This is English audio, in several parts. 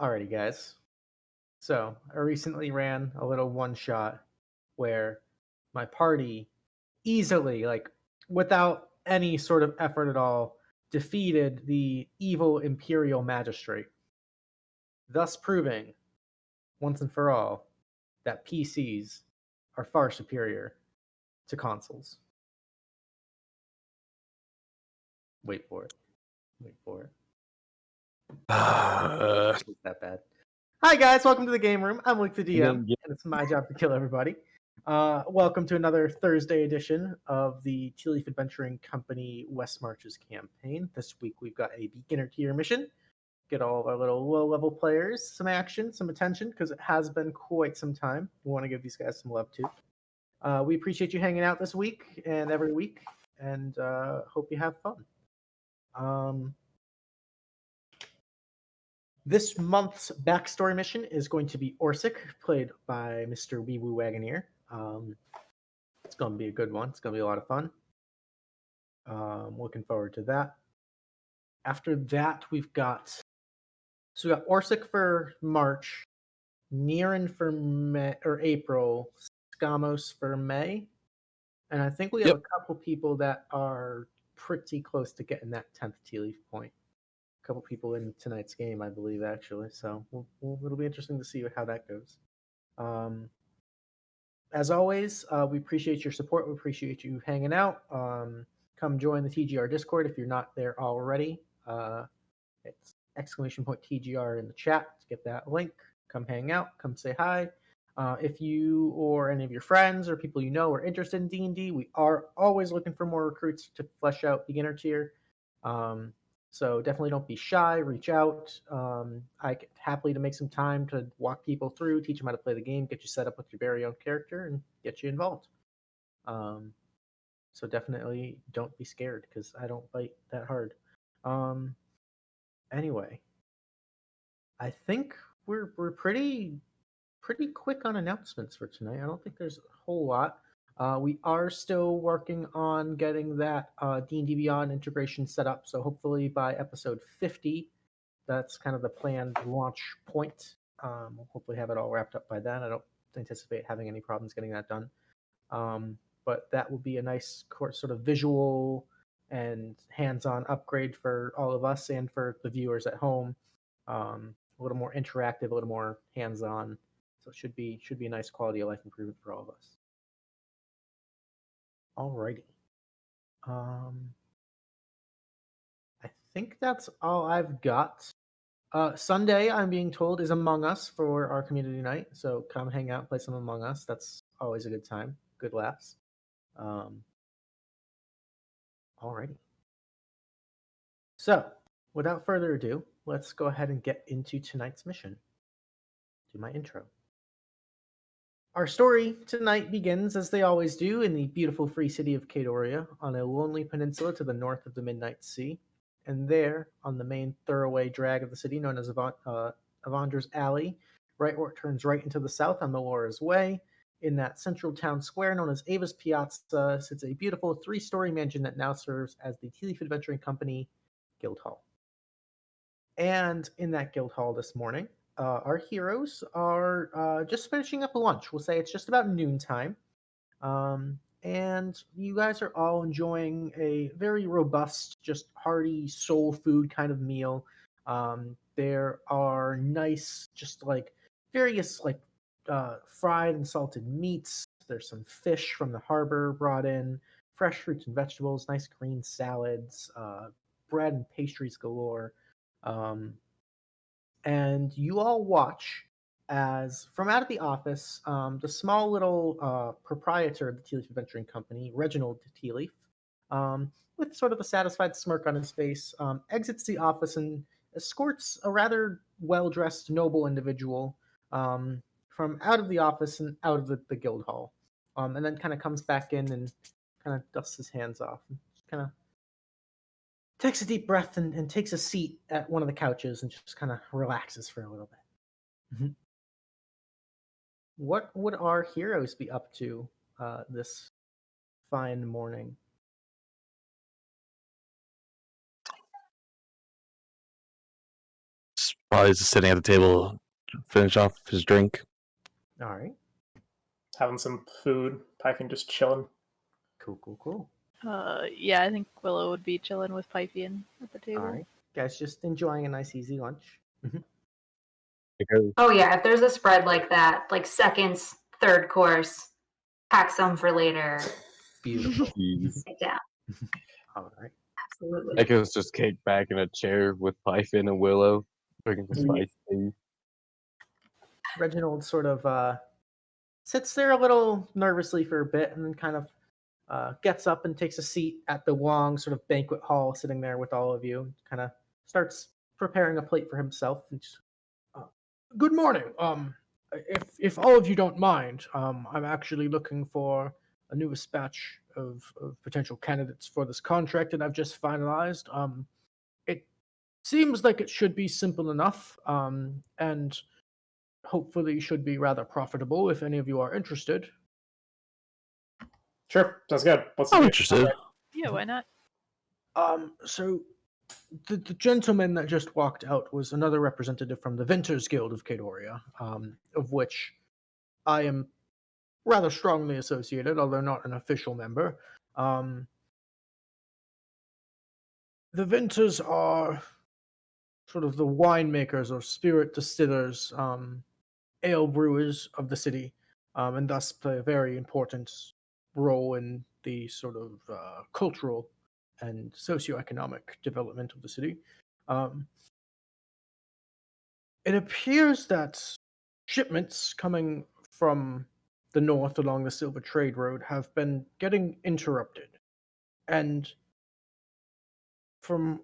Alrighty, guys. So I recently ran a little one shot where my party easily, without any sort of effort at all, defeated the evil Imperial Magistrate, thus proving once and for all that PCs are far superior to consoles. Wait for it. Wait for it. It's that bad. Hi guys, welcome to the game room. I'm Luke the DM, and it's my job to kill everybody. Welcome to another Thursday edition of the Tealeaf Adventuring Company West Marches campaign. This week we've got a beginner tier mission. Get all of our little low-level players some action, some attention, because it has been quite some time. We want to give these guys some love too. We appreciate you hanging out this week and every week, and hope you have fun. This month's backstory mission is going to be Orsic, played by Mr. Wee Woo Wagoneer. It's going to be a good one. It's going to be a lot of fun. Looking forward to that. After that, we've got Orsic for March, Niran for April, Skamos for May, and I think we have a couple people that are pretty close to getting that 10th Tealeaf point. A couple people in tonight's game, I believe, actually. So it'll be interesting to see how that goes. As always, we appreciate your support. We appreciate you hanging out. Come join the TGR Discord if you're not there already. It's !TGR in the chat to get that link. Come hang out. Come say hi. If you or any of your friends or people you know are interested in D&D, we are always looking for more recruits to flesh out beginner tier. So definitely don't be shy. Reach out. I get happily to make some time to walk people through, teach them how to play the game, get you set up with your very own character, and get you involved. So definitely don't be scared because I don't bite that hard. Anyway, I think we're pretty quick on announcements for tonight. I don't think there's a whole lot. We are still working on getting that D&D Beyond integration set up, so hopefully by episode 50, that's kind of the planned launch point. We'll hopefully have it all wrapped up by then. I don't anticipate having any problems getting that done. But that will be a nice sort of visual and hands-on upgrade for all of us and for the viewers at home. A little more interactive, a little more hands-on. So it should be a nice quality of life improvement for all of us. Alrighty. I think that's all I've got. Sunday, I'm being told, is Among Us for our community night. So come hang out, play some Among Us. That's always a good time. Good laughs. Alrighty. So, without further ado, let's go ahead and get into tonight's mission. Do my intro. Our story tonight begins, as they always do, in the beautiful free city of Kadoria, on a lonely peninsula to the north of the Midnight Sea. And there, on the main thoroughway drag of the city, known as Avandra's Alley, right where it turns right into the south on Melora's Way, in that central town square known as Ava's Piazza, sits a beautiful three-story mansion that now serves as the Tealeaf Adventuring Company Guild Hall. And in that guild hall this morning, our heroes are just finishing up lunch. We'll say it's just about noontime. And you guys are all enjoying a very robust, just hearty soul food kind of meal. There are nice, just like various fried and salted meats. There's some fish from the harbor brought in, fresh fruits and vegetables, nice green salads, bread and pastries galore. And you all watch as, from out of the office, the small little proprietor of the Tealeaf Adventuring Company, Reginald Tealeaf, with sort of a satisfied smirk on his face, exits the office and escorts a rather well-dressed, noble individual from out of the office and out of the guild hall, and then kind of comes back in and kind of dusts his hands off and kind of takes a deep breath and takes a seat at one of the couches and just kind of relaxes for a little bit. Mm-hmm. What would our heroes be up to this fine morning? While he's just sitting at the table, finish off his drink. All right. Having some food, Python just chilling. Cool. Yeah, I think Willow would be chilling with Pythian at the table. All right. Guys, just enjoying a nice, easy lunch. Oh yeah, if there's a spread like that, like seconds, third course, pack some for later. Beautiful. Sit down. All right. Absolutely. Echo's just kicked back in a chair with Python and Willow, drinking some spicy tea. Reginald sort of sits there a little nervously for a bit and then kind of gets up and takes a seat at the long sort of banquet hall, sitting there with all of you. Kind of starts preparing a plate for himself. And just, good morning. If all of you don't mind, I'm actually looking for a newest batch of potential candidates for this contract that I've just finalized. It seems like it should be simple enough, and hopefully should be rather profitable if any of you are interested. Sure, sounds good. What's I'm the interested. Yeah, why not? So the gentleman that just walked out was another representative from the Vinters Guild of Kadoria, of which I am rather strongly associated, although not an official member. The Vinters are sort of the winemakers or spirit distillers, ale brewers of the city, and thus play a very important role in the sort of cultural and socioeconomic development of the city. It appears that shipments coming from the north along the Silver Trade Road have been getting interrupted. And from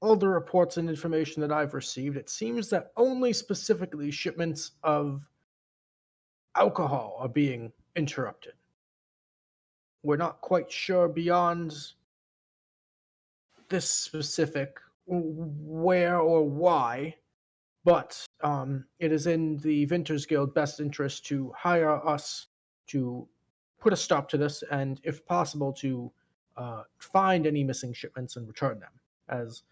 all the reports and information that I've received, it seems that only specifically shipments of alcohol are being interrupted. We're not quite sure beyond this specific where or why, but it is in the Vinters Guild best interest to hire us to put a stop to this, and if possible to find any missing shipments and return them, as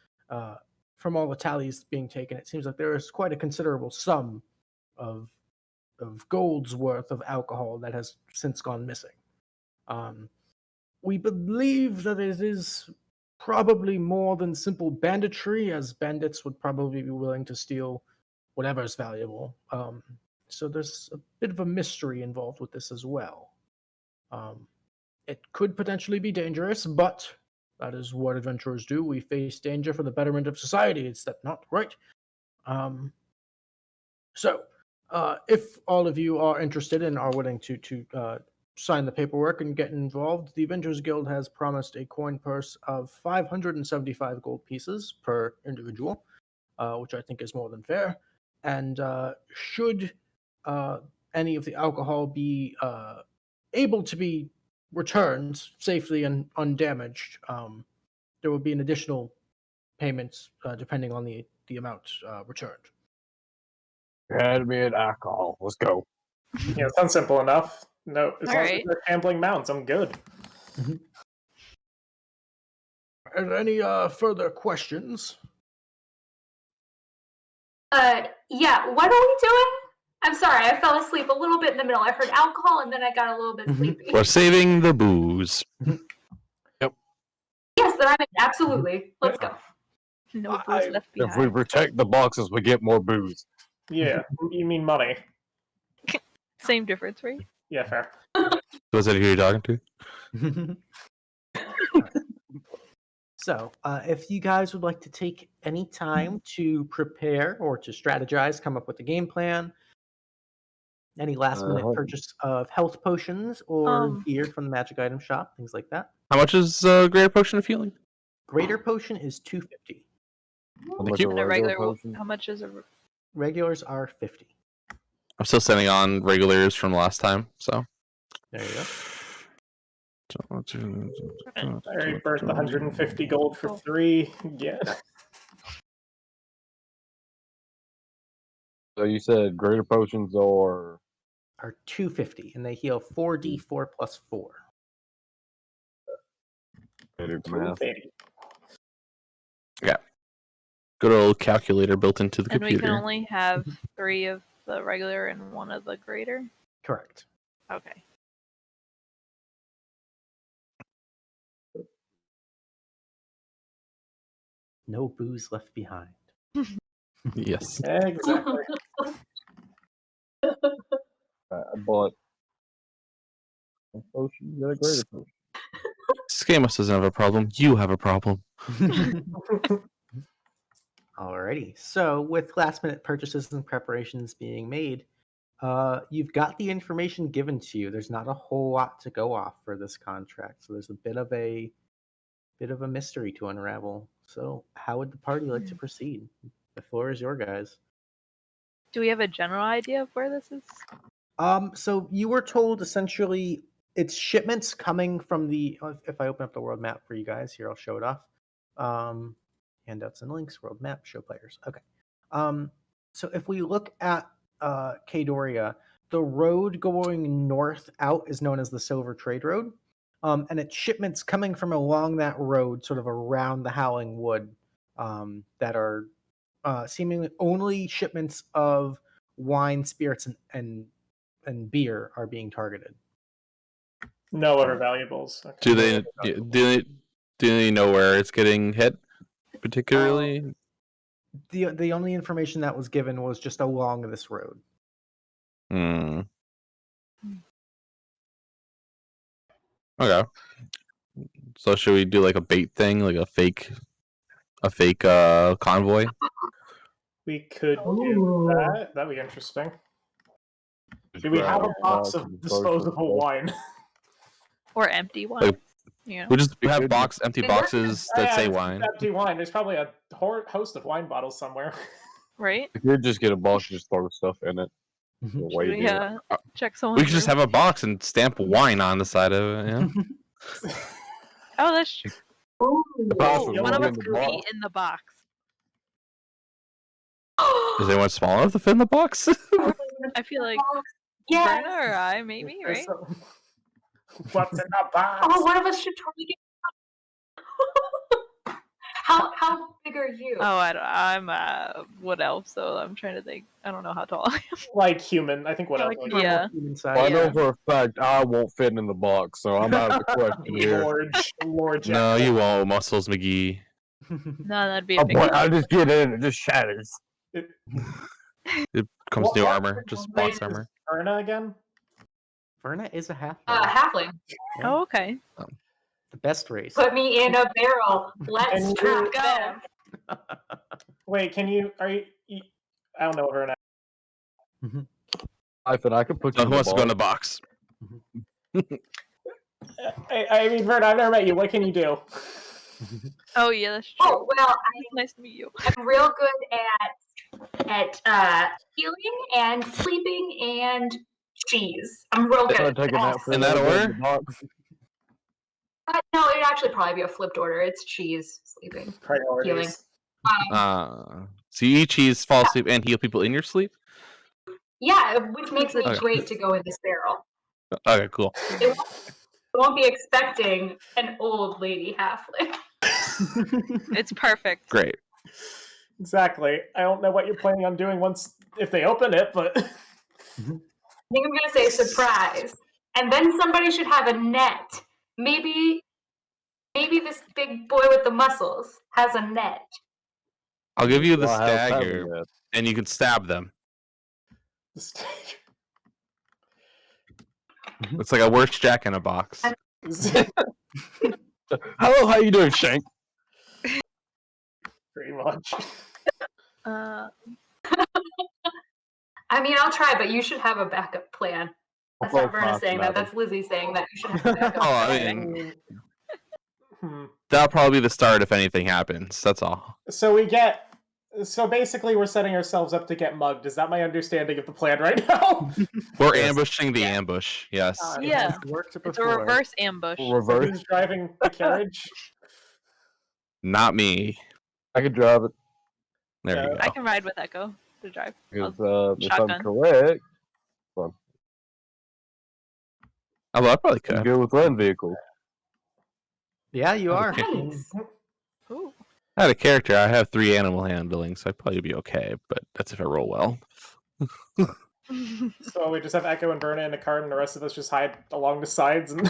from all the tallies being taken, it seems like there is quite a considerable sum of gold's worth of alcohol that has since gone missing. We believe that it is probably more than simple banditry, as bandits would probably be willing to steal whatever's valuable. So there's a bit of a mystery involved with this as well. It could potentially be dangerous, but that is what adventurers do. We face danger for the betterment of society. Is that not right? So, if all of you are interested and are willing to sign the paperwork and get involved, the Vinters Guild has promised a coin purse of 575 gold pieces per individual, which I think is more than fair. And should any of the alcohol be able to be returned safely and undamaged, there will be an additional payment depending on the amount returned. Hand me an alcohol. Let's go. Yeah, it sounds simple enough. No, as long as Alright. they're gambling mounts, I'm good. Are there any further questions? Yeah, what are we doing? I'm sorry, I fell asleep a little bit in the middle. I heard alcohol and then I got a little bit sleepy. We're saving the booze. Yes, then I'm in. Absolutely. Let's go. No booze left If we behind. protect the boxes, we get more booze. Yeah, you mean money? Same difference, right? Yeah, fair. Was that who you're talking to? So, if you guys would like to take any time to prepare or to strategize, come up with a game plan, any last minute purchase of health potions or gear from the magic item shop, things like that. How much is Greater Potion of Healing? Greater potion is 250. How much you. a And a regular regular, potion? how much is a Regulars are 50. I'm still sending on regulars from last time, so. There you go. I already burnt the 150 gold for 3. Yeah. So you said greater potions or Are 250, and they heal 4d4 plus 4. better math? 280. good old calculator built into the And we can computer. only have 3 of the regular and 1 of the greater? Correct. Okay. No booze left behind. Yes. Exactly. I bought a potion, then a greater potion. Scamus doesn't have a problem. You have a problem. Alrighty. So, with last minute purchases and preparations being made, you've got the information given to you. There's not a whole lot to go off for this contract, so there's a bit of a mystery to unravel. So, how would the party like to proceed? The floor is your guys. Do we have a general idea of where this is? So you were told essentially it's shipments coming from the. If I open up the world map for you guys here, I'll show it off. Handouts and links, world map, show players. Okay. So if we look at Kadoria, the road going north out is known as the Silver Trade Road, and it's shipments coming from along that road, sort of around the Howling Wood, that are seemingly only shipments of wine, spirits, and beer are being targeted. No other valuables. Okay. Do they know where it's getting hit particularly? The only information that was given was just along this road. Hmm. Okay. So should we do like a bait thing, like a fake convoy? We could do that. That'd be interesting. Do we have a box of disposable wine? Or empty one? Yeah. We just have empty boxes that say wine. Empty wine. There's probably a host of wine bottles somewhere. Right? If you just get a box, just throw stuff in it. Mhm. Way Should we there. check someone? We could just have a box and stamp wine on the side of it. Yeah. Oh, that's true. The box was One of in us the could box. be in the box. Is anyone small enough to fit in the box? I feel like Yes. Verna or I, maybe, right? What's in the box? Oh, one of us should totally get. How big are you? Oh, I'm wood elf, so I'm trying to think. I don't know how tall I am. Like human. I think what else? Yeah. Inside. Well, I know Yeah. for a fact I won't fit in the box, so I'm out of the question here. Lord Jack. No, you won't, Muscles McGee. No, that'd be a big I'll just get in, it just shatters. It comes new armor, just box race armor. is Erna again? Verna is a half. Halfling. Oh, okay. The best race. Put me in a barrel. Let's And strap go. them. Wait, can you? Are you? I don't know Erna. I could put you So in who the wants to go in box. the box? I mean, Verna, I've never met you. What can you do? Oh, yeah, that's true. Oh well, It's nice to meet you. I'm real good at healing and sleeping and cheese. I'm real good. Can I at take a nap for In that a little bit order? in the box? No, it'd actually probably be a flipped order. It's cheese, sleeping, healing. Priorities. So you eat cheese, fall asleep, and heal people in your sleep? Yeah, which makes me Okay. great to go in this barrel. Okay, cool. It won't be expecting an old lady halfling. It's perfect. Great. Exactly. I don't know what you're planning on doing if they open it, but I think I'm gonna say surprise, and then somebody should have a net. Maybe this big boy with the muscles has a net. I'll give you the Well, how's having stagger, that? and you can stab them. It's like a worse Jack in a box. Hello, how you doing, Shank? pretty much. Uh, I mean, I'll try, but you should have a backup plan. That's not Verna saying that. That's Lizzie saying that you should have a backup Oh, I plan. mean, that'll probably be the start if anything happens. That's all. So basically, we're setting ourselves up to get mugged. Is that my understanding of the plan right now? We're Yes. ambushing the ambush. Yes. It Yeah. has worked it's a before. reverse ambush. Reverse. Who's driving the carriage? Not me. I could drive it. There you go. I can ride with Echo to drive. Because, if Shotgun. I'm correct, Oh, I probably I'm could. good with land vehicles. Yeah, you are. Okay. Nice. Ooh. Out of character, I have 3 animal handling, so I'd probably be okay. But that's if I roll well. So we just have Echo and Berna in a cart, and the rest of us just hide along the sides and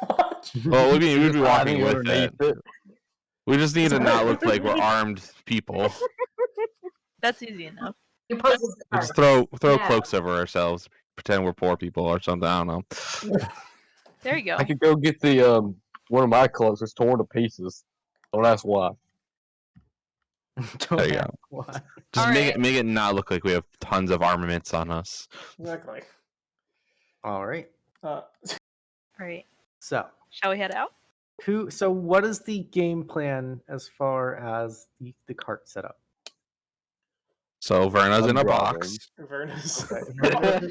watch. Well, we'd be Just walking hiding with underneath it. We just need to not look like we're armed people. That's easy enough. You pose as We just cards. throw Yeah. cloaks over ourselves, pretend we're poor people or something. I don't know. There you go. I could go get the one of my clothes that's torn to pieces. Don't ask why. Don't There you ask go. why. Just Alright. make it not look like we have tons of armaments on us. Exactly. All right. Right. So Shall we head out? So what is the game plan as far as the cart setup? So Verna's in a I'm box. Verna's. Okay.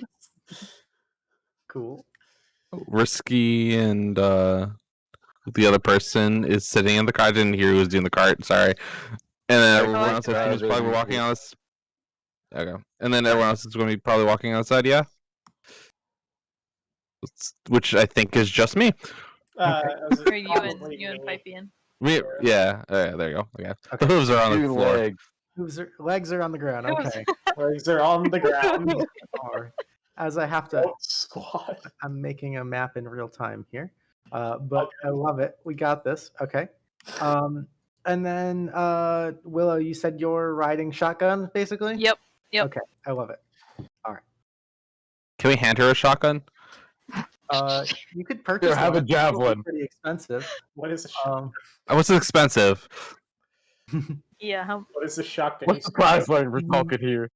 Cool. Risky and the other person is sitting in the cart. I didn't hear who was doing the cart. Sorry. And then Oh, everyone I else see. is probably walking on this. Okay. And then everyone else is going to be probably walking outside. Yeah. Which I think is just me. As Or you probably and me. Pipey in? Yeah. There you go. Okay. Okay. The hooves are on the Two floor. legs. Legs are on the ground. Hooves. Okay. Legs are on the ground. All right. As I have to, Squad. I'm making a map in real time here. But Okay. I love it. We got this. Okay. And then Willow, you said you're riding shotgun, basically? Yep. Okay. I love it. Can we hand her a shotgun? You could purchase Here, have one. a javelin. It's pretty expensive. What is a shotgun? What's expensive? Yeah. What is a shotgun? What's the price range we're talking here?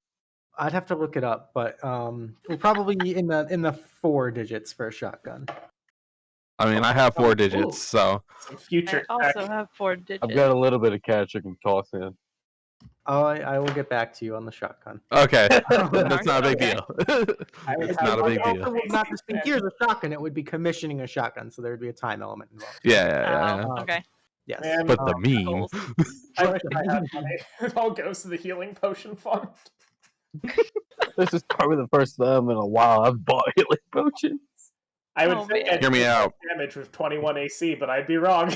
I'd have to look it up, but we're probably in the 4 digits for a shotgun. I mean, I have 4 digits, so Some I future also tech. have 4 digits. I've got a little bit of cash I can toss in. I will get back to you on the shotgun. okay. That's not a big Okay. deal. I would It's not a big Also, deal. would not just be here's a shotgun. It would be commissioning a shotgun, so there would be a time element involved. Yeah. Oh, okay. Yes. Man, But the meme. Goals. I wish I had money. It all goes to the healing potion fund. This is probably the first time in a while I've bought healing potions. I would Oh, think man. I'd Hear me do out. damage with 21 AC, but I'd be wrong.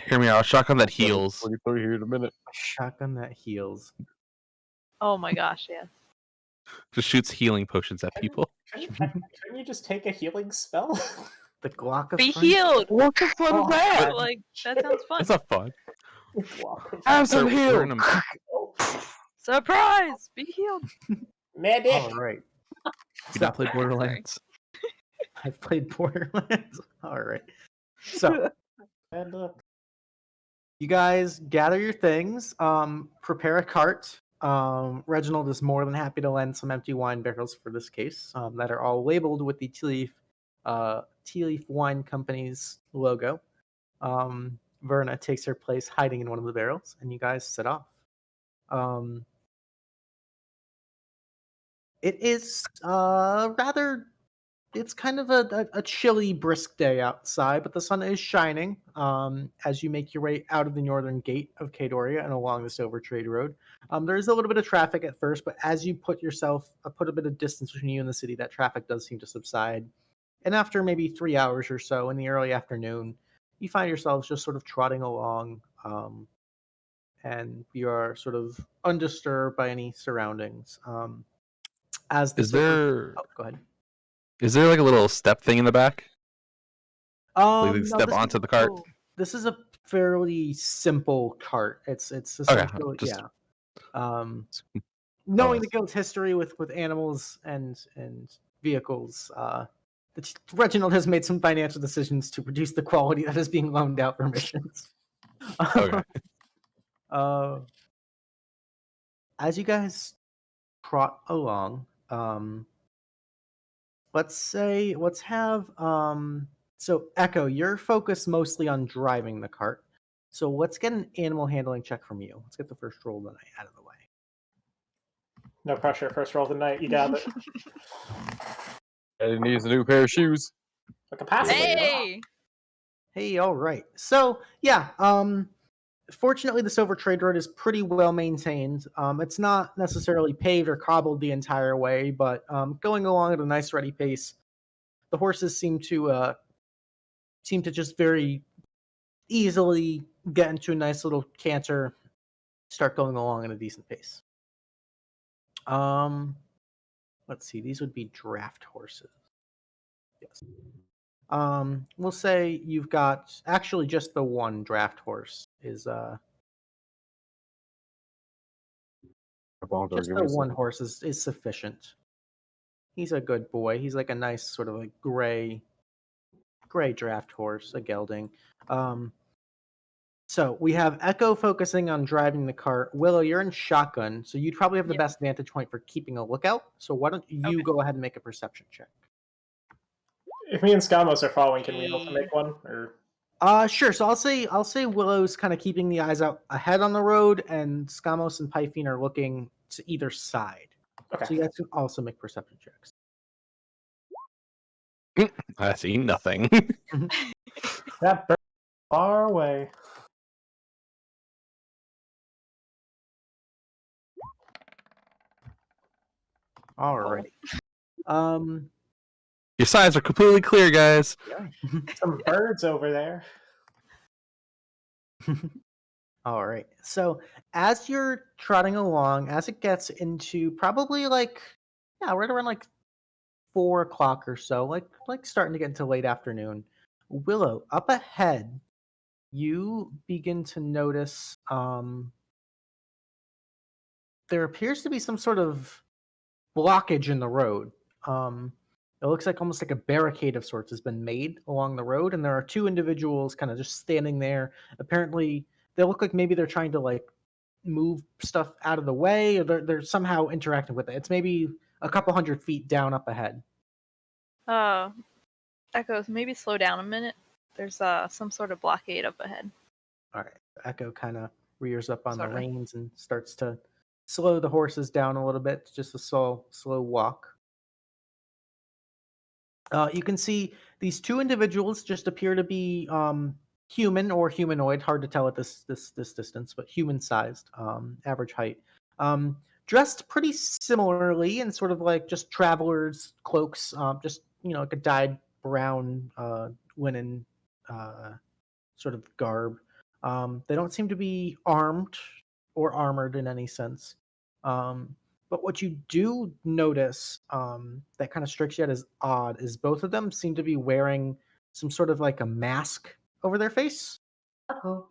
Hear me out. A shotgun that heals. 23 here in a minute. A shotgun that heals. Oh my gosh, yes. Just shoots healing potions at people. Couldn't you just take a healing spell? The Glock of Be Friendship. healed! What the fuck is that? Like, that sounds fun. That's not fun. Have some We're heal. in a- Surprise! Be healed! Medic! All right. You not play Borderlands? I've played Borderlands. All right. So And look. you guys gather your things. Prepare a cart. Reginald is more than happy to lend some empty wine barrels for this case that are all labeled with the Tealeaf Wine Company's logo. Verna takes her place hiding in one of the barrels, and you guys set off. It is rather. It's kind of a chilly, brisk day outside, but the sun is shining as you make your way out of the northern gate of Kadoria and along the Silver Trade Road. There is a little bit of traffic at first, but as you put a bit of distance between you and the city, that traffic does seem to subside. And after maybe 3 hours or so in the early afternoon, you find yourselves just sort of trotting along, and you are sort of undisturbed by any surroundings. As the Is there Oh, go ahead. is there like a little step thing in the back? Like they No, step this onto is- the cart? This is a fairly simple cart. It's Okay, essentially just- knowing Oh, the guild's history with animals and vehicles, Reginald has made some financial decisions to reduce the quality that is being loaned out for missions. Okay. As you guys trot along, let's have so Echo, you're focused mostly on driving the cart. So let's get an animal handling check from you. Let's get the first roll of the night out of the way. No pressure. First roll of the night. You got it. Eddie needs a new pair of shoes. A capacity. Hey! Hey, all right. So yeah, fortunately the Silver Trade Road is pretty well maintained. It's not necessarily paved or cobbled the entire way, but going along at a nice ready pace. The horses seem to just very easily get into a nice little canter, start going along at a decent pace. Let's see. These would be draft horses. Yes. We'll say you've got actually just the one draft horse is Bongo, just give the me a one second. horse is sufficient. He's a good boy. He's like a nice sort of like gray draft horse, a gelding. So we have Echo focusing on driving the cart. Willow, you're in shotgun, so you'd probably have the Yep. best vantage point for keeping a lookout. So why don't you Okay. go ahead and make a perception check? If me and Skamos are following, can we also make one? Or Sure. So I'll say Willow's kind of keeping the eyes out ahead on the road, and Skamos and Pythine are looking to either side. okay. So you guys can also make perception checks. I see nothing. That bird far away. Alrighty. Your sides are completely clear, guys. Yeah. Some birds over there. All right. So as you're trotting along, as it gets into probably right around like 4 o'clock or so, like starting to get into late afternoon, Willow, up ahead, you begin to notice there appears to be some sort of blockage in the road. It looks like almost like a barricade of sorts has been made along the road, and there are two individuals kind of just standing there. Apparently, they look like maybe they're trying to like move stuff out of the way, or they're somehow interacting with it. It's maybe a couple 100 feet down up ahead. Echoes, maybe slow down a minute. There's some sort of blockade up ahead. All right, Echo kind of rears up on the Sorta. reins and starts to slow the horses down a little bit, just a slow walk. You can see these two individuals just appear to be human or humanoid. Hard to tell at this distance, but human-sized, average height. Dressed pretty similarly in sort of like just travelers' cloaks, just like a dyed brown linen sort of garb. They don't seem to be armed or armored in any sense. But what you do notice that kind of strikes you out as odd is both of them seem to be wearing some sort of like a mask over their face, Uh-oh.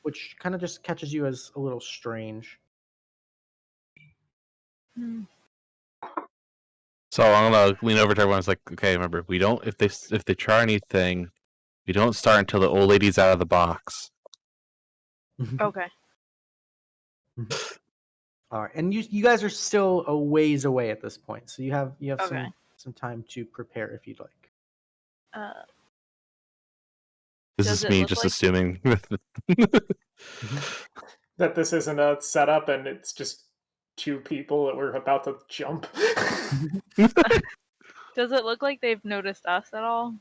which kind of just catches you as a little strange. Hmm. So I'm gonna lean over to everyone. It's like, okay, remember, we don't if they try anything, we don't start until the old lady's out of the box. Okay. All right, and you guys are still a ways away at this point, so you have Okay. some time to prepare if you'd like. This Does is it me look just like- assuming. That this isn't a setup and it's just two people that we're about to jump. Does it look like they've noticed us at all?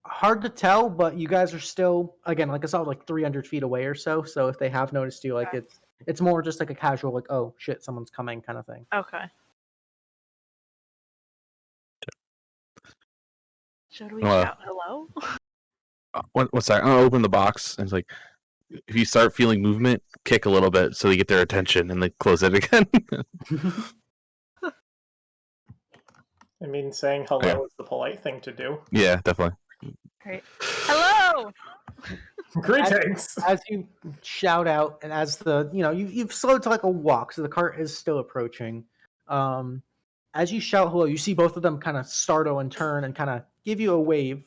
Hard to tell, but you guys are still, again, like I saw, like 300 feet away or so. So if they have noticed you, like Okay. it's more just like a casual, like, oh shit, someone's coming kind of thing. Okay. Should we Well, shout hello? What's that? I'll open the box and it's like, if you start feeling movement, kick a little bit so you get their attention and then close it again. I mean, saying hello Yeah. is the polite thing to do. Yeah, definitely. Great. Hello! Greetings! As you shout out, and as the you've slowed to like a walk, so the cart is still approaching. As you shout hello, you see both of them kind of startle and turn and kind of give you a wave.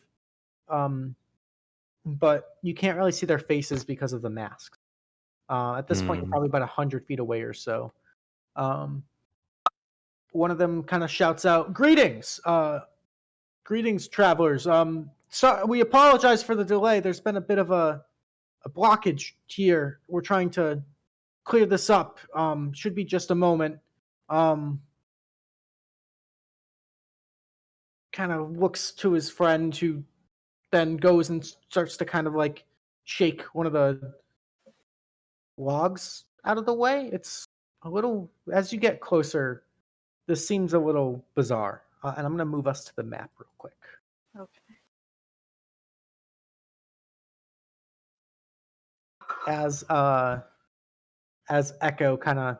But you can't really see their faces because of the masks. At this point, you're probably about 100 feet away or so. One of them kind of shouts out, "Greetings, greetings, travelers. So we apologize for the delay. There's been a bit of a blockage here. We're trying to clear this up. Should be just a moment." Kind of looks to his friend, who then goes and starts to kind of like shake one of the logs out of the way. It's a little, as you get closer, this seems a little bizarre. And I'm going to move us to the map real quick. Okay. as Echo kind of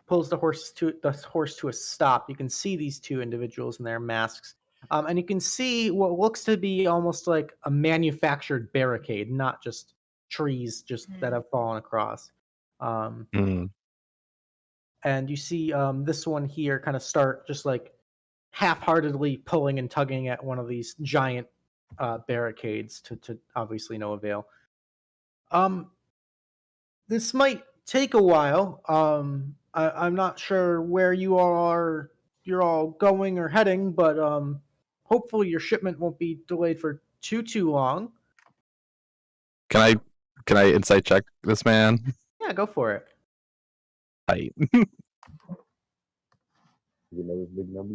pulls the horse to a stop, you can see these two individuals in their masks, and you can see what looks to be almost like a manufactured barricade, not just trees just that have fallen across. Mm. And you see this one here kind of start just like half-heartedly pulling and tugging at one of these giant barricades to obviously no avail. This might take a while. I'm not sure where you're all going or heading, but hopefully your shipment won't be delayed for too long. Can I insight check this man? Yeah, go for it. Height. You know his big number.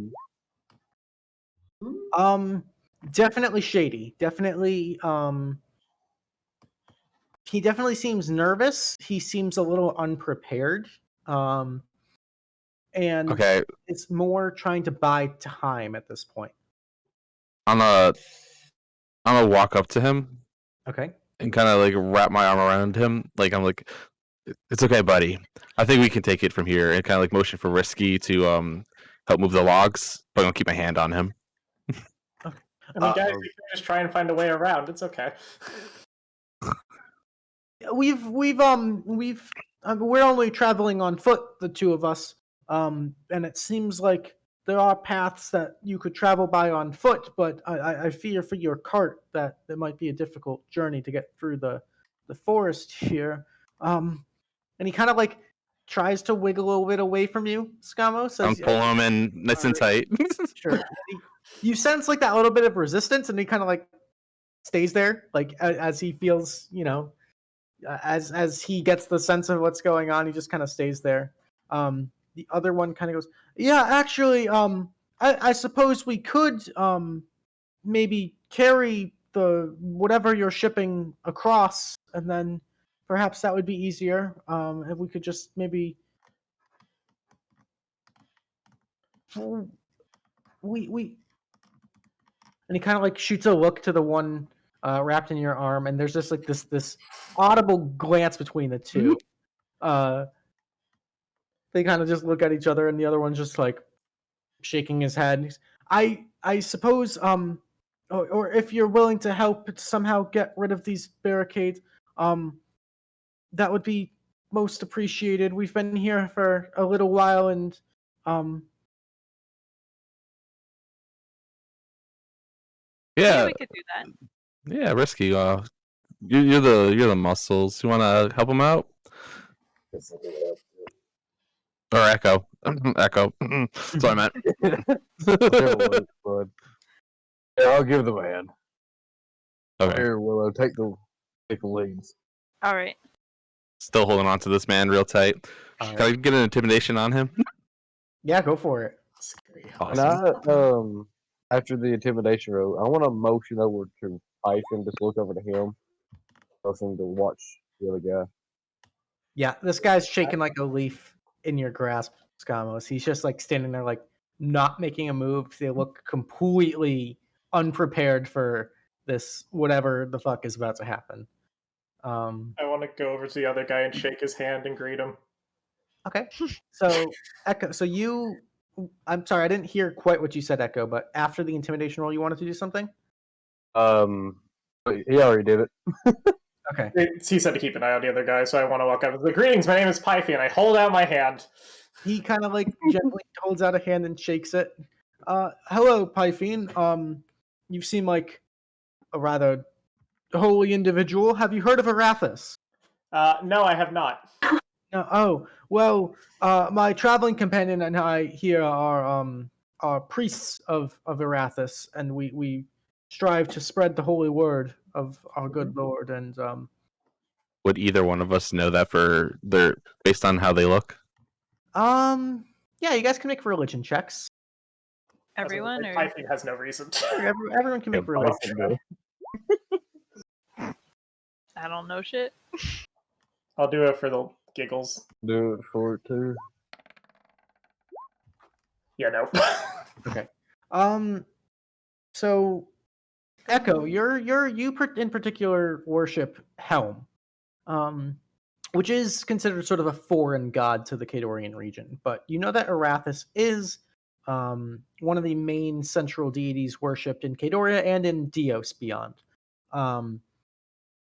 Definitely shady. Definitely he definitely seems nervous. He seems a little unprepared. And Okay, it's more trying to buy time at this point. I'm gonna walk up to him Okay. and kind of like wrap my arm around him. Like I'm like, it's okay, buddy. I think we can take it from here. And kind of like motion for Risky to help move the logs, but I'm gonna keep my hand on him. I mean, guys, you can just try and find a way around. It's okay. We're only traveling on foot, the two of us, and it seems like there are paths that you could travel by on foot, but I fear for your cart that it might be a difficult journey to get through the forest here. And he kind of like tries to wiggle a little bit away from you, Scamo. I'm Says, pulling him in nice and tight. Sure. You sense like that little bit of resistance, and he kind of like stays there, like as he feels, as he gets the sense of what's going on, he just kind of stays there. The other one kind of goes, "Yeah, actually, I suppose we could maybe carry the whatever you're shipping across, and then perhaps that would be easier. If we could just maybe we." And he kind of like shoots a look to the one wrapped in your arm, and there's just like this audible glance between the two. They kind of just look at each other, and the other one's just like shaking his head. I suppose or if you're willing to help somehow get rid of these barricades, that would be most appreciated. We've been here for a little while, and Yeah, Yeah, we could do that. yeah, Risky. You're the muscles. You want to help him out? Or Echo? Echo. That's what I meant. Whatever works, bud. Yeah, I'll give the man. Okay. Here, Willow, take the leads. All right. Still holding on to this man real tight. All Can I get an intimidation on him? yeah, go for it. And I, after the intimidation roll, I want to motion over to Python, just look over to him, motion to watch the other guy. Yeah, this guy's shaking like a leaf in your grasp, Skamos. He's just like standing there, like not making a move. They look completely unprepared for this, whatever the fuck is about to happen. I want to go over to the other guy and shake his hand and greet him. Okay, so Echo, I'm sorry, I didn't hear quite what you said, Echo. But after the intimidation roll, you wanted to do something? But he already did it. Okay. He said to keep an eye on the other guy, so I want to walk up. Greetings, my name is Python. I hold out my hand. He kind of like gently holds out a hand and shakes it. Hello, Python. You seem like a rather holy individual. Have you heard of Arathis? No, I have not. No. Oh, well, my traveling companion and I here are priests of Arathis, and we strive to spread the holy word of our good Lord. And Would either one of us know that based on how they look? yeah, you guys can make religion checks. Everyone, or Python has no reason. Everyone can make religion checks. I don't know shit. I'll do it for the giggles. Do it for it too. Yeah, no. Okay. So, Echo, you in particular worship Helm. which is considered sort of a foreign god to the Kadorian region. But you know that Arathis is one of the main central deities worshipped in Kadoria and in Dios beyond.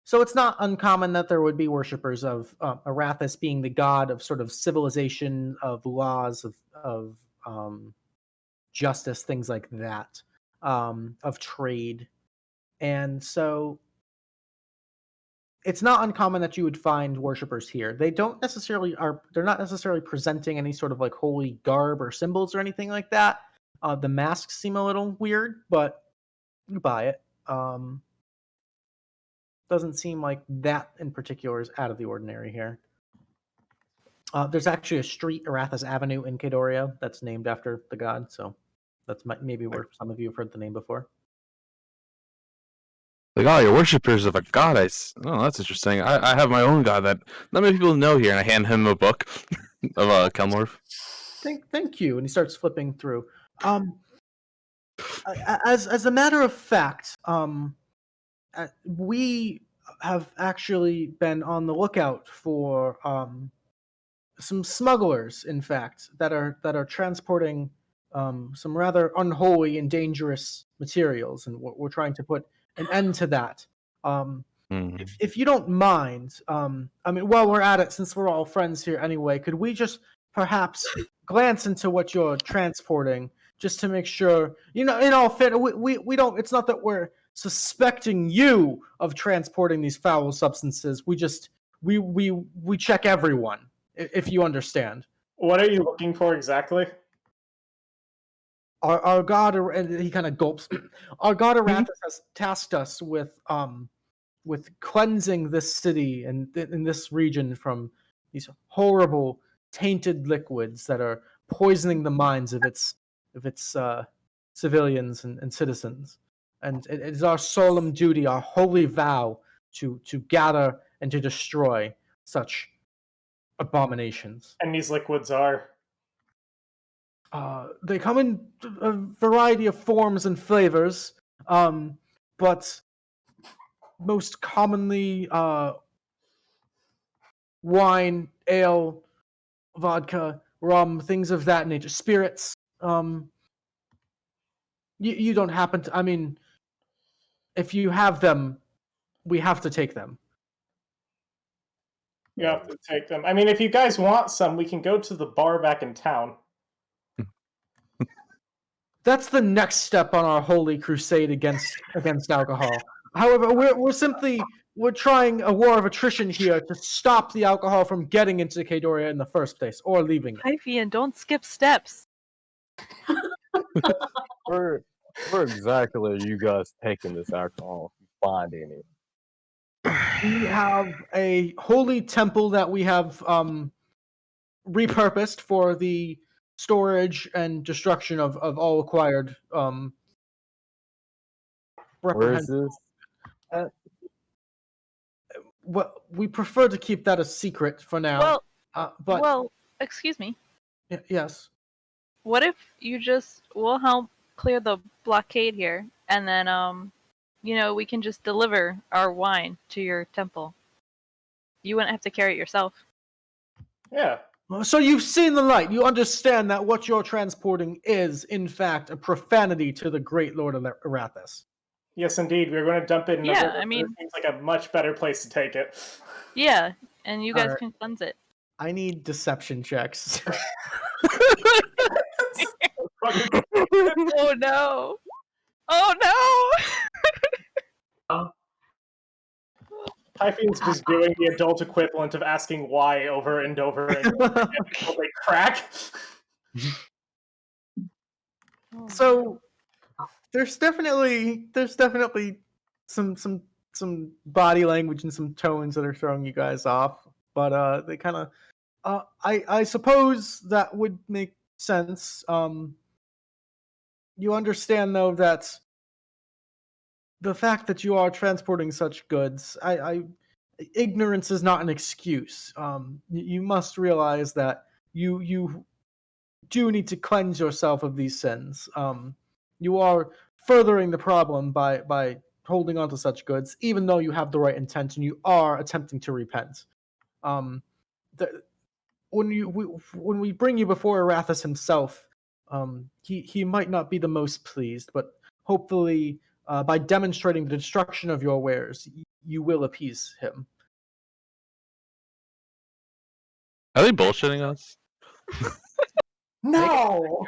So it's not uncommon that there would be worshippers of Arathis being the god of sort of civilization, of laws, of justice, things like that, of trade. And so it's not uncommon that you would find worshippers here. They're not necessarily presenting any sort of like holy garb or symbols or anything like that. The masks seem a little weird, but you buy it. Doesn't seem like that in particular is out of the ordinary here. There's actually a street, Arathis Avenue, in Kadoria that's named after the god, so that's maybe where some of you have heard the name before. Like, oh, you're worshippers of a god. Oh, that's interesting. I have my own god that not many people know here, and I hand him a book of Kelmorph. Thank you. And he starts flipping through. As a matter of fact, we have actually been on the lookout for some smugglers, in fact, that are transporting some rather unholy and dangerous materials, and we're trying to put an end to that. If you don't mind, I mean, while we're at it, since we're all friends here anyway, could we just perhaps glance into what you're transporting, just to make sure, in all fairness, we don't. It's not that we're suspecting you of transporting these foul substances. We just we check everyone, if you understand. What are you looking for exactly? Our god, and he kind of gulps. Our god Arathis has tasked us with cleansing this city and in this region from these horrible tainted liquids that are poisoning the minds of its civilians and citizens. And it is our solemn duty, our holy vow, to gather and to destroy such abominations. And these liquids are? They come in a variety of forms and flavors, but most commonly wine, ale, vodka, rum, things of that nature, spirits. You don't happen to, I mean, if you have them, we have to take them. You have to take them. I mean, if you guys want some, we can go to the bar back in town. That's the next step on our holy crusade against alcohol. However, we're trying a war of attrition here to stop the alcohol from getting into Kadoria in the first place, or leaving it. Hyphy, and don't skip steps. Where exactly are you guys taking this alcohol? If you find any? We have a holy temple that we have repurposed for the storage and destruction of all acquired Where is this? Well, we prefer to keep that a secret for now. Well, excuse me. Yes. What if we'll help clear the blockade here, and then we can just deliver our wine to your temple. You wouldn't have to carry it yourself. Yeah. So you've seen the light. You understand that what you're transporting is, in fact, a profanity to the great Lord of Arathis. Yes, indeed. We're going to dump it in a river. I mean, it seems like a much better place to take it. Yeah, and you guys can cleanse it. I need deception checks. Oh no! Oh no! Typhoon's just doing the adult equivalent of asking why over and over again until they crack. So there's definitely some body language and some tones that are throwing you guys off, but they kind of I suppose that would make sense. You understand though that the fact that you are transporting such goods, ignorance is not an excuse. You must realize that you do need to cleanse yourself of these sins. You are furthering the problem by holding on to such goods, even though you have the right intent and you are attempting to repent. The, when we bring you before Arathis himself, he might not be the most pleased, but hopefully, by demonstrating the destruction of your wares, you will appease him. Are they bullshitting us? No.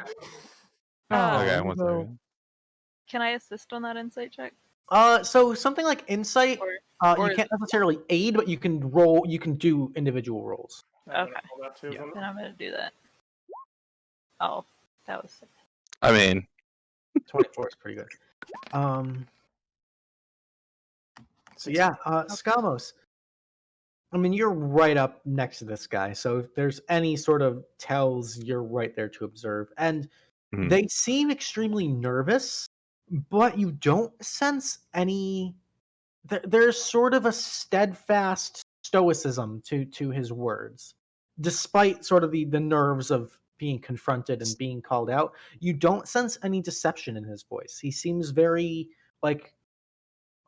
Okay, Uh, one no. second. Can I assist on that insight check? So something like insight, Or you can't necessarily aid, but you can roll. You can do individual rolls. I'm gonna Okay. roll that too, Yeah. then. then I'm gonna do that. Oh, that was sick. I mean, 24 is pretty good. So yeah, Skamos. I mean, you're right up next to this guy, so if there's any sort of tells, you're right there to observe. And Mhm. they seem extremely nervous, but you don't sense any. There's sort of a steadfast stoicism to his words, despite sort of the nerves of being confronted and being called out. You don't sense any deception in his voice. He seems very like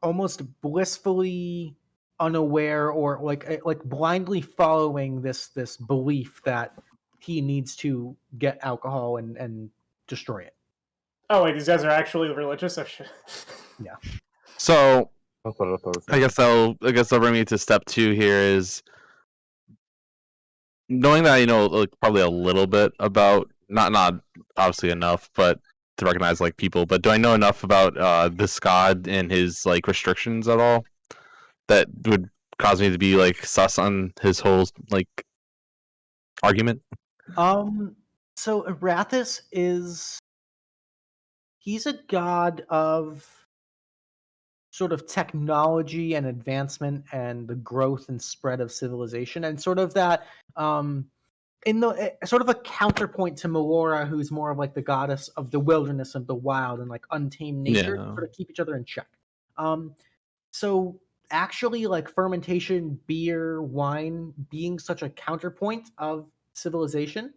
almost blissfully unaware, or like blindly following this belief that he needs to get alcohol and destroy it. Oh wait, these guys are actually religious. Oh shit. so That's what I thought. I guess that'll bring me to step 2 here is knowing that like probably a little bit about not obviously enough, but to recognize like people. But do I know enough about this god and his like restrictions at all that would cause me to be like sus on his whole like argument? So Arathis he's a god of sort of technology and advancement and the growth and spread of civilization, and sort of that in the sort of a counterpoint to Melora, who's more of like the goddess of the wilderness and the wild and like untamed nature, Yeah. sort of keep each other in check. So actually, like fermentation, beer, wine being such a counterpoint of civilization,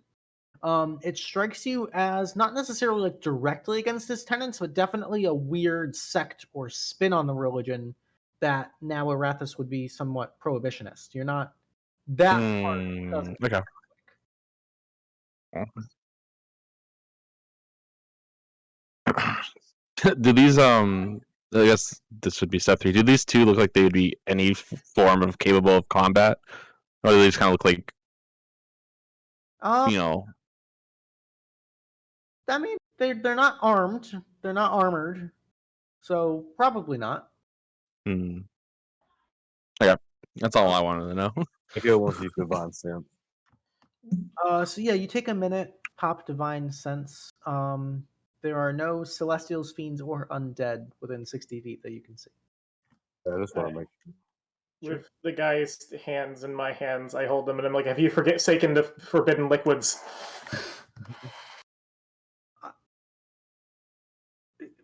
it strikes you as not necessarily like directly against his tenets, but definitely a weird sect or spin on the religion that now Arathis would be somewhat prohibitionist. You're not that part doesn't Okay. Do these I guess this would be step 3. Do these two look like they would be any form of capable of combat, or do they just kind of look like Um, you know? I mean, they're not armed. They're not armored, so probably not. Hmm. Okay, that's all I wanted to know. I go once you divine sense. So yeah, you take a minute, pop divine sense. There are no celestials, fiends, or undead within 60 feet that you can see. Yeah, that's what I make. With the guy's hands in my hands, I hold them and I'm like, "Have you forsaken the forbidden liquids?"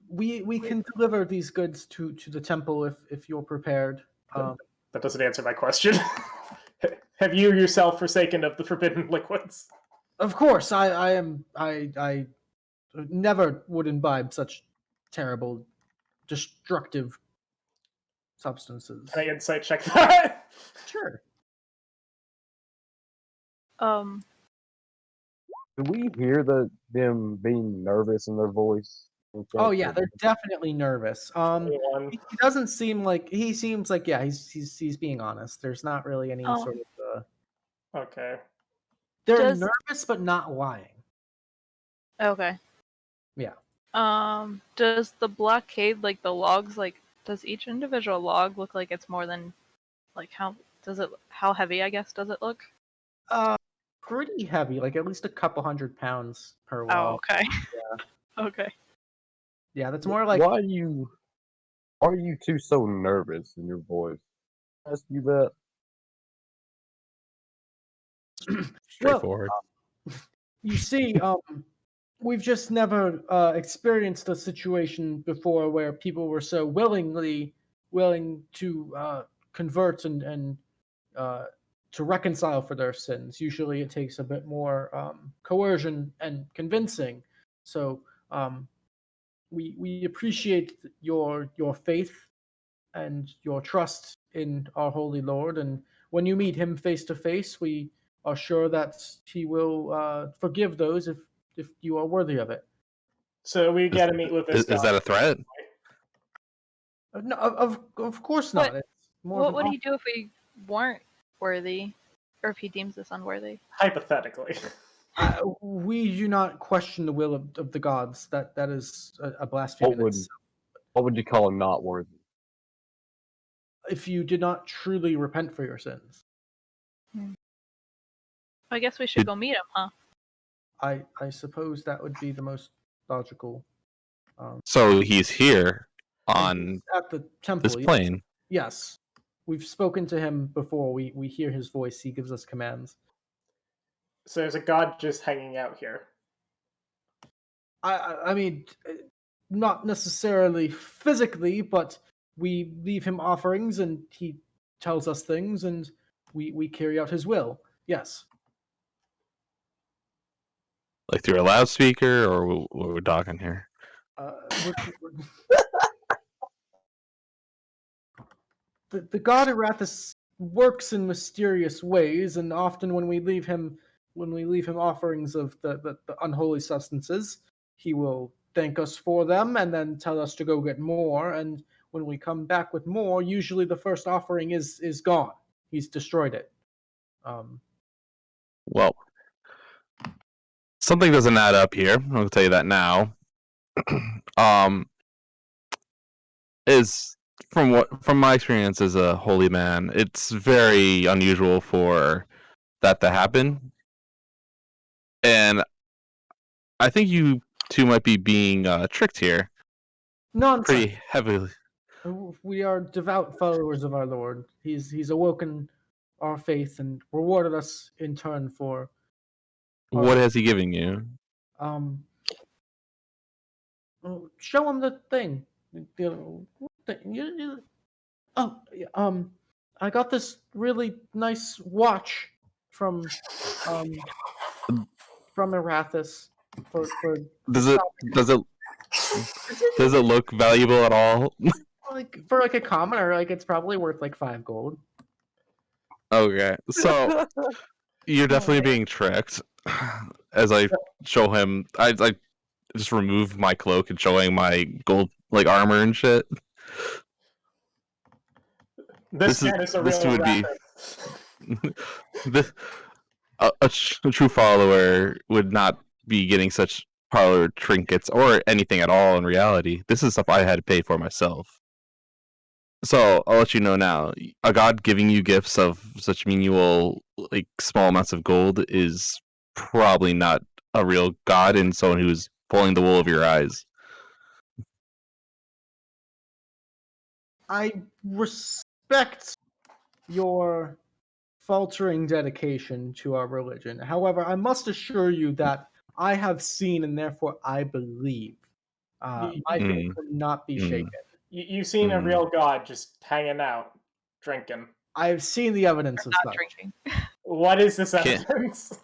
We can deliver these goods to the temple if you're prepared. That doesn't answer my question. Have you yourself forsaken of the forbidden liquids? Of course, I never would imbibe such terrible, destructive substances. Can I insight check that? Sure. Um, Do we hear them being nervous in their voice? Oh yeah, they're definitely nervous. Anyone? He doesn't seem like he seems like yeah, he's being honest. There's not really any Oh. sort of Okay. they're Does- nervous but not lying. okay. Yeah. Does the blockade, like the logs, like does each individual log look like it's more than, like how heavy, I guess, does it look? Pretty heavy, like at least a couple 100 pounds per Oh, log. okay. Yeah. Okay. Yeah, that's more like Why are you two so nervous in your voice? Ask you that. Straightforward. you see, we've just never experienced a situation before where people were so willing to convert and to reconcile for their sins. Usually, it takes a bit more coercion and convincing. So we appreciate your faith and your trust in our Holy Lord. And when you meet him face to face, we are sure that he will forgive those if you are worthy of it. So we get to meet with this Is guy. that a threat? No, of course not. What- It's more What of would an he do if we weren't worthy, or if he deems us unworthy? Hypothetically. we do not question the will of the gods. That is a blasphemy. What would you call him not worthy? If you did not truly repent for your sins. I guess we should go meet him, huh? I suppose that would be the most logical. So he's here And on he's at the temple. this plane. Yes, we've spoken to him before. We hear his voice. He gives us commands. So there's a god just hanging out here. I mean, not necessarily physically, but we leave him offerings, and he tells us things, and we carry out his will. Yes. Like through a loudspeaker, or what we're talking here? The god Arathis works in mysterious ways, and often when we leave him offerings of the unholy substances, he will thank us for them and then tell us to go get more. And when we come back with more, usually the first offering is gone. He's destroyed it. Well, something doesn't add up here. I'll tell you that now. Is from my experience as a holy man, it's very unusual for that to happen, and I think you two might be being tricked here Nonsense. pretty heavily. We are devout followers of our Lord. He's awoken our faith and rewarded us in turn for. What has he given you? Show him the thing. I got this really nice watch from Arathis for Does it look valuable at all? for a commoner, it's probably worth like 5 gold. Okay, so you're definitely being tricked. As I show him, I just remove my cloak and showing my gold armor and shit. This man is a this real would rapper. be a true follower would not be getting such parlor trinkets or anything at all in reality. This is stuff I had to pay for myself. So I'll let you know now. A god giving you gifts of such menial, small amounts of gold is probably not a real god and someone who's pulling the wool over your eyes. I respect your faltering dedication to our religion. However, I must assure you that I have seen and therefore I believe. My faith will not be shaken. You've seen a real god just hanging out, drinking. I've seen the evidence of Not such. drinking. What is this evidence?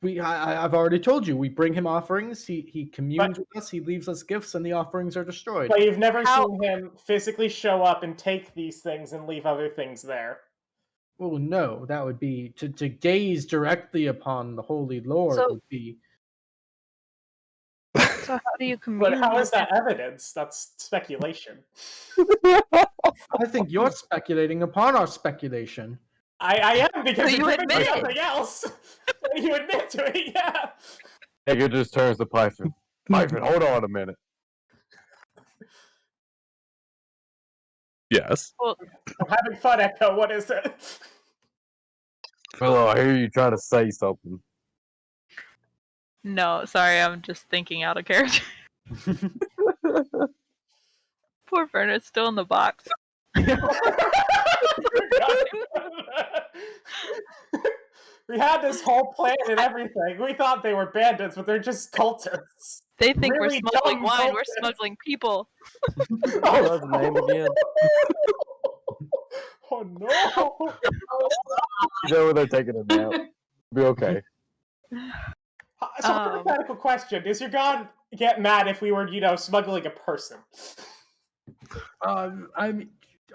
I've already told you. We bring him offerings. He communes with us. He leaves us gifts, and the offerings are destroyed. But you've never seen him physically show up and take these things and leave other things there. Well, no, that would be to gaze directly upon the Holy Lord would be. So how do you commune? But how is that evidence? That's speculation. I think you're speculating upon our speculation. I am, because you you're giving admit me it. something else. You admit to it, yeah. Edgar just turns to Python. Python, hold on a minute. Yes. Well, I'm having fun, Echo. What is it? Well, I hear you trying to say something. no, sorry, I'm just thinking out of character. Poor Vernon's still in the box. We had this whole plan and everything. We thought they were bandits, but they're just cultists. They think Really we're smuggling dumb wine. We're cultists. smuggling people. Oh, that's the name again. Oh no! He's over there taking a nap. Be okay. So, hypothetical question: does your god get mad if we were, smuggling a person?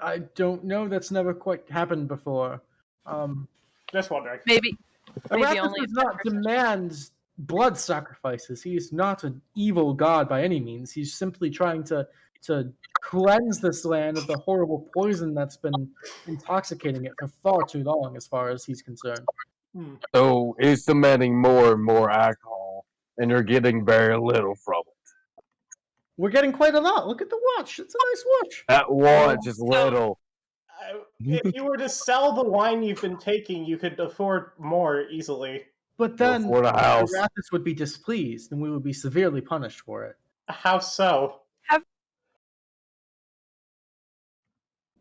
I don't know. That's never quite happened before. Just wondering. Maybe Arathis only does if not that person- demand blood sacrifices. He is not an evil god by any means. He's simply trying to cleanse this land of the horrible poison that's been intoxicating it for far too long, as far as he's concerned. Hmm. So it's demanding more and more alcohol, and you're getting very little from it. We're getting quite a lot. Look at the watch. It's a nice watch. At once, it's little. If you were to sell the wine you've been taking, you could afford more easily. But then For the house. Arathis would be displeased, and we would be severely punished for it. How so?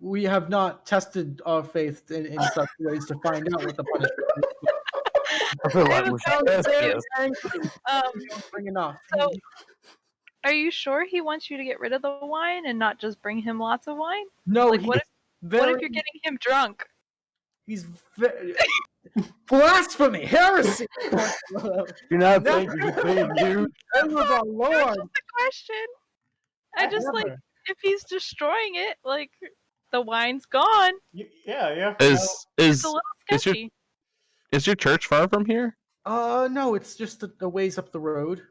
We have not tested our faith in such ways to find out what the punishment is. I feel I like have we a should test Very this. angry. We don't bring enough. So, are you sure he wants you to get rid of the wine and not just bring him lots of wine? No, Like, he's what very, if you're getting him drunk? he's very, blasphemy, heresy. You're not Never. thinking you think, dude. Name of our That's Lord. just a question. I just like Never. if he's destroying it, like the wine's gone. Yeah. Is It's a little is your- sketchy. is your church far from here? No, it's just a ways up the road.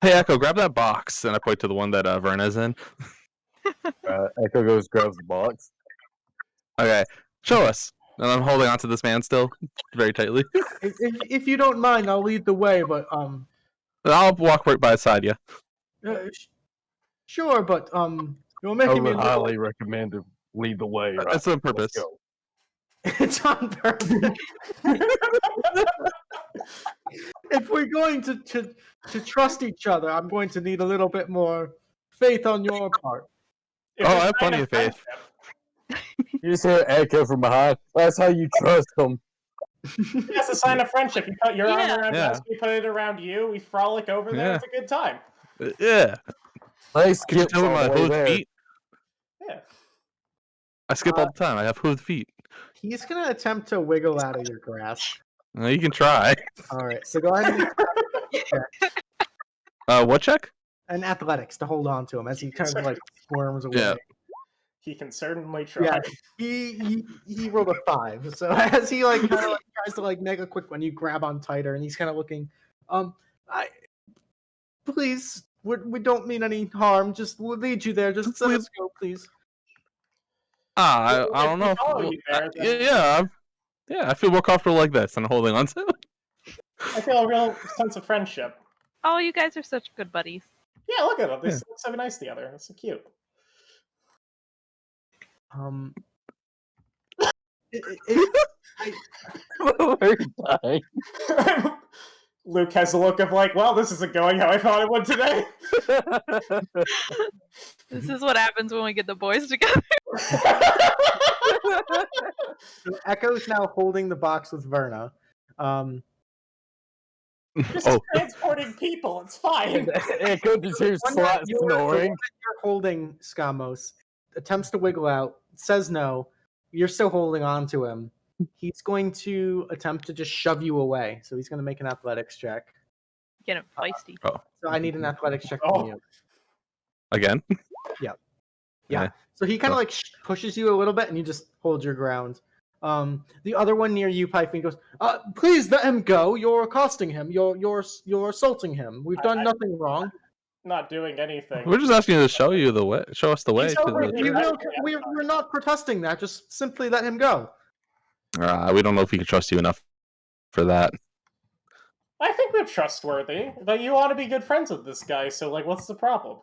Hey, Echo, grab that box, and I point to the one that Verna's in. Echo goes, grabs the box. Okay, show us. And I'm holding onto this man still, very tightly. If you don't mind, I'll lead the way. But I'll walk right by side you. Sure, but you're I making me would a little. highly recommend to lead the way. Right? That's on Let's purpose. go. It's on purpose. If we're going to trust each other, I'm going to need a little bit more faith on your part. It's Oh, a I have sign plenty of faith. friendship. You just hear Echo from behind. That's how you trust them. That's a sign of friendship. You put your arm Yeah. around Yeah. us, we put it around you, we frolic over there, Yeah. it's a good time. Yeah. They Could you skip tell me all my the way hooved there. feet? Yeah. I skip all the time. I have hooved feet. He's gonna attempt to wiggle out of your grasp. You can try. All right, so go ahead and What check? and athletics to hold on to him as he kind of like squirms away. Yeah. He can certainly try. Yeah, he rolled a 5. So as he like kind of like tries to like make a quick one, you grab on tighter, and he's kind of looking. Please, we don't mean any harm. Just we'll lead you there. Just let us go, please. I If don't we know. follow you there, then- Yeah. I feel more comfortable like this and holding on to it. I feel a real sense of friendship. Oh, you guys are such good buddies. Yeah, look at them. They Yeah. look so nice together. It's so cute. We're dying. Luke has a look of like, well, this isn't going how I thought it would today. This is what happens when we get the boys together. So Echo's now holding the box with Verna. This Oh. is transporting people. It's fine. Echo just hears One Slat that you're- the one snoring. that you're holding Skamos attempts to wiggle out, says no. You're still holding on to him. He's going to attempt to just shove you away. So he's going to make an athletics check. Get him feisty. So I need an athletics check Oh. from you. Again? Yeah. So he kind of like pushes you a little bit, and you just hold your ground. The other one near you, Python, goes, "Please let him go. You're accosting him. You're assaulting him. We've done nothing wrong. Not doing anything. We're just asking you to show you the way. Show us the way. He's To over the here. We're not protesting that. Just simply let him go." we don't know if we can trust you enough for that. I think we're trustworthy, but you want to be good friends with this guy, so like, what's the problem?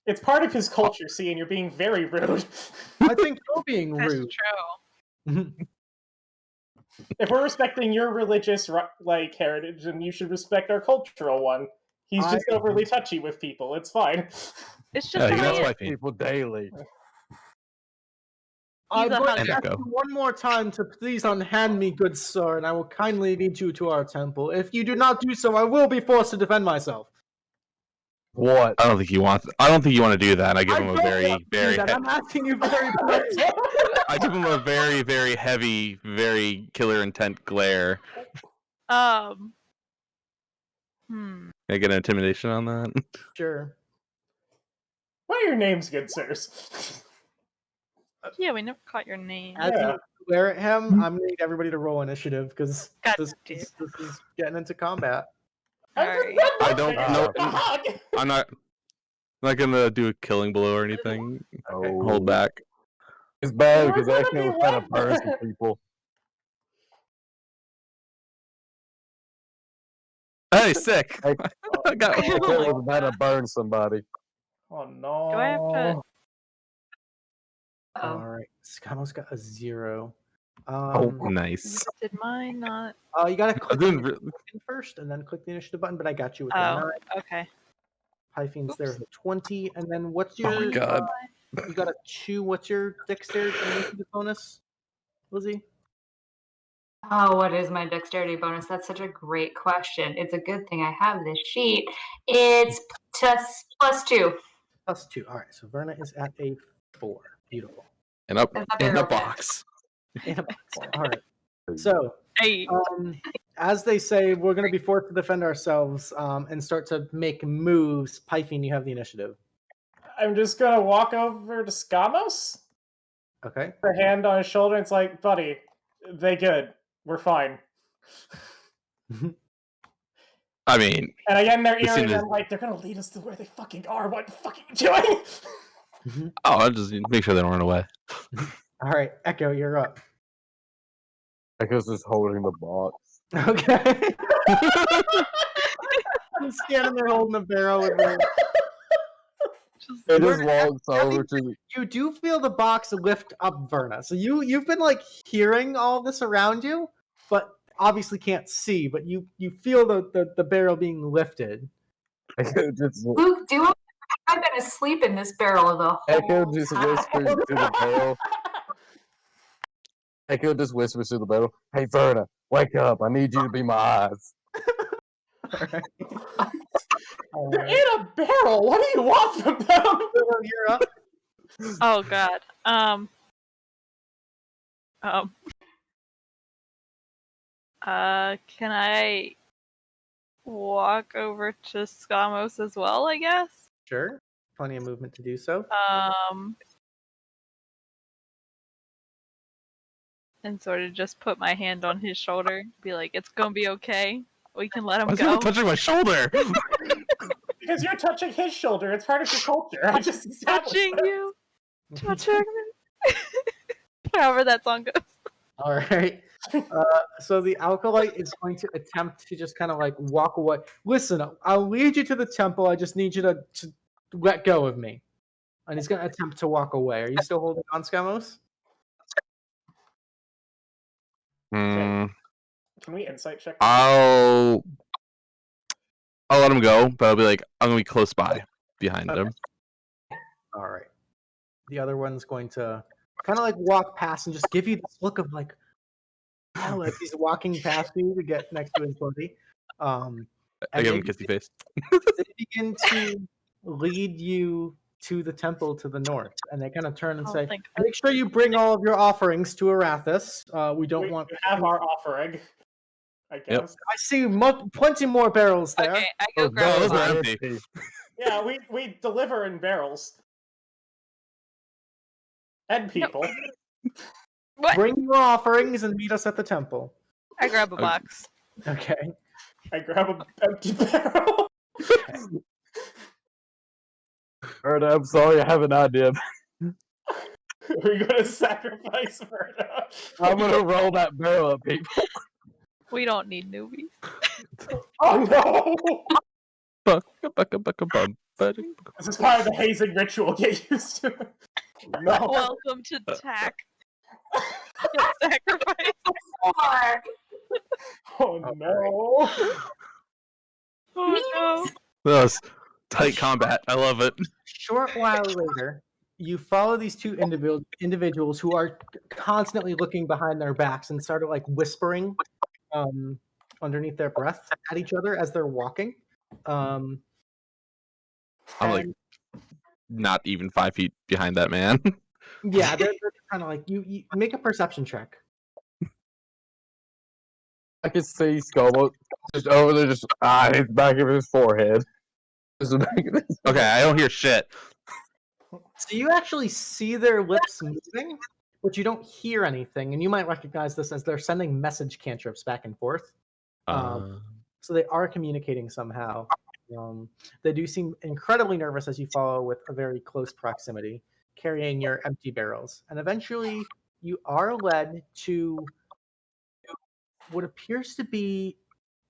It's part of his culture, see, and you're being very rude. I think you're being That's rude. true. If we're respecting your religious like heritage, then you should respect our cultural one. He's just overly touchy with people. It's fine. It's just Yeah, how you he know is. what? People daily. I'm He's a going to hugger. ask you one more time to please unhand me, good sir, and I will kindly lead you to our temple. If you do not do so, I will be forced to defend myself. What? I don't think you want. I don't think you want to do that. I give him a don't very, want to do very. that. I'm asking you very bluntly. I give him a very, very heavy, very killer intent glare. Hmm. Can I get an intimidation on that? Sure. What are your names, good sirs? Yeah, we never caught your name. As Yeah. you glare at him, I'm gonna need everybody to roll initiative because God this damn. is getting into combat. Alright. I don't know. A hug. I'm not gonna do a killing blow or anything. Okay. Oh, Hold back. It's bad We're because gonna Echo be was trying to left burn some there. people. Hey, sick. Hey, I got. Oh Echo my was about to burn somebody. Oh no. Do I have to? Oh, All right. Scano's got a 0. Oh, Nice. Did mine not? You gotta I click the didn't. initiative button first, and then click the initiative button. But I got you with the Oh, 9. okay. Hyphen's there Oops. with a 20, and then what's Oh my your? God. You got a 2. What's your dexterity and initiative bonus, Lizzie? oh, what is my dexterity bonus? That's such a great question. It's a good thing I have this sheet. It's +2. +2. All right. So Verna is at a 4. Beautiful. And up That's not in very a okay. box. In a box. All right. So Hey. as they say, we're going to be forced to defend ourselves and start to make moves. Python, you have the initiative. I'm just gonna walk over to Skamos, Okay. put a hand on his shoulder, and it's like, buddy, they good. We're fine. I mean, And I get in their This ear and scene is- I'm like, they're gonna lead us to where they fucking are. What the fuck are you doing? I'll just make sure they don't run away. All right. Echo, you're up. Echo's just holding the box. Okay. I'm standing there holding the barrel with me. It Verna, just walks over to. you do feel the box lift up Verna. So you've been like hearing all this around you, but obviously can't see. But you feel the barrel being lifted. Echo just, Luke, I've been asleep in this barrel the whole Echo just time. whispers to the barrel. Echo just whispers to the barrel. Hey, Verna, wake up! I need you to be my eyes. All right. All They're right. in a barrel. What do you want from them? Verna, you're up. Oh God. Can I walk over to Skamos as well? I guess. Sure. Plenty of movement to do so. And sort of just put my hand on his shoulder, be like, "It's gonna be okay. We can let him Why is go." someone touching my shoulder? Because you're touching his shoulder. It's part of your culture. I just established Touching that. you, touching me. However that song goes. All right. So the acolyte is going to attempt to just kind of like walk away. Listen, I'll lead you to the temple. I just need you to let go of me. And he's going to attempt to walk away. Are you still holding on, Skamos? Hmm, Can we insight check? I'll let him go, but I'll be like, I'm gonna be close by behind him. All right. The other one's going to kind of like walk past and just give you this look of like, hell, as he's walking past you to get next to his buddy. I And give him they a kissy face. they begin to lead you to the temple to the north, and they kind of turn and Oh, say, thank "Make sure you bring all of your offerings to Arathis. We don't want." We have our offering, I guess. Yep. I see plenty more barrels there. Okay, I go Those grab those a are box. empty. Yeah, we deliver in barrels. And people. What? Bring your offerings and meet us at the temple. I grab a Okay. box. Okay. I grab an empty barrel. Verna, I'm sorry, I have an idea. We're gonna sacrifice Verna. I'm gonna roll that barrel up, people. We don't need newbies. Oh no! This is part of the hazing ritual. Get used to it. No. Welcome to TAC. Sacrifice. Or Oh no. Oh That was tight combat. I love it. Short while later, you follow these two individuals who are constantly looking behind their backs and started like whispering underneath their breath at each other as they're walking. I'm like And not even 5 feet behind that man. yeah, they're kind of like you make a perception check. I can see Scobo just over there, just his back of his forehead. Just the back of his Okay, I don't hear shit. So you actually see their lips moving, but you don't hear anything, and you might recognize this as they're sending message cantrips back and forth. So they are communicating somehow. They do seem incredibly nervous as you follow with a very close proximity, carrying your empty barrels. And eventually, you are led to what appears to be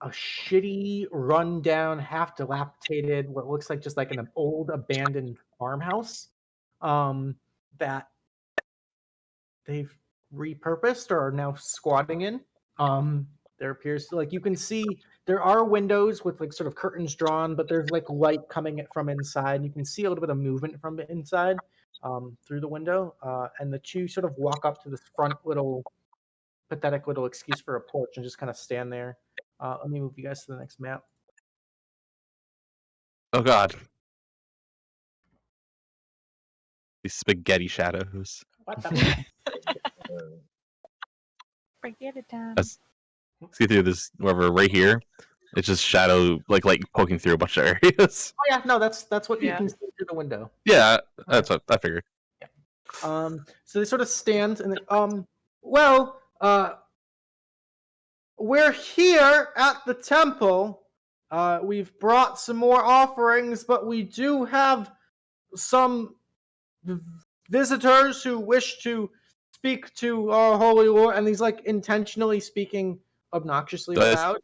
a shitty, rundown, half dilapidated, what looks like just like an old abandoned farmhouse that they've repurposed or are now squatting in. There appears to, like, you can see there are windows with like sort of curtains drawn, but there's like light coming from inside. You can see a little bit of movement from the inside through the window, and the two sort of walk up to this front little pathetic little excuse for a porch and just kind of stand there. Let me move you guys to the next map. Oh God. These spaghetti shadows. What the? Forget it, Tom. Let's see through this wherever right here. It's just shadow like poking through a bunch of areas. Oh yeah, no, that's what you Yeah. can see through the window. Yeah, that's what I figured. So they sort of stand and well, we're here at the temple. We've brought some more offerings, but we do have some visitors who wish to speak to our holy lord. And he's like intentionally speaking obnoxiously loud.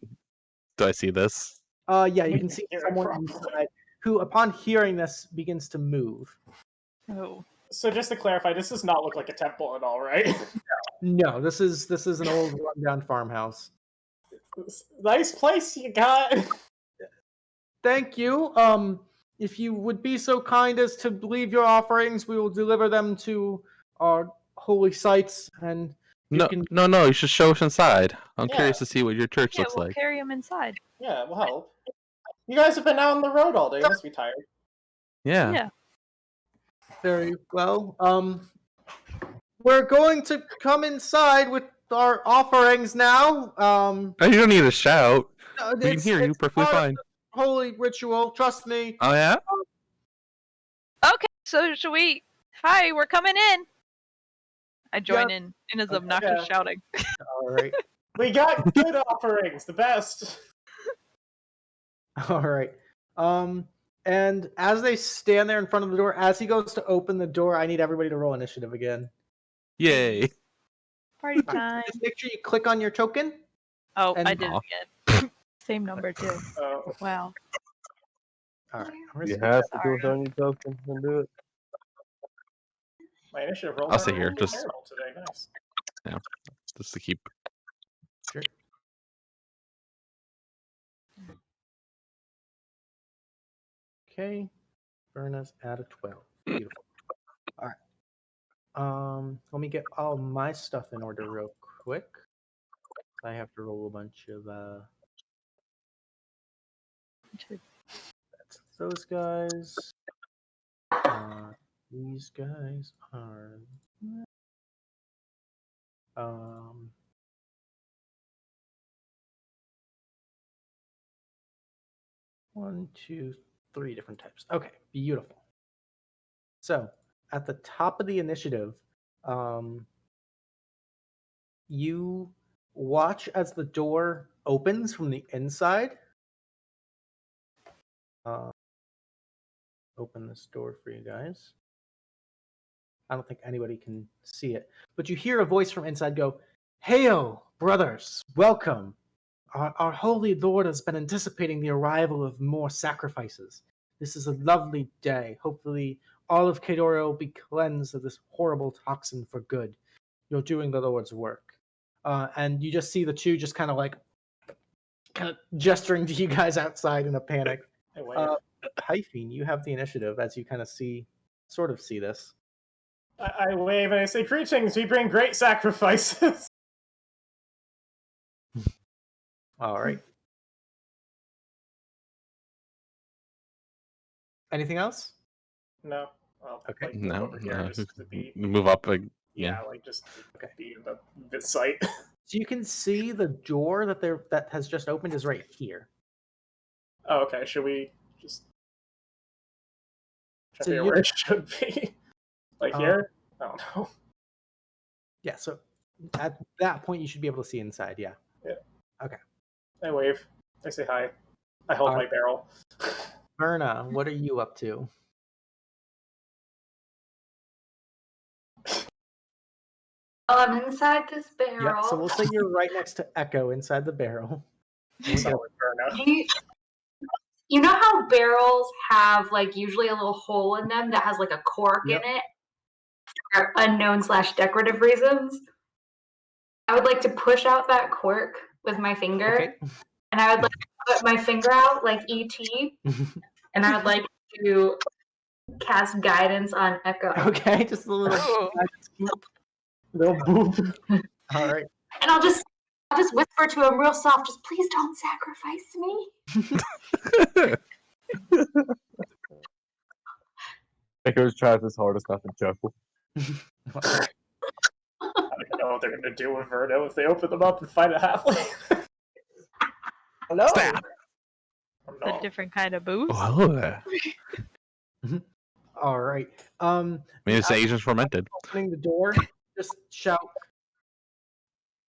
Do I see this? Yeah, you can see Hear it someone properly. inside who, upon hearing this, begins to move. Oh. So just to clarify, this does not look like a temple at all, right? No, this is an old rundown farmhouse. Nice place you got. Thank you. If you would be so kind as to leave your offerings, we will deliver them to our holy sites, and No, can... no. You should show us inside. I'm Yeah. curious to see what your church Yeah, looks we'll like. carry him inside. Yeah, we'll help. You guys have been out on the road all day. You must be tired. Yeah. Yeah. Very well. We're going to come inside with our offerings now. Oh, you don't need to shout. We can It's hear you perfectly part of fine. the holy ritual. Trust me. Oh yeah. Okay, so should we? Hi, we're coming in. I join in his obnoxious Yeah. shouting. All right. We got good offerings, the best. All right. And as they stand there in front of the door, as he goes to open the door, I need everybody to roll initiative again. Yay. Party time. Just make sure you click on your token. Oh, And- I did it again. Same number too. Oh, Wow. All right. You have to click on your token and do it. my initiative roll. I'll stay here, just- today. Nice. Just to keep. Sure. Okay. Verna's at a 12. Beautiful. All right. Let me get all my stuff in order real quick. I have to roll a bunch of that's those guys. These guys are one, two, three different types. Okay, beautiful. So at the top of the initiative, you watch as the door opens from the inside. Open this door for you guys. I don't think anybody can see it, but you hear a voice from inside go, "Hail, brothers, welcome. Our holy lord has been anticipating the arrival of more sacrifices. This is a lovely day. Hopefully, all of Kedora will be cleansed of this horrible toxin for good. You're doing the Lord's work." And you just see the two just kind of gesturing to you guys outside in a panic. Hey, wait. Hyphene, you have the initiative as you kind of sort of see this. I wave and I say, "Greetings. We bring great sacrifices." All right. Anything else? No. Well, Okay. like, move No. over here just to be. Move up. Yeah, like just Okay. be in the site. So you can see the door that has just opened is right here. Oh, okay. Should we just check So here you- where it should be? Like here? I don't know. Yeah, so at that point you should be able to see inside, yeah. Yeah. Okay. I wave. I say hi. I hold my barrel. Verna, what are you up to? I'm inside this barrel. Yep, so we'll say you're right next to Echo inside the barrel. Solid Verna. You know how barrels have like usually a little hole in them that has like a cork in it for unknown/decorative reasons? I would like to push out that cork with my finger, and I would like to put my finger out like E.T., and I would like to cast guidance on Echo. Okay, just a little little boop. All right. And I'll just whisper to him real soft, just please don't sacrifice me. Echo's tries his hardest not to chuckle. I don't know what they're gonna do with Verno if they open them up and fight a halfling. Hello. A different kind of boost. Oh. All right. I mean, it's Asian fermented. Opening the door, just shout,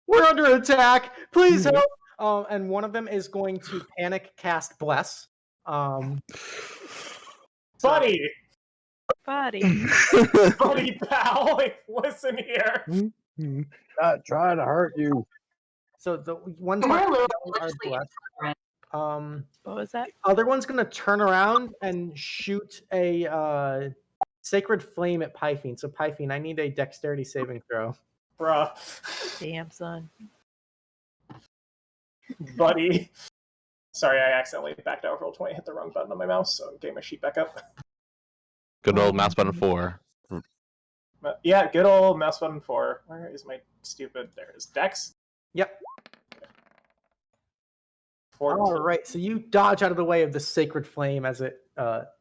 "We're under attack! Please help!" And one of them is going to panic cast Bless. Buddy! Buddy. Buddy, pal! Like, listen here! Not trying to hurt you. So the ones We're a little are blessed. What was that? Other one's gonna turn around and shoot a sacred flame at Pythene. So Pythene, I need a dexterity saving throw. Bruh. Damn, son. Buddy. Sorry, I accidentally backed out roll 20, hit the wrong button on my mouse, so I'm getting my sheet back up. Good old mouse button 4. Yeah, good old mouse button 4. Where is my stupid... There it is. Dex? Yep. 14. All right, so you dodge out of the way of the sacred flame as it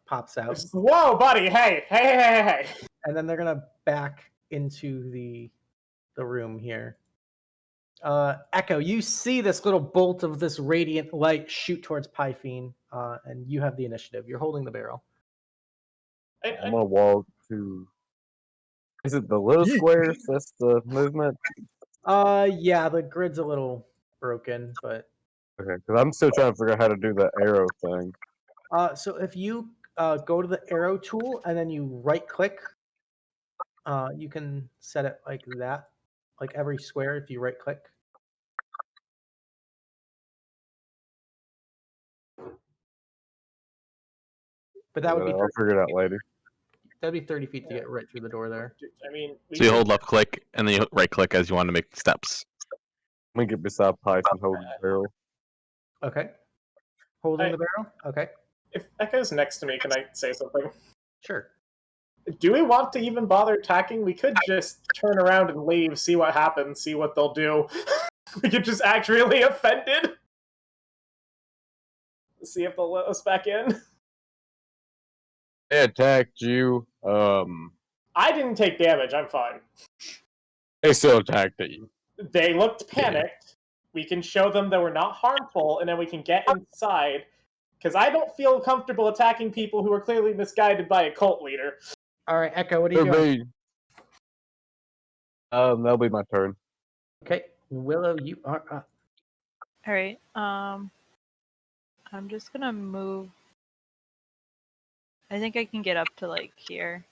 pops out. Whoa, buddy! Hey! And then they're gonna back into the room here. Echo, you see this little bolt of this radiant light shoot towards Pythene, and you have the initiative. You're holding the barrel. I'm gonna walk to. Is it the little squares? That's the movement. Yeah, the grid's a little broken, but Okay, because I'm still trying to figure out how to do the arrow thing. so if you go to the arrow tool and then you right click, you can set it like that, like every square if you right click. But that would be I'll figure it out later. that'd be 30 feet to get right through the door there. I mean... So you hold left click, and then you right click as you want to make steps. I'm gonna get beside Python holding the barrel. Okay. Holding the barrel? Okay. If Echo's next to me, can I say something? Sure. Do we want to even bother attacking? We could just turn around and leave, see what happens, see what they'll do. We could just act really offended. See if they'll let us back in. They attacked you. I didn't take damage, I'm fine. They still attacked you. They looked panicked. We can show them that we're not harmful, and then we can get inside. Because I don't feel comfortable attacking people who are clearly misguided by a cult leader. All right, Echo, what are you doing? That'll be my turn. Okay, Willow, you are up. All right. I'm just gonna move. I think I can get up to like here.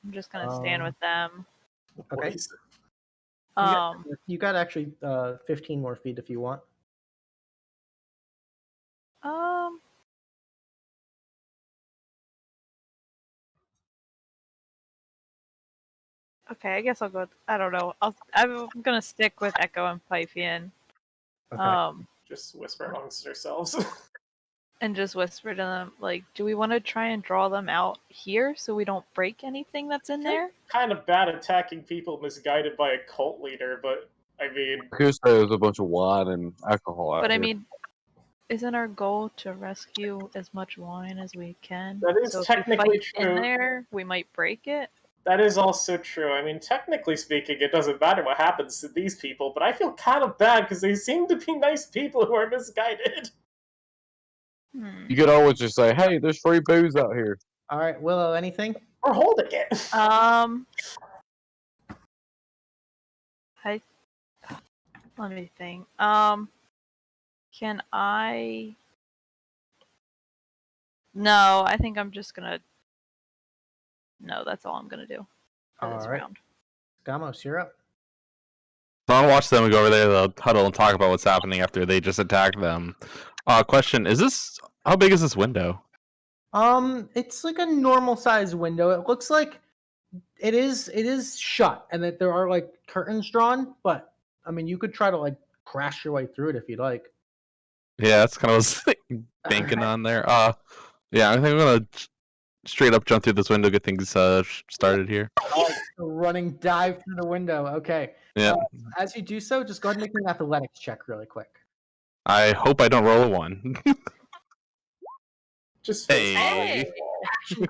I'm just gonna stand with them. Okay. You got actually 15 more feet if you want. Okay, I guess I'll go. I don't know. I'm gonna stick with Echo and Pythian. Okay. Just whisper amongst ourselves. And just whisper to them, like, do we want to try and draw them out here so we don't break anything that's in there? Kind of bad attacking people misguided by a cult leader, but I mean... I could say there's a bunch of wine and alcohol out But I here. mean, isn't our goal to rescue as much wine as we can? That is so technically if we fight true. in there, we might break it. That is also true. I mean, technically speaking, it doesn't matter what happens to these people, but I feel kind of bad because they seem to be nice people who are misguided. You could always just say, hey, there's free booze out here. All right, Willow, anything? We're holding it. Let me think. Can I? No, I think I'm just gonna. No, that's all I'm gonna do for this Alright. round. Gamos, you're up. So I'll watch them go over there, they'll huddle and talk about what's happening after they just attacked them. Question, how big is this window? It's like a normal size window. It looks like it is shut and that there are like curtains drawn, but I mean you could try to like crash your way through it if you'd like. Yeah, that's kind of what I was banking on there. Yeah, I think I'm gonna straight up jump through this window, get things started here. A running dive through the window. Okay. Yeah. As you do so, just go ahead and make an athletics check really quick. I hope I don't roll a 1. Just Hey. Very nice.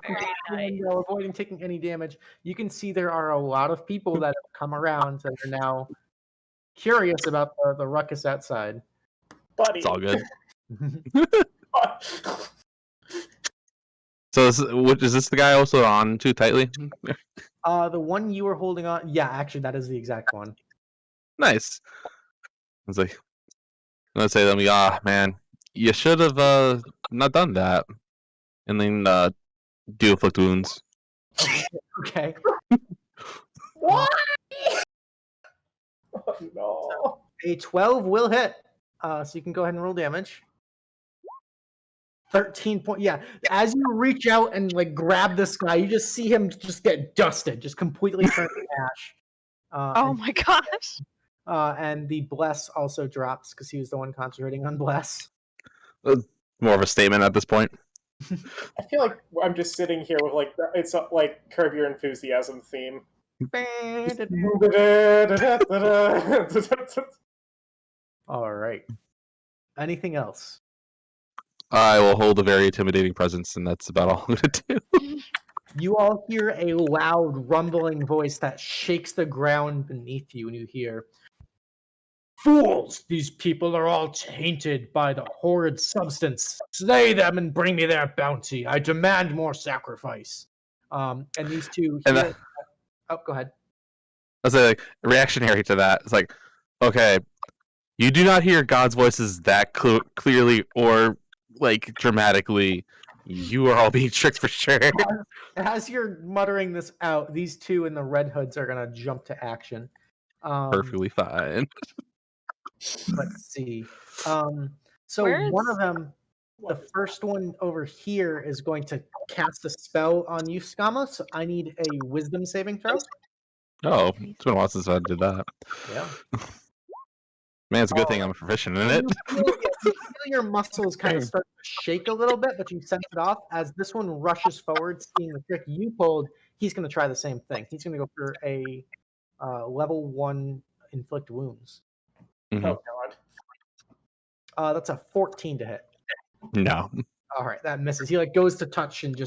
Window, avoiding taking any damage. You can see there are a lot of people that have come around and are now curious about the ruckus outside. buddy. It's all good. So is this the guy also on too tightly? The one you were holding on, yeah, actually that is the exact one. Nice. I was like, I'm gonna say to them, man, you should have not done that. And then do afflict wounds. Okay. What? Oh, no. A 12 will hit. So you can go ahead and roll damage. 13 point. Yeah. As you reach out and like grab this guy, you just see him just get dusted, just completely turned to ash. Oh my gosh. And the bless also drops because he was the one concentrating on bless. More of a statement at this point. I feel like I'm just sitting here with like it's like Curb Your Enthusiasm theme. All right. Anything else? I will hold a very intimidating presence, and that's about all I'm gonna do. You all hear a loud, rumbling voice that shakes the ground beneath you, and you hear, "Fools! These people are all tainted by the horrid substance. Slay them and bring me their bounty. I demand more sacrifice." And these two And hear... Oh, go ahead. I was like, reactionary to that. It's like, okay, you do not hear God's voices that clearly or like dramatically. You are all being tricked for sure. As you're muttering this out, these two in the red hoods are gonna jump to action. Perfectly fine. Let's see. So Where one is- of them, the first one over here, is going to cast a spell on you, Skama. So I need a Wisdom saving throw. Oh, it's been a while since I did that. Yeah. Man, it's a good thing I'm proficient in it. You feel your muscles kind of start to shake a little bit, but you sense it off. As this one rushes forward, seeing the trick you pulled, he's going to try the same thing. He's going to go for a level 1 inflict wounds. Mhm. Oh god. That's a 14 to hit. No. All right, that misses. He like goes to touch and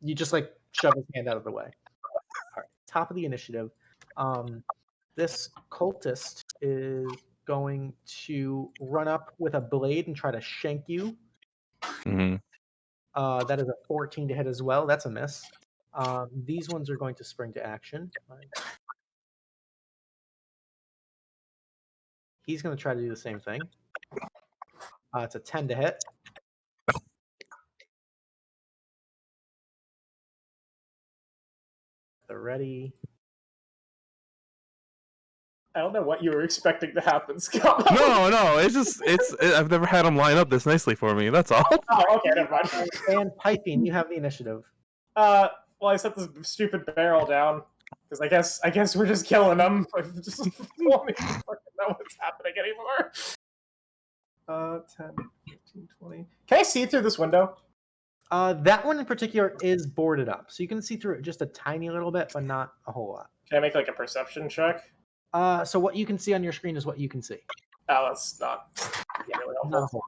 you just like shove his hand out of the way. All right, top of the initiative. This cultist is going to run up with a blade and try to shank you. Mm-hmm. That is a 14 to hit as well. That's a miss. These ones are going to spring to action. He's going to try to do the same thing. It's a 10 to hit. They're ready. I don't know what you were expecting to happen, Scott. No, I've never had them line up this nicely for me. That's all. Oh, okay, never mind. And Piping, you have the initiative. Well, I set this stupid barrel down because I guess we're just killing them. I just don't even fucking know what's happening anymore. 10, 15, 20. Can I see through this window? That one in particular is boarded up, so you can see through it just a tiny little bit, but not a whole lot. Can I make like a perception check? So what you can see on your screen is what you can see. Oh, that's not really Not a helpful.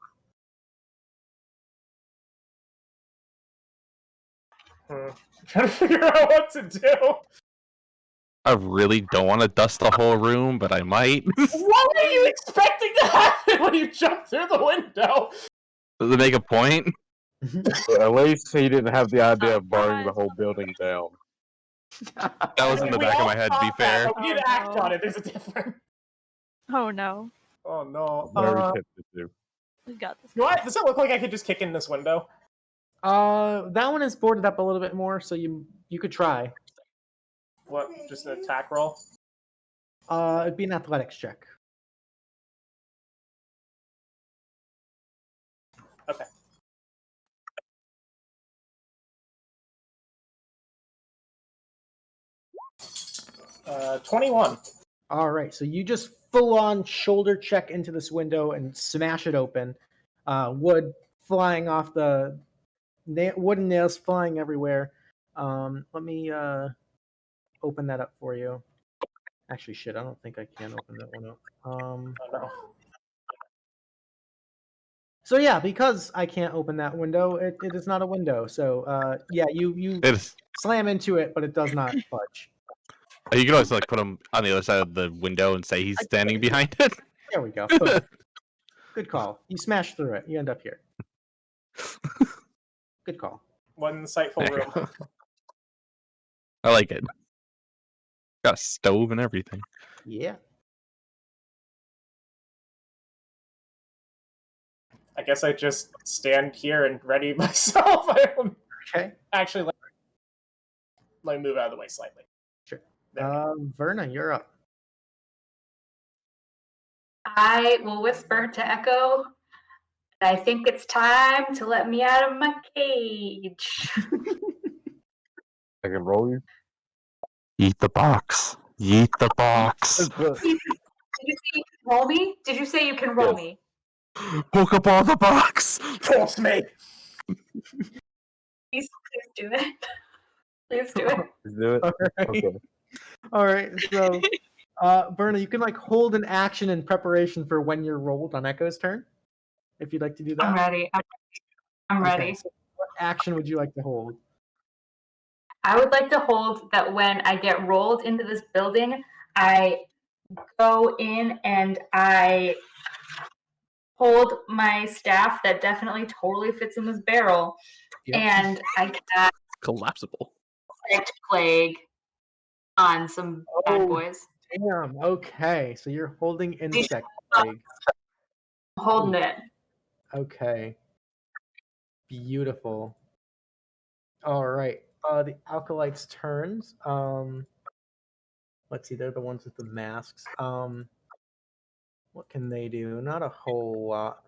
I'm trying to figure out what to do. I really don't want to dust the whole room, but I might. What were you expecting to happen when you jumped through the window? To make a point. At least he didn't have the idea of burning the whole building down. That was in the We back of all my head, to be thought that, fair. but we need to Oh, act no. on it. There's a difference. Oh no. Oh no. Very tempted to. We got this. You know what? Does it look like I could just kick in this window? That one is boarded up a little bit more, so you could try. What? Just an attack roll? It'd be an athletics check. Okay. Uh, 21. All right, so you just full on shoulder check into this window and smash it open. Wood flying off the wooden nails flying everywhere. Let me open that up for you. Actually, shit, I don't think I can open that one up. Oh no. So yeah, because I can't open that window, it is not a window. So yeah, you It is. slam into it, but it does not budge. You can always like put him on the other side of the window and say he's standing behind it. There we go. Boom. Good call. You smash through it. You end up here. Good call. One insightful room. I like it. Got a stove and everything. Yeah. I guess I just stand here and ready myself. I don't... Okay. Actually, let me move out of the way slightly. Sure. There we go. Verna, you're up. I will whisper to Echo. I think it's time to let me out of my cage. I can roll you. Eat the box. Eat the box. Did you say you can roll me? Did you say you can roll Yes. me? Woke up all the box. Force me! Please do it. Please do it. Let's do it. All right. Okay. All right. So, Verna, you can like hold an action in preparation for when you're rolled on Echo's turn, if you'd like to do that. I'm ready. I'm Okay, ready. so what action would you like to hold? I would like to hold that when I get rolled into this building, I go in and I hold my staff that definitely totally fits in this barrel, Yep. and I cast Collapsible. Insect Plague on some bad Oh. boys. Damn. Okay. So you're holding insect plague. I'm holding it. Okay. Beautiful. All right. The Alkalites' turns. Let's see. They're the ones with the masks. What can they do? Not a whole lot.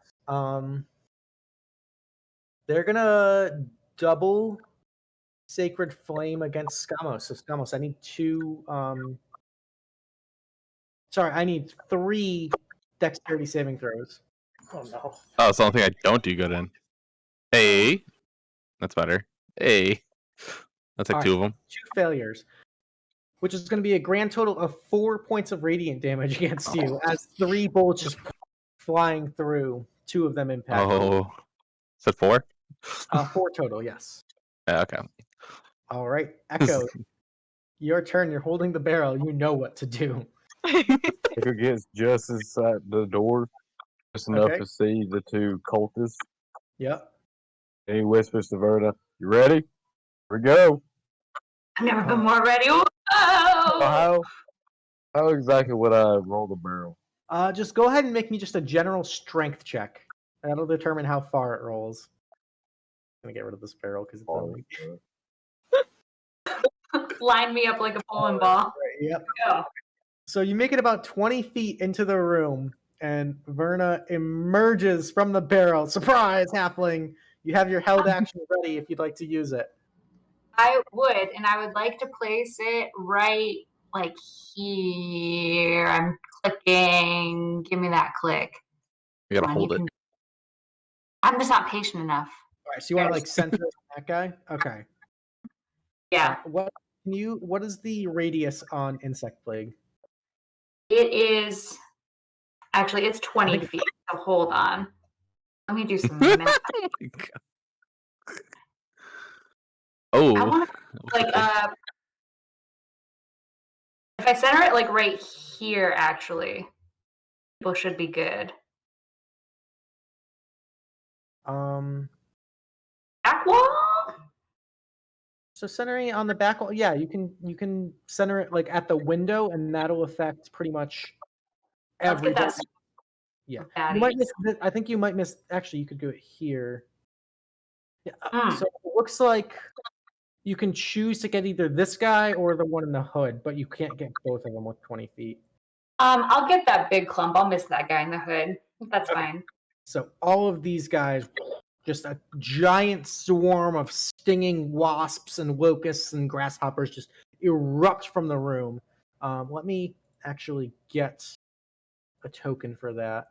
They're gonna double Sacred Flame against Skamos. So Skamos, I need two. Sorry, I need 3 Dexterity saving throws. Oh no. Oh, it's the only thing I don't do good in. Hey. That's better. Hey. That's like All 2 of them. 2 failures, which is going to be a grand total of 4 points of radiant damage against you, as 3 bullets just flying through. 2 of them impact. Oh. Is it 4? 4 total, yes. Yeah, okay. All right, Echo, your turn. You're holding the barrel. You know what to do. Echo gets just inside the door, just enough Okay. to see the 2 cultists. Yep. And he whispers to Verna, "You ready? Here we go." I've never been more ready. Whoa! How exactly would I roll the barrel? Just go ahead and make me just a general strength check. That'll determine how far it rolls. I'm gonna get rid of this barrel because it's annoying. Line me up like a bowling ball. Yep. Go. So you make it about 20 feet into the room, and Verna emerges from the barrel. Surprise, halfling! You have your held action ready if you'd like to use it. I would, and I would like to place it right like here. I'm clicking. Give me that click. You gotta Come on, hold you it. can- I'm just not patient enough. All right, so you want to like center that guy? Okay. Yeah. What is the radius on insect plague? It is actually it's 20 think- feet. So hold on. Let me do some math. Oh my god. I Oh. want to like if I center it like right here, actually, people should be good. Um, Back wall? So centering it on the back wall, yeah, you can center it like at the window, and that'll affect pretty much Let's get everybody. that Yeah, you baddies. might miss. I think you might miss. Actually, you could do it here. Yeah. Hmm. So it looks like you can choose to get either this guy or the one in the hood, but you can't get both of them with 20 feet. I'll get that big clump. I'll miss that guy in the hood. That's Okay. fine. So all of these guys, just a giant swarm of stinging wasps and locusts and grasshoppers just erupt from the room. Let me actually get a token for that.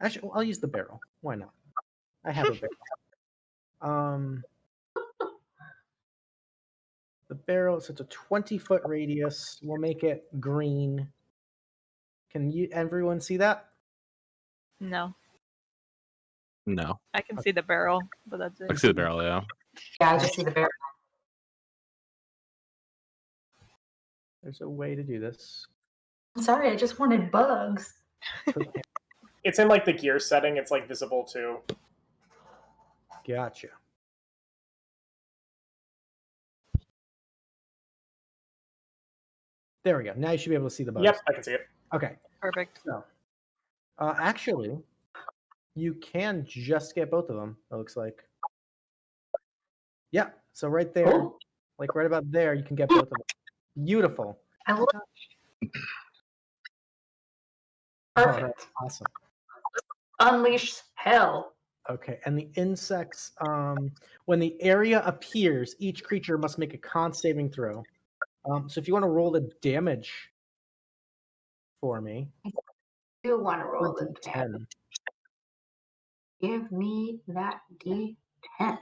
Actually, I'll use the barrel. Why not? I have a barrel. The barrel, so it's a 20-foot radius. We'll make it green. Can everyone see that? No, No. I can see the barrel, but that's I it. can see the barrel, yeah. Yeah, I just see the barrel. There's a way to do this. I'm sorry, I just wanted bugs. It's in like the gear setting. It's like visible too. Gotcha. There we go. Now you should be able to see the bugs. Yep, I can see it. Okay. Perfect. So, actually, you can just get both of them. It looks like. Yeah. So right there, Cool. like right about there, you can get both of them. Beautiful. I love Alright, Perfect. awesome. Unleash hell. Okay, and the insects, when the area appears, each creature must make a con saving throw. So if you want to roll the damage for me, I do want to roll the D10. Give me that D10.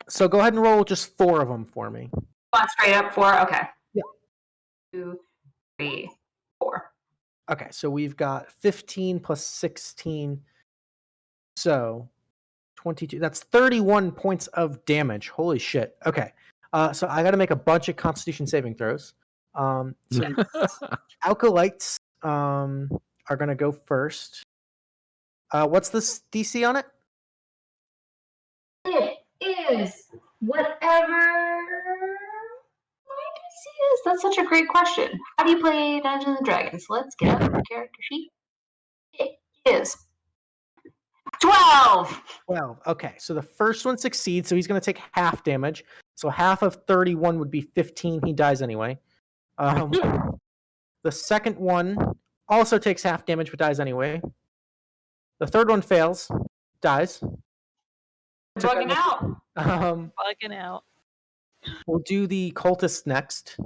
So go ahead and roll just 4 of them for me. On straight up 4. Okay. Yeah. 2, 3, 4. Okay, so we've got 15 plus 16. So 22. That's 31 points of damage. Holy shit. Okay. So I got to make a bunch of Constitution saving throws. So Alkalites are going to go first. What's this DC on it? It is whatever my DC is. That's such a great question. How do you play Dungeons and Dragons? Let's get up the character sheet. It is 12. 12. Okay, so the first one succeeds, so he's going to take half damage. So half of 31 would be 15. He dies anyway. The second one also takes half damage but dies anyway. The third one fails, dies. Bugging out. Bugging out. We'll do the cultist next.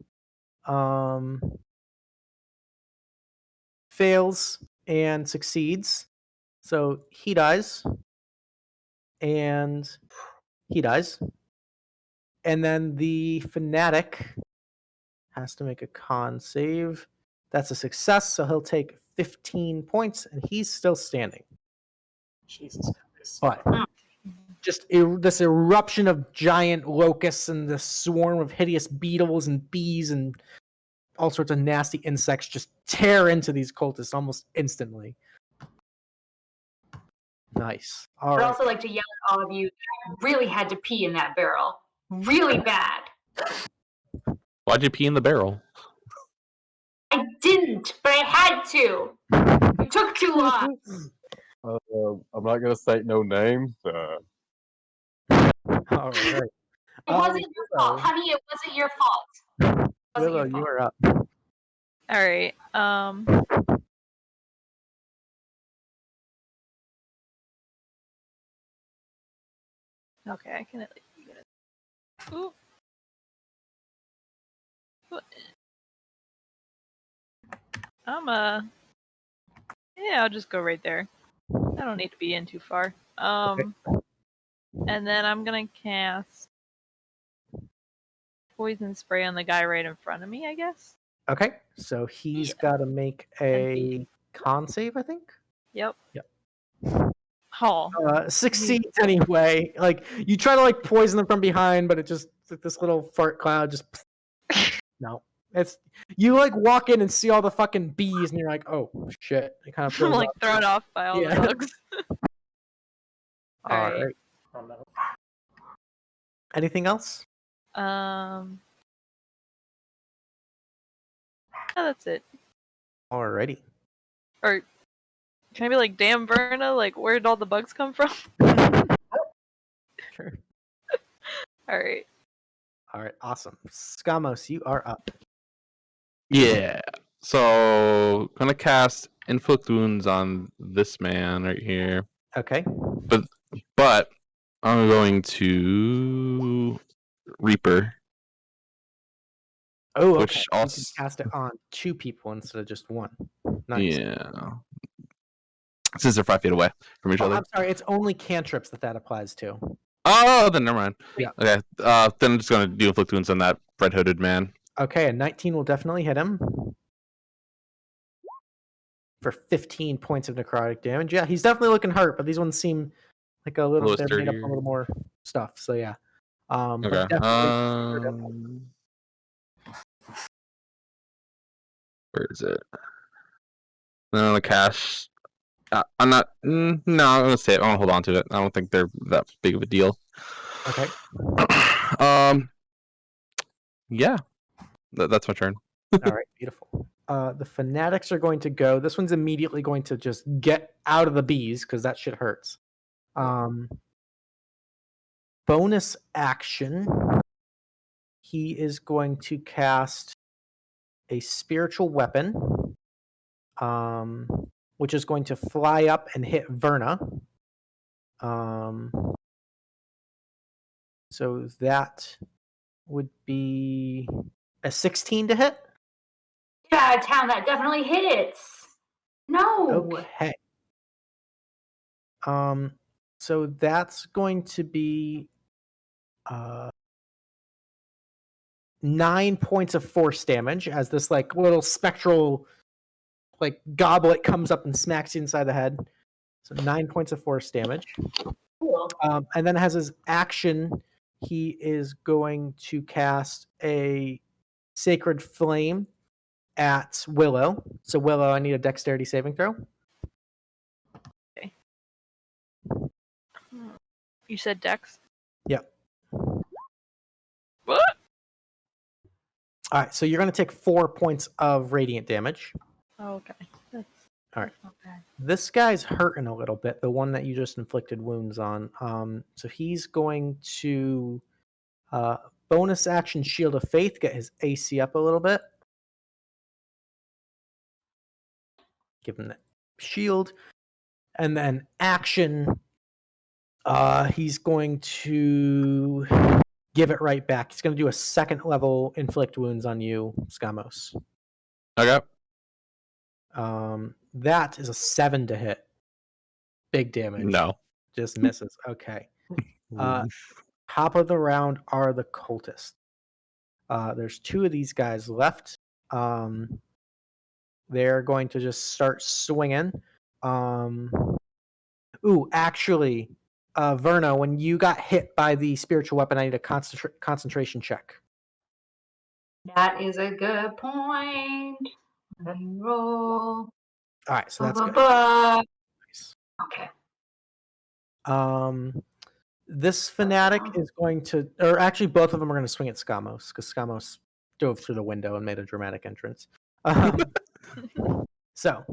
Fails and succeeds. So he dies. And he dies. And then the fanatic has to make a con save. That's a success, so he'll take 15 points, and he's still standing. Jesus Christ. But just this eruption of giant locusts and this swarm of hideous beetles and bees and all sorts of nasty insects just tear into these cultists almost instantly. Nice. All I'd right. also like to yell at all of you. I really had to pee in that barrel. Really bad. Why'd you pee in the barrel? I didn't, but I had to. It took too long. I'm not gonna say no names. All right. It wasn't your fault, honey. It wasn't your fault. Willow, you are up. All right. Okay, I can at least get it. Ooh. Yeah, I'll just go right there. I don't need to be in too far. And then I'm gonna cast poison spray on the guy right in front of me, I guess. Okay, so he's got to make a con save, I think. Yep. Yep. Oh. Succeeds anyway. Like you try to like poison them from behind, but it just like this little fart cloud just no. It's you like walk in and see all the fucking bees, and you're like, oh shit! It kind of I'm like thrown off by all the bugs. All Alright. right. Oh no. Anything else? Yeah, that's it. Alrighty. Or can I be like, damn Verna, like where'd all the bugs come from? Sure. Alright. All right. Awesome. Skamos, you are up. Yeah. So gonna cast inflict wounds on this man right here, Okay. but I'm going to Reaper, Oh, okay. which You can also cast it on 2 people instead of just 1. Nice. yeah, since they're 5 feet away from each Oh, other. I'm sorry. It's only cantrips that applies to. Oh, then never mind. Yeah. Okay. Then I'm just gonna do inflict wounds on that red hooded man. Okay, a 19 will definitely hit him for 15 points of necrotic damage. Yeah, he's definitely looking hurt, but these ones seem like a little. little They're made up a sturdier. little more stuff. So yeah. But Okay. definitely. Where is it? Then I'm gonna cast. I'm not. No, I'm gonna say it. I'm gonna hold on to it. I don't think they're that big of a deal. Okay. Yeah. That's my turn. All right. Beautiful. The fanatics are going to go. This one's immediately going to just get out of the bees because that shit hurts. Bonus action. He is going to cast a spiritual weapon, which is going to fly up and hit Verna. So that would be a 16 to hit. Yeah, town that definitely hits. No. Okay. So that's going to be 9 points of force damage as this like little spectral like goblet comes up and smacks you inside the head. So 9 points of force damage. Cool. And then has his action. He is going to cast a sacred flame at Willow. So Willow, I need a dexterity saving throw. You said Dex? Yep. What? All right, so you're going to take 4 points of radiant damage. Oh, okay. That's, All right. that's not bad. This guy's hurting a little bit, the one that you just inflicted wounds on. So he's going to bonus action Shield of Faith, get his AC up a little bit. Give him that shield. And then action, he's going to give it right back. He's going to do a 2nd level inflict wounds on you, Skamos. Okay. That is a 7 to hit. Big damage. No. Just misses. Okay. Top of the round are the cultists. There's 2 of these guys left. They're going to just start swinging. Actually, Verna, when you got hit by the spiritual weapon, I need a concentration check. That is a good point. Let me roll. All right, so that's good. Nice. Okay. This fanatic is going to, or actually, both of them are going to swing at Skamos because Skamos dove through the window and made a dramatic entrance. So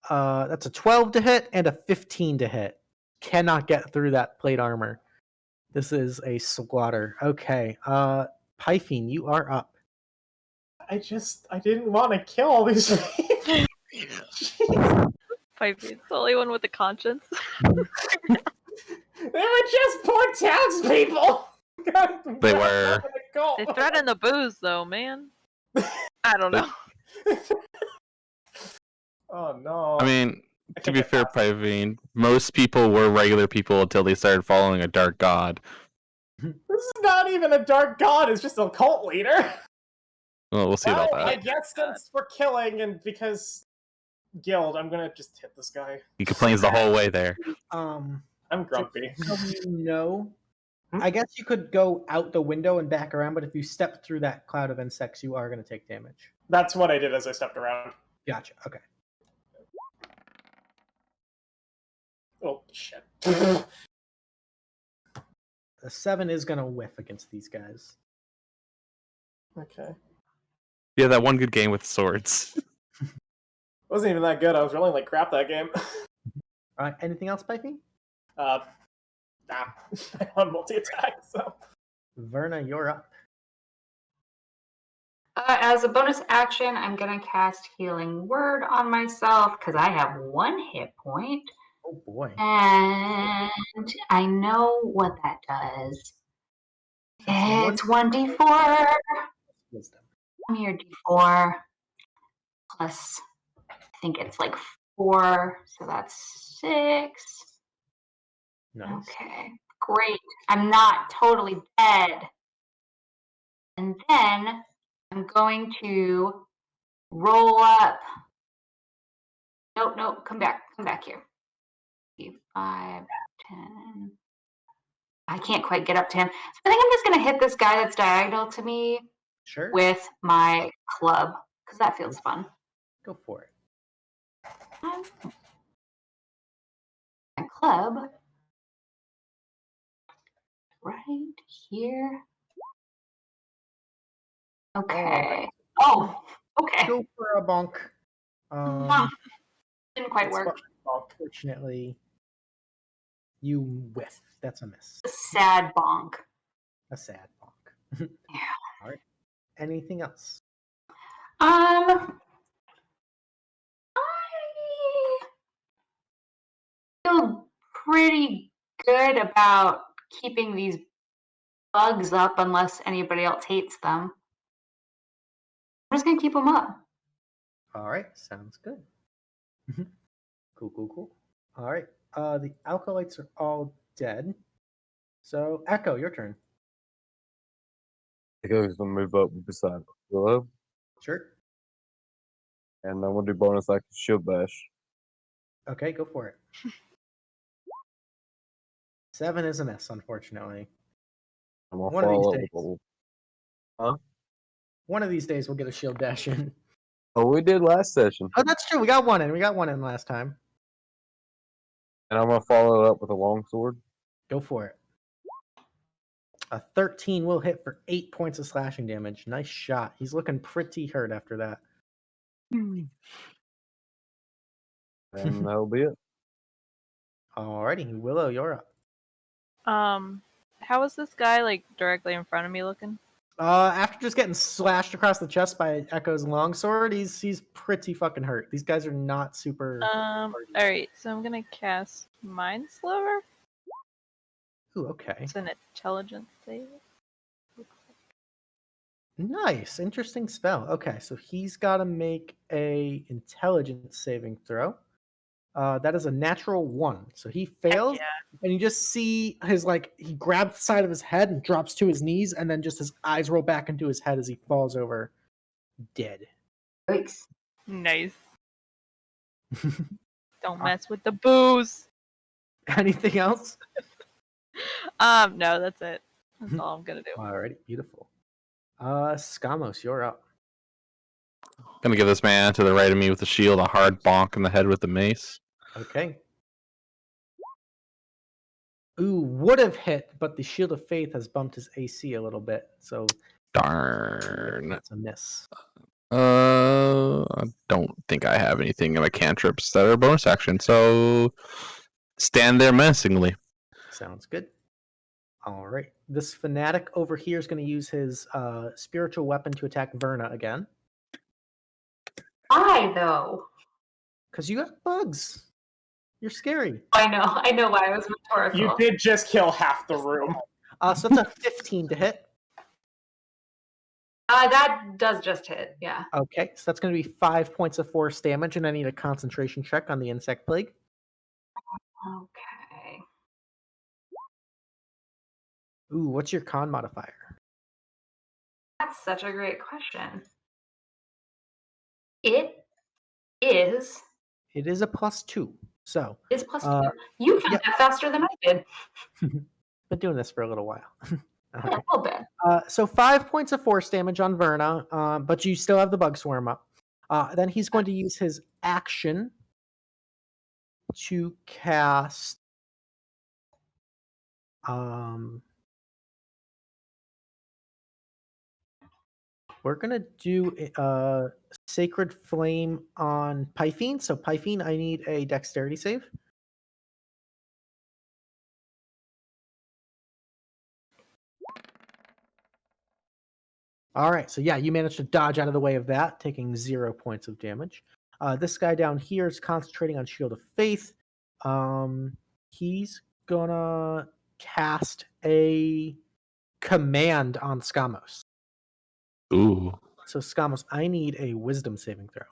that's a 12 to hit and a 15 to hit. Cannot get through that plate armor. This is a slaughter. Okay. Pythine, you are up. I didn't want to kill all these people. Pipey's the only one with a conscience. They were just poor townspeople. They were. They threaten the booze, though, man. I don't know. Oh no. I mean, to be fair, Pivine, most people were regular people until they started following a dark god. This is not even a dark god, it's just a cult leader. Well, we'll see about that. I guess since we're killing and because guild, I'm gonna just hit this guy. He complains the whole way there. I'm grumpy. No. I guess you could go out the window and back around, but if you step through that cloud of insects, you are going to take damage. That's what I did as I stepped around. Gotcha. Okay. Oh shit. A 7 is going to whiff against these guys. Okay. Yeah, that one good game with swords. Wasn't even that good. I was rolling like crap that game. All right, anything else, Pipey? Nah. I want multi-attack, so. Verna, you're up. As a bonus action, I'm going to cast Healing Word on myself because I have 1 hit point. Oh boy. And I know what that does. That's It's 1d4. Wisdom. Come here, d4. Plus, I think it's like 4. So that's 6. Nice. Okay, great. I'm not totally dead. And then I'm going to roll up. Nope, come back here. 5, 10. I can't quite get up to him. So I think I'm just going to hit this guy that's diagonal to me Sure. with my club because that feels fun. Go for it. My club right here. Okay. Oh, okay. Go for a bonk. Didn't quite work. Unfortunately, you whiff. That's a miss. A sad bonk. A sad bonk. Yeah. All right. Anything else? I feel pretty good about keeping these bugs up unless anybody else hates them. I'm just gonna keep them up. All right. Sounds good. Cool. All right. The alkalites are all dead. So, Echo, your turn. Echo's gonna move up beside Willow, Sure. and I'm gonna do bonus action shield bash. Okay, go for it. 7 is a miss, unfortunately. I'm gonna One of these follow up days. with a. One of these days, we'll get a shield dash in. Oh, we did last session, Oh, that's true. We got one in last time. and I'm gonna follow it up with a longsword. Go for it. A 13 will hit for 8 points of slashing damage. Nice shot. He's looking pretty hurt after that. And that'll be it. Alrighty, Willow, you're up. How is this guy like directly in front of me looking? After just getting slashed across the chest by Echo's longsword, he's pretty fucking hurt. These guys are not super. Alright, so I'm gonna cast Mind Sliver. Ooh, okay. It's an intelligence save. Nice, interesting spell. Okay, so he's got to make a intelligence saving throw. That is a natural 1, so he fails. Yeah. And you just see he grabs the side of his head and drops to his knees, and then just his eyes roll back into his head as he falls over, dead. Thanks. Nice. Don't mess with the booze. Anything else? No, that's it. That's all I'm gonna do. Alrighty, beautiful. Skamos, you're up. Gonna give this man to the right of me with the shield a hard bonk in the head with the mace. Okay. Ooh, would have hit, but the Shield of Faith has bumped his AC a little bit, so Darn. that's a miss. I don't think I have anything in my cantrips that are bonus action, so stand there menacingly. Sounds good. All right. This fanatic over here is going to use his spiritual weapon to attack Verna again. Why though? Because you got bugs. You're scary. I know why I was rhetorical. You did just kill half the room. So that's a 15 to hit. That does just hit, yeah. Okay, so that's going to be 5 points of force damage, and I need a concentration check on the insect plague. Okay. Ooh, what's your con modifier? That's such a great question. It is a +2. So it's +2. You found that faster than I did. been doing this for a little while. Yeah, a little bit. So 5 points of force damage on Verna, but you still have the bug swarm up. Then he's going to use his action to cast we're gonna do Sacred Flame on Pythene. So Pythene, I need a dexterity save. All right, so yeah, you managed to dodge out of the way of that, taking 0 points of damage. This guy down here is concentrating on Shield of Faith. He's gonna cast a command on Skamos. Ooh. So Skamos, I need a Wisdom saving throw.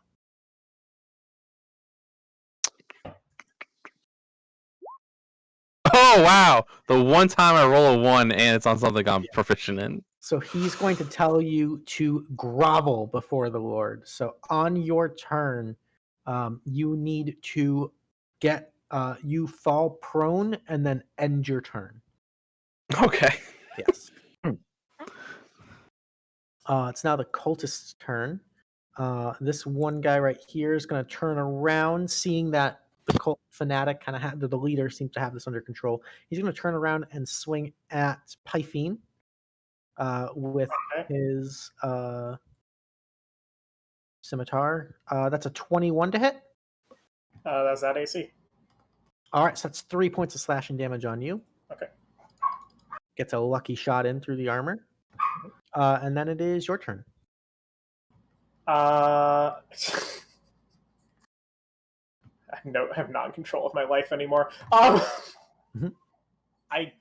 Oh wow! The one time I roll a 1 and it's on something I'm proficient in. So he's going to tell you to grovel before the Lord. So on your turn, you need to get you fall prone and then end your turn. Okay. Yes. It's now the cultist's turn. This one guy right here is going to turn around, seeing that the cult fanatic kind of the leader seems to have this under control. He's going to turn around and swing at Pythene with his scimitar. That's a 21 to hit. That's that AC. All right, so that's 3 points of slashing damage on you. Okay. Gets a lucky shot in through the armor. And then it is your turn. I have not in control of my life anymore. Mhm. I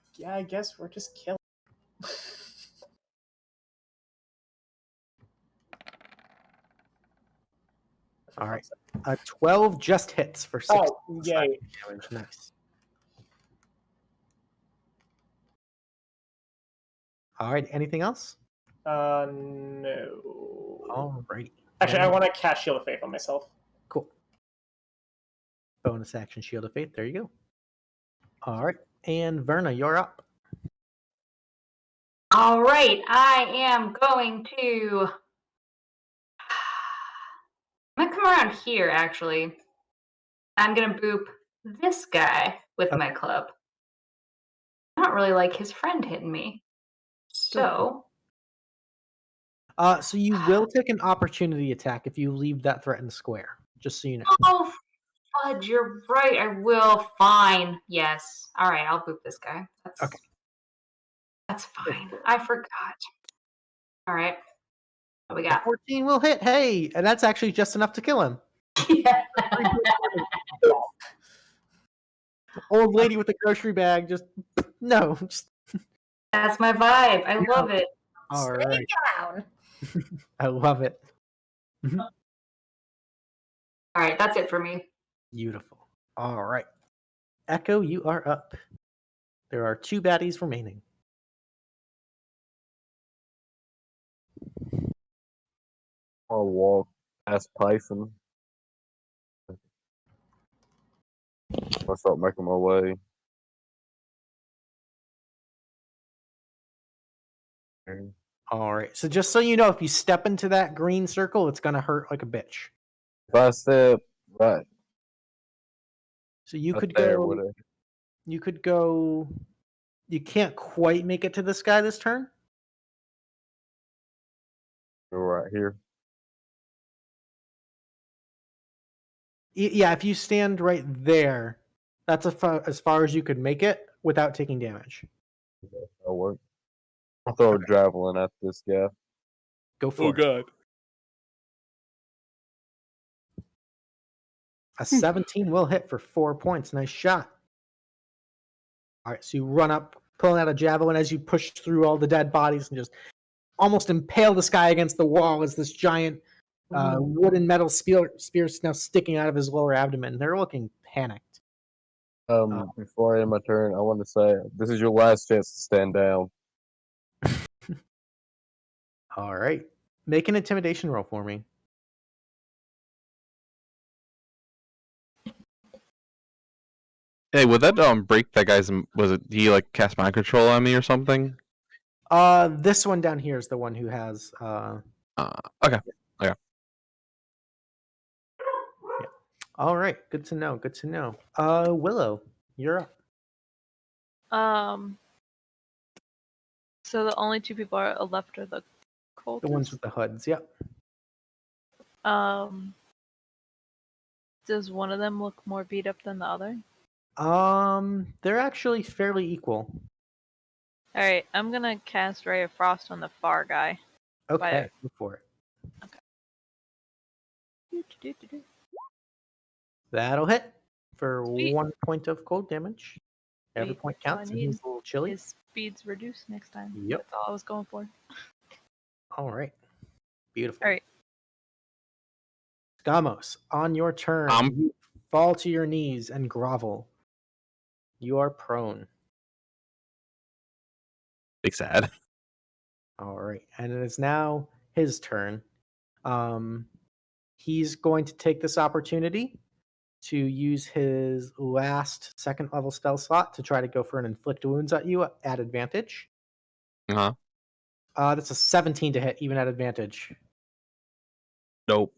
guess we're just killing. All right. 12 just hits for 6 yay. damage. Nice. All right. Anything else? No. All righty. Actually, I want to cast Shield of Faith on myself. Cool. Bonus action Shield of Faith. There you go. All right. And Verna, you're up. All right, I am going to. I'm gonna come around here. Actually, I'm gonna boop this guy with my club. I don't really like his friend hitting me, so. So you will take an opportunity attack if you leave that threatened square. Just so you know. Oh, fudge! You're right. I will. Fine. Yes. All right. I'll boop this guy. Okay. That's fine. I forgot. All right. What we got? 14 will hit. Hey, and that's actually just enough to kill him. Yeah. Old lady with the grocery bag. Just no. Just That's my vibe. I love it. all Stay right. down. I love it. All right. That's it for me. Beautiful. All right. Echo, you are up. There are 2 baddies remaining. I'll walk past Python. I'll start making my way. All right. So just so you know, if you step into that green circle, it's gonna hurt like a bitch. If I step right So you up could there go. with it, You could go. You can't quite make it to this guy this turn. go right here. Yeah, if you stand right there, that's as far as you could make it without taking damage. That'll work. I'll throw a javelin at this guy. Go for it. God. A 17 will hit for 4 points. Nice shot. All right, so you run up, pulling out a javelin as you push through all the dead bodies and just almost impale this guy against the wall as this giant wooden metal spear now sticking out of his lower abdomen. They're looking panicked. Before I end my turn, I want to say this is your last chance to stand down. All right. Make an intimidation roll for me. Hey, would that break that guy's? Was it he like cast mind control on me or something? This one down here is the one who has Okay. Yeah. All right, good to know. Good to know. Willow, you're up. So the only two people are left are the cultists. The ones with the HUDs. Yep. Does one of them look more beat up than the other? They're actually fairly equal. All right, I'm gonna cast Ray of Frost on the far guy. Okay, go for it. Do-do-do-do-do. That'll hit for Sweet. 1 point of cold damage. Every Sweet, point that's all I counts, and need. he's a little chilly. His speed's reduced next time. Yep. That's all I was going for. All right. Beautiful. All right. Gamos, on your turn, you fall to your knees and grovel. You are prone. Big sad. All right. And it is now his turn. He's going to take this opportunity to use his last second level spell slot to try to go for an inflict wounds at you at advantage. Uh-huh. That's a 17 to hit, even at advantage. Nope.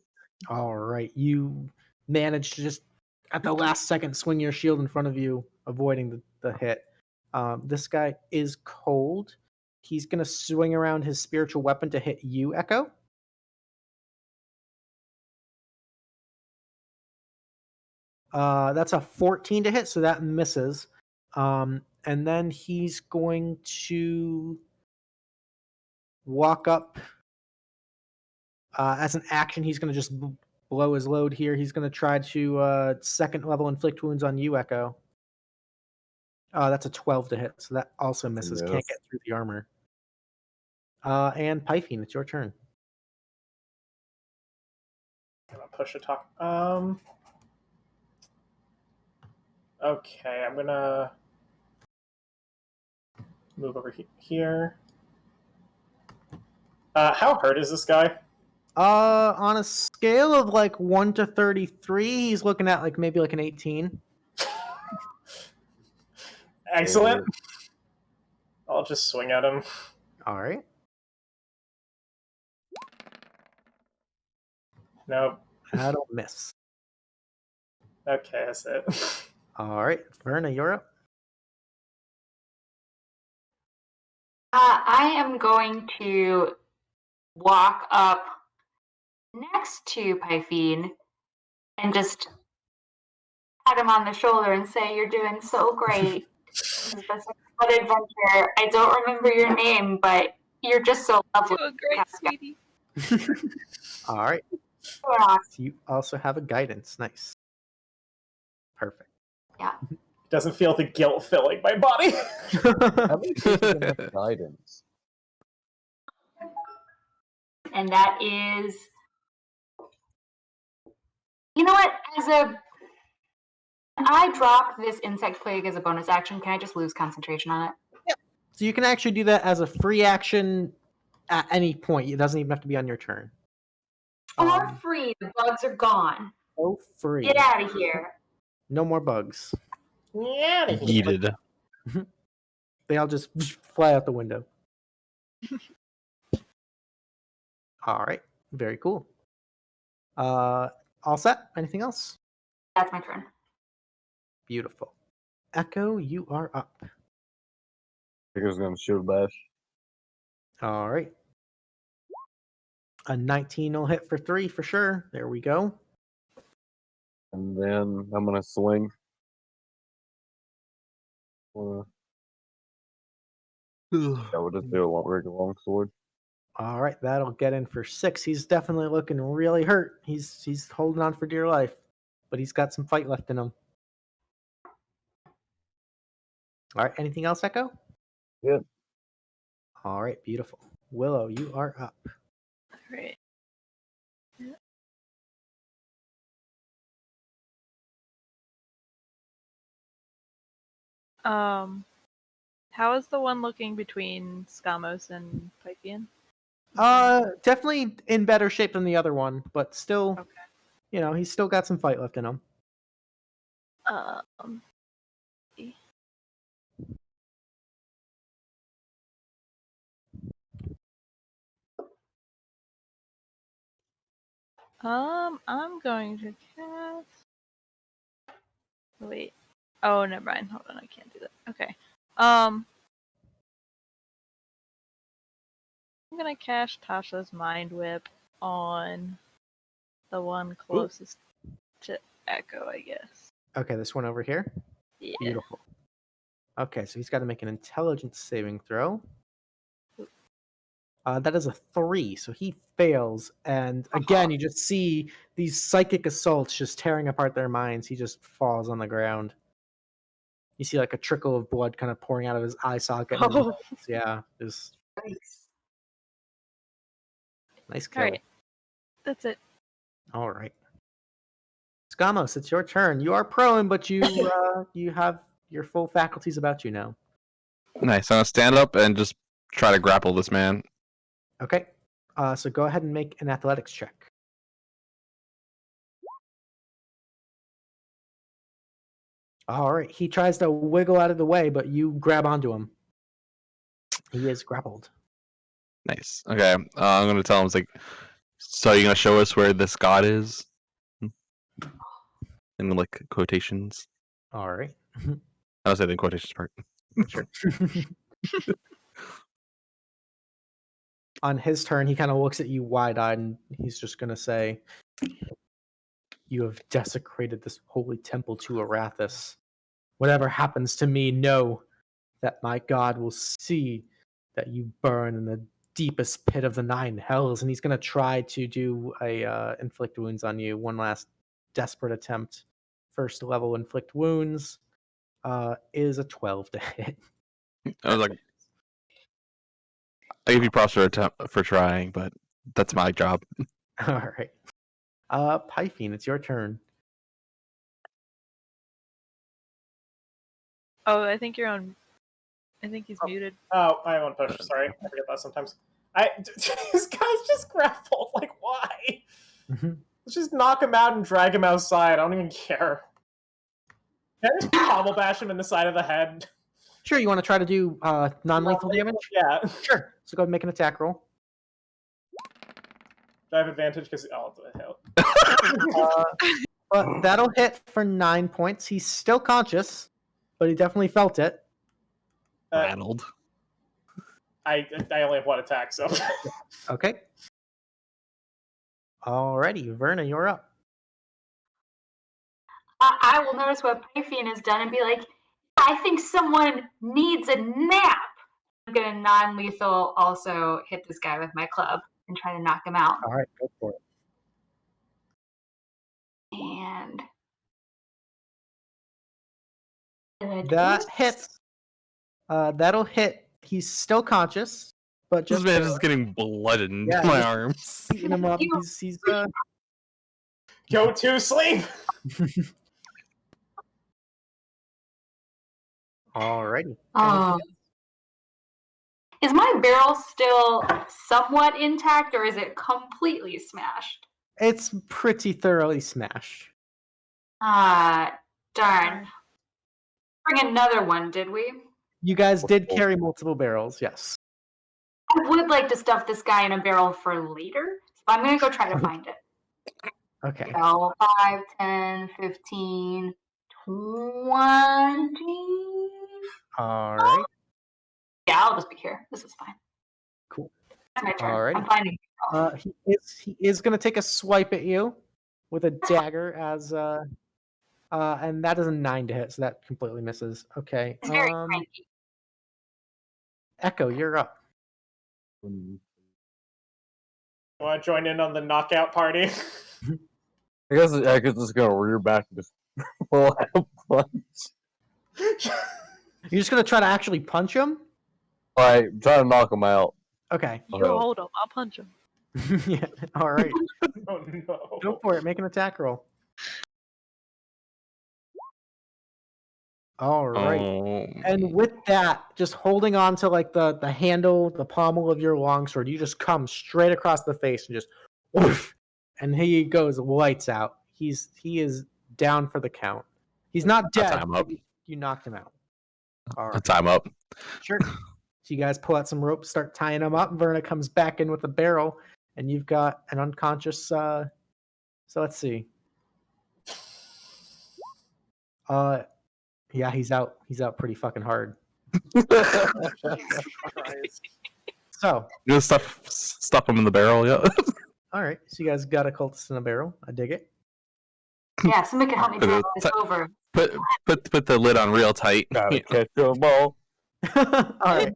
All right. You manage to just at the last second swing your shield in front of you, avoiding the hit. This guy is cold. He's going to swing around his spiritual weapon to hit you, Echo. That's a 14 to hit, so that misses. And then he's going to walk up. As an action, he's going to just blow his load here. He's going to try to second level inflict wounds on you, Echo. That's a 12 to hit, so that also misses. Yes. Can't get through the armor. And Pythine, it's your turn. I'm gonna push a talk. Okay, I'm gonna move over here. How hurt is this guy? On a scale of like 1 to 33, he's looking at like maybe like an 18. Excellent. I'll just swing at him. All right. Nope. That'll miss. Okay, that's it. All right. Verna, you're up. I am going to walk up next to Pythine and just pat him on the shoulder and say, "You're doing so great. This is such a good adventure. I don't remember your name, but you're just so lovely." Doing great, sweetie. All right. Yeah. So you also have a guidance. Nice. Perfect. Doesn't feel the guilt filling my body. How many people can have guidance? And that is, you know what? When I drop this insect plague as a bonus action, can I just lose concentration on it? So you can actually do that as a free action at any point. It doesn't even have to be on your turn. For free, the bugs are gone. Oh, free. Get out of here. No more bugs. Yeah. Yeeted. They all just fly out the window. All right. Very cool. All set? Anything else? That's my turn. Beautiful. Echo, you are up. Echo's gonna shield bash. All right. A 19 will hit for 3 for sure. There we go. And then I'm gonna swing. I would just do a regular long sword. All right, that'll get in for 6. He's definitely looking really hurt. He's holding on for dear life, but he's got some fight left in him. All right, anything else, Echo? Good. All right, beautiful. Willow, you are up. All right. How is the one looking between Skamos and Pythian? Definitely in better shape than the other one, but still, Okay. He's still got some fight left in him. Um, I'm going to cast Wait. Oh, never mind. Hold on, I can't do that. Okay. I'm gonna cast Tasha's Mind Whip on the one closest to Echo, I guess. Okay, this one over here. Yeah. Beautiful. Okay, so he's got to make an intelligence saving throw. That is a 3, so he fails. And again, you just see these psychic assaults just tearing apart their minds. He just falls on the ground. You see like a trickle of blood kind of pouring out of his eye socket. And Oh. yeah, just Nice. nice kill. All right. That's it. All right. Skamos, it's your turn. You are prone, but you you have your full faculties about you now. Nice. I'm gonna stand up and just try to grapple this man. Okay. So go ahead and make an athletics check. All right. He tries to wiggle out of the way, but you grab onto him. He is grappled. Nice. Okay. I'm gonna tell him, it's like, so you're gonna show us where this god is? In the like quotations. All right. I'll say the quotations part. Sure. On his turn, he kind of looks at you wide-eyed, and he's just gonna say, "You have desecrated this holy temple to Arathis. Whatever happens to me, know that my God will see that you burn in the deepest pit of the 9 hells." And he's gonna try to do a inflict wounds on you. One last desperate attempt. First level inflict wounds is a 12 to hit. I was like, I give you props for trying, but that's my job. All right. Pythine, it's your turn. Oh, I think you're on. I think he's muted. Oh, I won't push. Sorry, I forget that sometimes. This guy's just grappled. Like, why? Let's just knock him out and drag him outside. I don't even care. Can I just pommel bash him in the side of the head? Sure, you want to try to do non-lethal damage? Yeah. Sure. So go ahead and make an attack roll. Do I have advantage? Because the hell. But that'll hit for 9 points. He's still conscious, but he definitely felt it. Rattled. I only have one attack, so. Okay. Alrighty, Verna, you're up. I will notice what Pythine has done and be like, I think someone needs a nap. I'm going to non-lethal also hit this guy with my club and try to knock him out. All right, go for it. And That hits. That'll hit. He's still conscious, but This just man is getting blooded in Yeah, my he's- arms. beating him up. He's Go to sleep! Alrighty. Is my barrel still somewhat intact or is it completely smashed? It's pretty thoroughly smashed. Darn. Bring another one, did we? You guys did carry multiple barrels, yes. I would like to stuff this guy in a barrel for later. So I'm going to go try to find it. Okay. So 5, 10, 15, 20. All right. Yeah, I'll just be here. This is fine. Cool. That's my turn. Alrighty. I'm finding it. He is going to take a swipe at you with a dagger as and that is a 9 to hit, so that completely misses. Okay. It's very cranky. Echo, you're up. Want to join in on the knockout party? I guess it's gonna rear back and just pull out a punch. You're just going to try to actually punch him? Alright, try to knock him out. Okay. You hold him. I'll punch him. Yeah. All right. Oh no. Go for it. Make an attack roll. All right. Oh. And with that, just holding on to like the handle, the pommel of your longsword, you just come straight across the face and just whoosh, and he goes lights out. He is down for the count. He's not I'll dead. tie him up. You knocked him out. All I'll right. tie him up. Sure. So you guys pull out some rope, start tying him up. Verna comes back in with a barrel, and you've got an unconscious. So let's see. Yeah, he's out. He's out pretty fucking hard. Christ. So, You just stuff him in the barrel. Yeah. all right. So you guys got a cultist in a barrel. I dig it. Yeah, somebody can help me drive this over. Put the lid on real tight. Gotta catch them all. All right.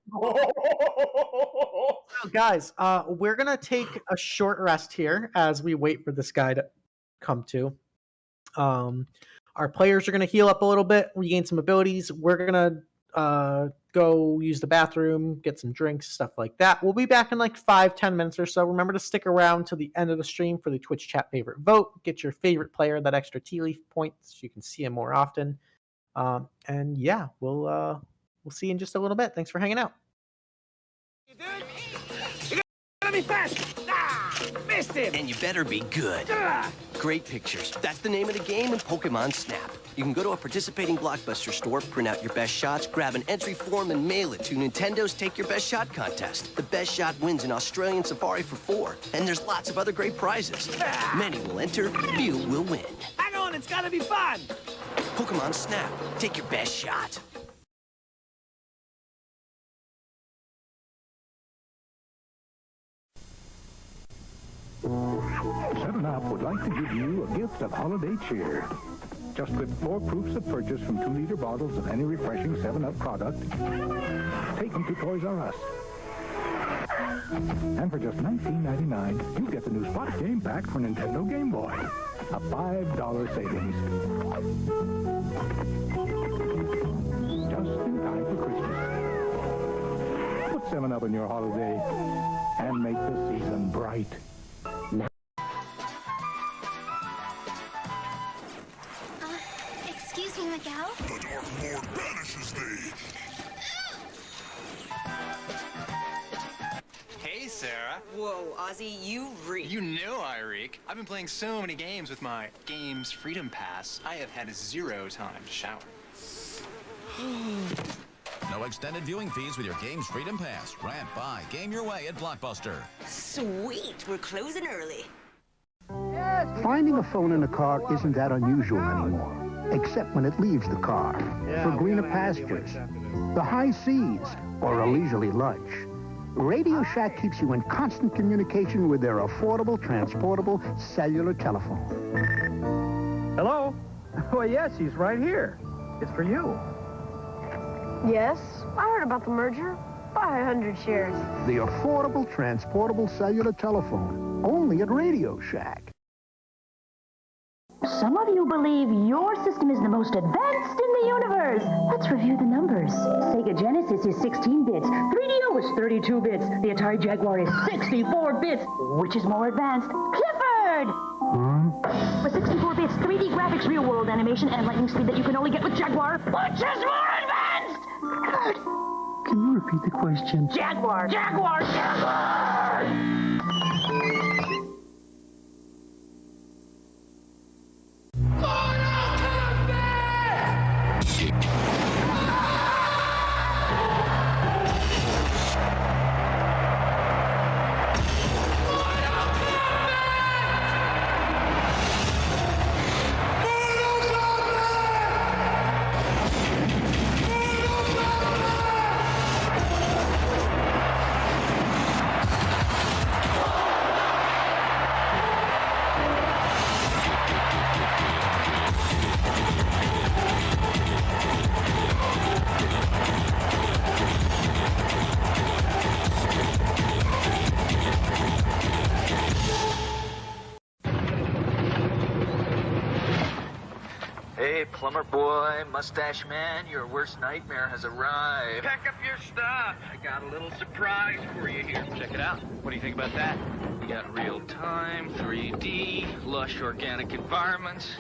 So guys, we're gonna take a short rest here as we wait for this guy to come to. Our players are gonna heal up a little bit, regain some abilities. We're gonna go use the bathroom, get some drinks, stuff like that. We'll be back in like 5-10 minutes or so. Remember to stick around to the end of the stream for the Twitch chat favorite vote. Get your favorite player that extra Tealeaf points so you can see him more often. And yeah, we'll see you in just a little bit. Thanks for hanging out. Be fast! Ah! Missed him! And you better be good. Ah! Great pictures. That's the name of the game in Pokemon Snap. You can go to a participating Blockbuster store, print out your best shots, grab an entry form, and mail it to Nintendo's Take Your Best Shot contest. The best shot wins an Australian safari for 4, and there's lots of other great prizes. Ah! Many will enter, few will win. Hang on, it's gotta be fun! Pokemon Snap. Take your best shot. 7-Up would like to give you a gift of holiday cheer. Just clip 4 proofs of purchase from 2-liter bottles of any refreshing 7-Up product. Take them to Toys R Us. And for just $19.99, you get the new Spot Game Pack for Nintendo Game Boy. A $5 savings. Just in time for Christmas. Put 7-Up in your holiday and make the season bright. Excuse me, Miguel? The Dark Lord banishes thee! Hey, Sarah. Whoa, Ozzy, you reek. You know I reek. I've been playing so many games with my Games Freedom Pass, I have had 0 time to shower. No extended viewing fees with your Games Freedom Pass. Rant, buy, game your way at Blockbuster. Sweet, we're closing early. Finding a phone in a car isn't that unusual anymore, except when it leaves the car, for greener pastures, the high seas, or a leisurely lunch. Radio Shack keeps you in constant communication with their affordable, transportable cellular telephone. Hello? Oh, yes, he's right here. It's for you. Yes, I heard about the merger. Buy 100 shares. The affordable, transportable cellular telephone, only at Radio Shack. Some of you believe your system is the most advanced in the universe. Let's review the numbers. Sega Genesis is 16 bits. 3DO is 32 bits. The Atari Jaguar is 64 bits. Which is more advanced? Clifford! With 64 bits, 3D graphics, real-world animation, and lightning speed that you can only get with Jaguar. Which is more advanced? Can you repeat the question? Jaguar! Jaguar! Jaguar! Hey, plumber boy, mustache man, your worst nightmare has arrived. Pack up your stuff. I got a little surprise for you here. Check it out. What do you think about that? We got real time, 3D, lush organic environments.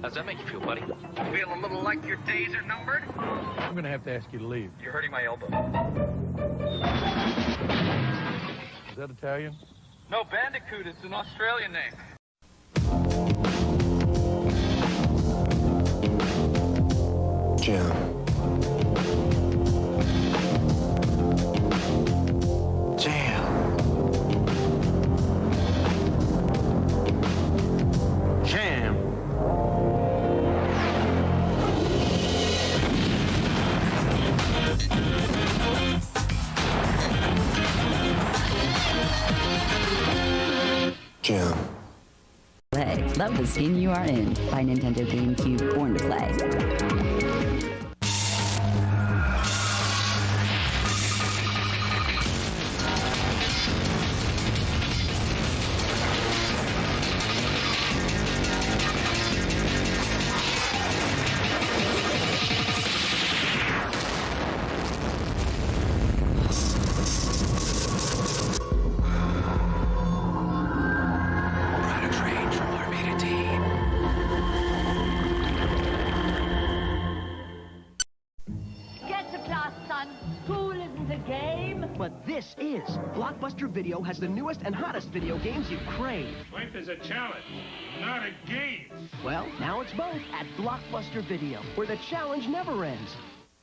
How's that make you feel, buddy? Feel a little like your days are numbered? I'm gonna have to ask you to leave. You're hurting my elbow. Is that Italian? No, Bandicoot. It's an Australian name. Jim. Jam. Jam. Love the skin you are in by Nintendo GameCube, born to play. But this is. Blockbuster Video has the newest and hottest video games you crave. Life is a challenge, not a game. Well, now it's both at Blockbuster Video, where the challenge never ends.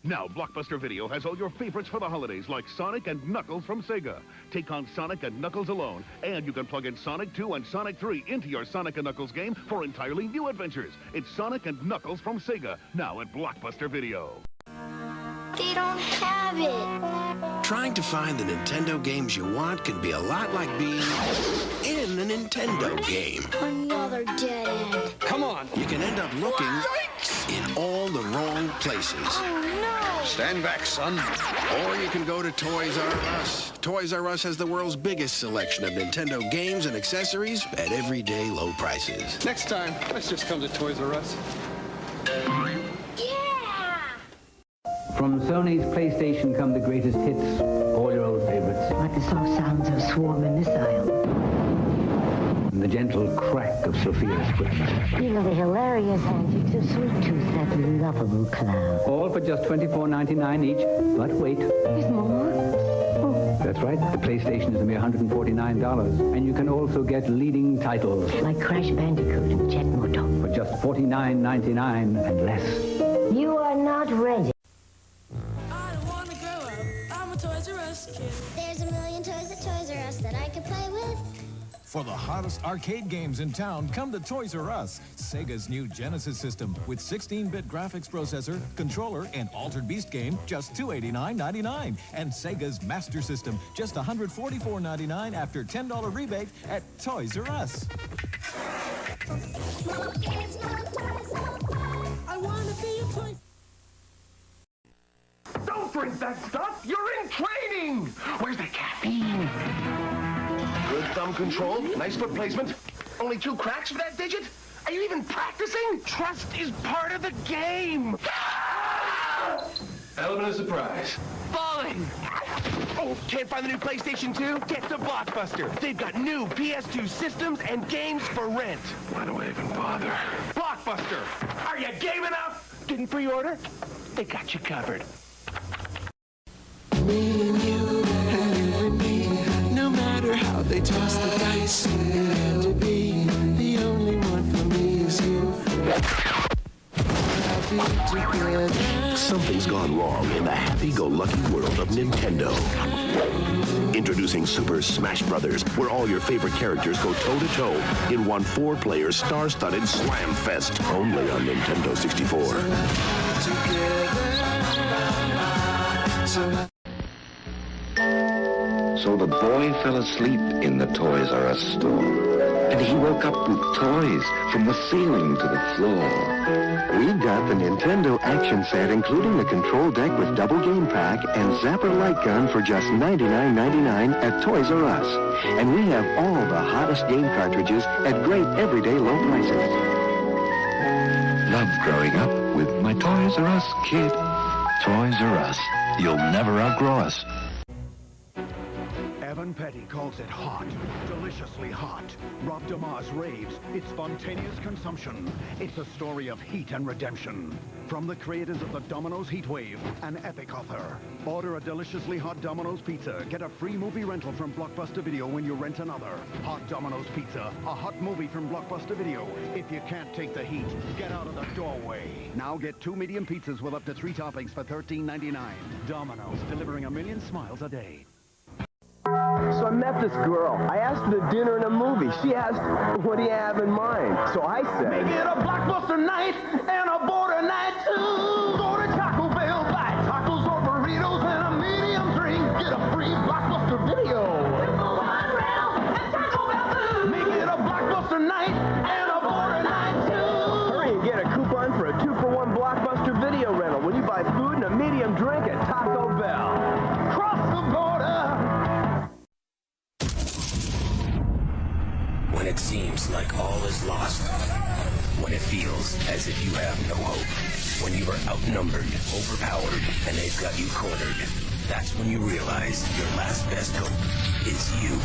Now, Blockbuster Video has all your favorites for the holidays, like Sonic and Knuckles from Sega. Take on Sonic and Knuckles alone, and you can plug in Sonic 2 and Sonic 3 into your Sonic and Knuckles game for entirely new adventures. It's Sonic and Knuckles from Sega, now at Blockbuster Video. They don't have it. Trying to find the Nintendo games you want can be a lot like being in a Nintendo game. Another dead end. Come on. You can end up looking in all the wrong places. Oh, no. Stand back, son. Or you can go to Toys R Us. Toys R Us has the world's biggest selection of Nintendo games and accessories at everyday low prices. Next time, let's just come to Toys R Us. From Sony's PlayStation come the greatest hits, all your old favorites. Like the soft sounds of swarming missile. And the gentle crack of Sophia's whip. You know the hilarious antics of Sweet Tooth, that lovable clown. All for just $24.99 each, but wait. There's more? Oh. That's right, the PlayStation is a mere $149, and you can also get leading titles. Like Crash Bandicoot and Jet Moto. For just $49.99 and less. You are not ready. There's a million toys at Toys R Us that I could play with. For the hottest arcade games in town, come to Toys R Us. Sega's new Genesis system with 16-bit graphics processor, controller, and Altered Beast game, just $289.99. And Sega's Master System, just $144.99 after $10 rebate at Toys R Us. I want to be a toy. Don't drink that stuff! You're in training! Where's the caffeine? Good thumb control, nice foot placement. Only 2 cracks for that digit? Are you even practicing? Trust is part of the game! Element of surprise. Falling! Oh, can't find the new PlayStation 2? Get to Blockbuster. They've got new PS2 systems and games for rent. Why do I even bother? Blockbuster! Are you game enough? Didn't pre-order? They got you covered. Me and you and me, no matter how they toss the dice, and to be the only one for me is you. Something's gone wrong in the happy-go-lucky world of Nintendo. Introducing Super Smash Brothers, where all your favorite characters go toe-to-toe in one 4-player star-studded slam fest, only on Nintendo 64. So the boy fell asleep in the Toys R Us store, and he woke up with toys from the ceiling to the floor. We've got the Nintendo action set, including the control deck with double game pack and Zapper light gun for just $99.99 at Toys R Us. And we have all the hottest game cartridges at great everyday low prices. Love growing up with my Toys R Us kid. Toys R Us. You'll never outgrow us. Evan Petty calls it hot, deliciously hot. Rob DeMars raves, it's spontaneous consumption. It's a story of heat and redemption. From the creators of the Domino's Heat Wave, an epic author. Order a deliciously hot Domino's pizza. Get a free movie rental from Blockbuster Video when you rent another. Hot Domino's Pizza, a hot movie from Blockbuster Video. If you can't take the heat, get out of the doorway. Now get 2 medium pizzas with up to 3 toppings for $13.99. Domino's, delivering 1 million smiles a day. So I met this girl. I asked her to dinner and a movie. She asked, what do you have in mind? So I said, make it a blockbuster night and a border night too. Go to Taco Bell, buy tacos or burritos and a medium drink. Get a free Blockbuster Video. Make it a blockbuster night and a border you have no hope, when you are outnumbered, overpowered, and they've got you cornered, that's when you realize your last best hope is you.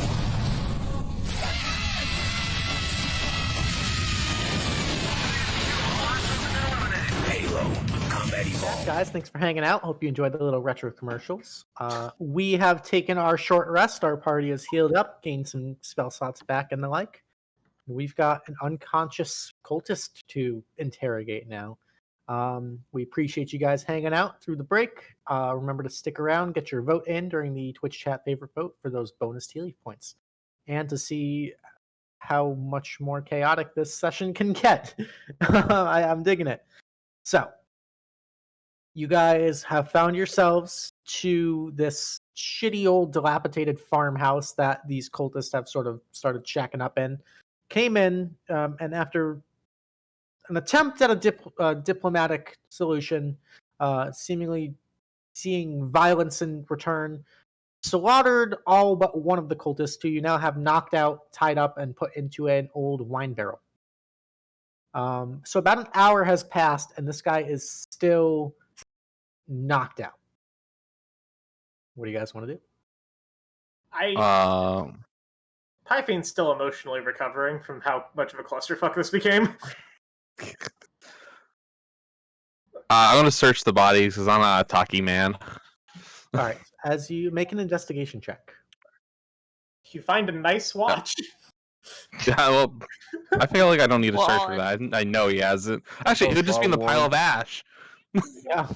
Halo, Combat Evolved. Guys, thanks for hanging out. Hope you enjoyed the little retro commercials. We have taken our short rest. Our party has healed up, gained some spell slots back and the like. We've got an unconscious cultist to interrogate now. We appreciate you guys hanging out through the break. Remember to stick around, get your vote in during the Twitch chat favorite vote for those bonus Tealeaf points. And to see how much more chaotic this session can get. I'm digging it. So, you guys have found yourselves to this shitty old dilapidated farmhouse that these cultists have sort of started shacking up in. Came in, and after an attempt at a diplomatic solution, seemingly seeing violence in return, slaughtered all but one of the cultists, who you now have knocked out, tied up, and put into an old wine barrel. So about an hour has passed, and this guy is still knocked out. What do you guys want to do? Typhoon's still emotionally recovering from how much of a clusterfuck this became. I'm gonna search the bodies because I'm not a talky man. All right, as you make an investigation check, you find a nice watch. Yeah, well, I feel like I don't need to search for that. I know he has it. Actually, it would just be in the pile of ash. Yeah.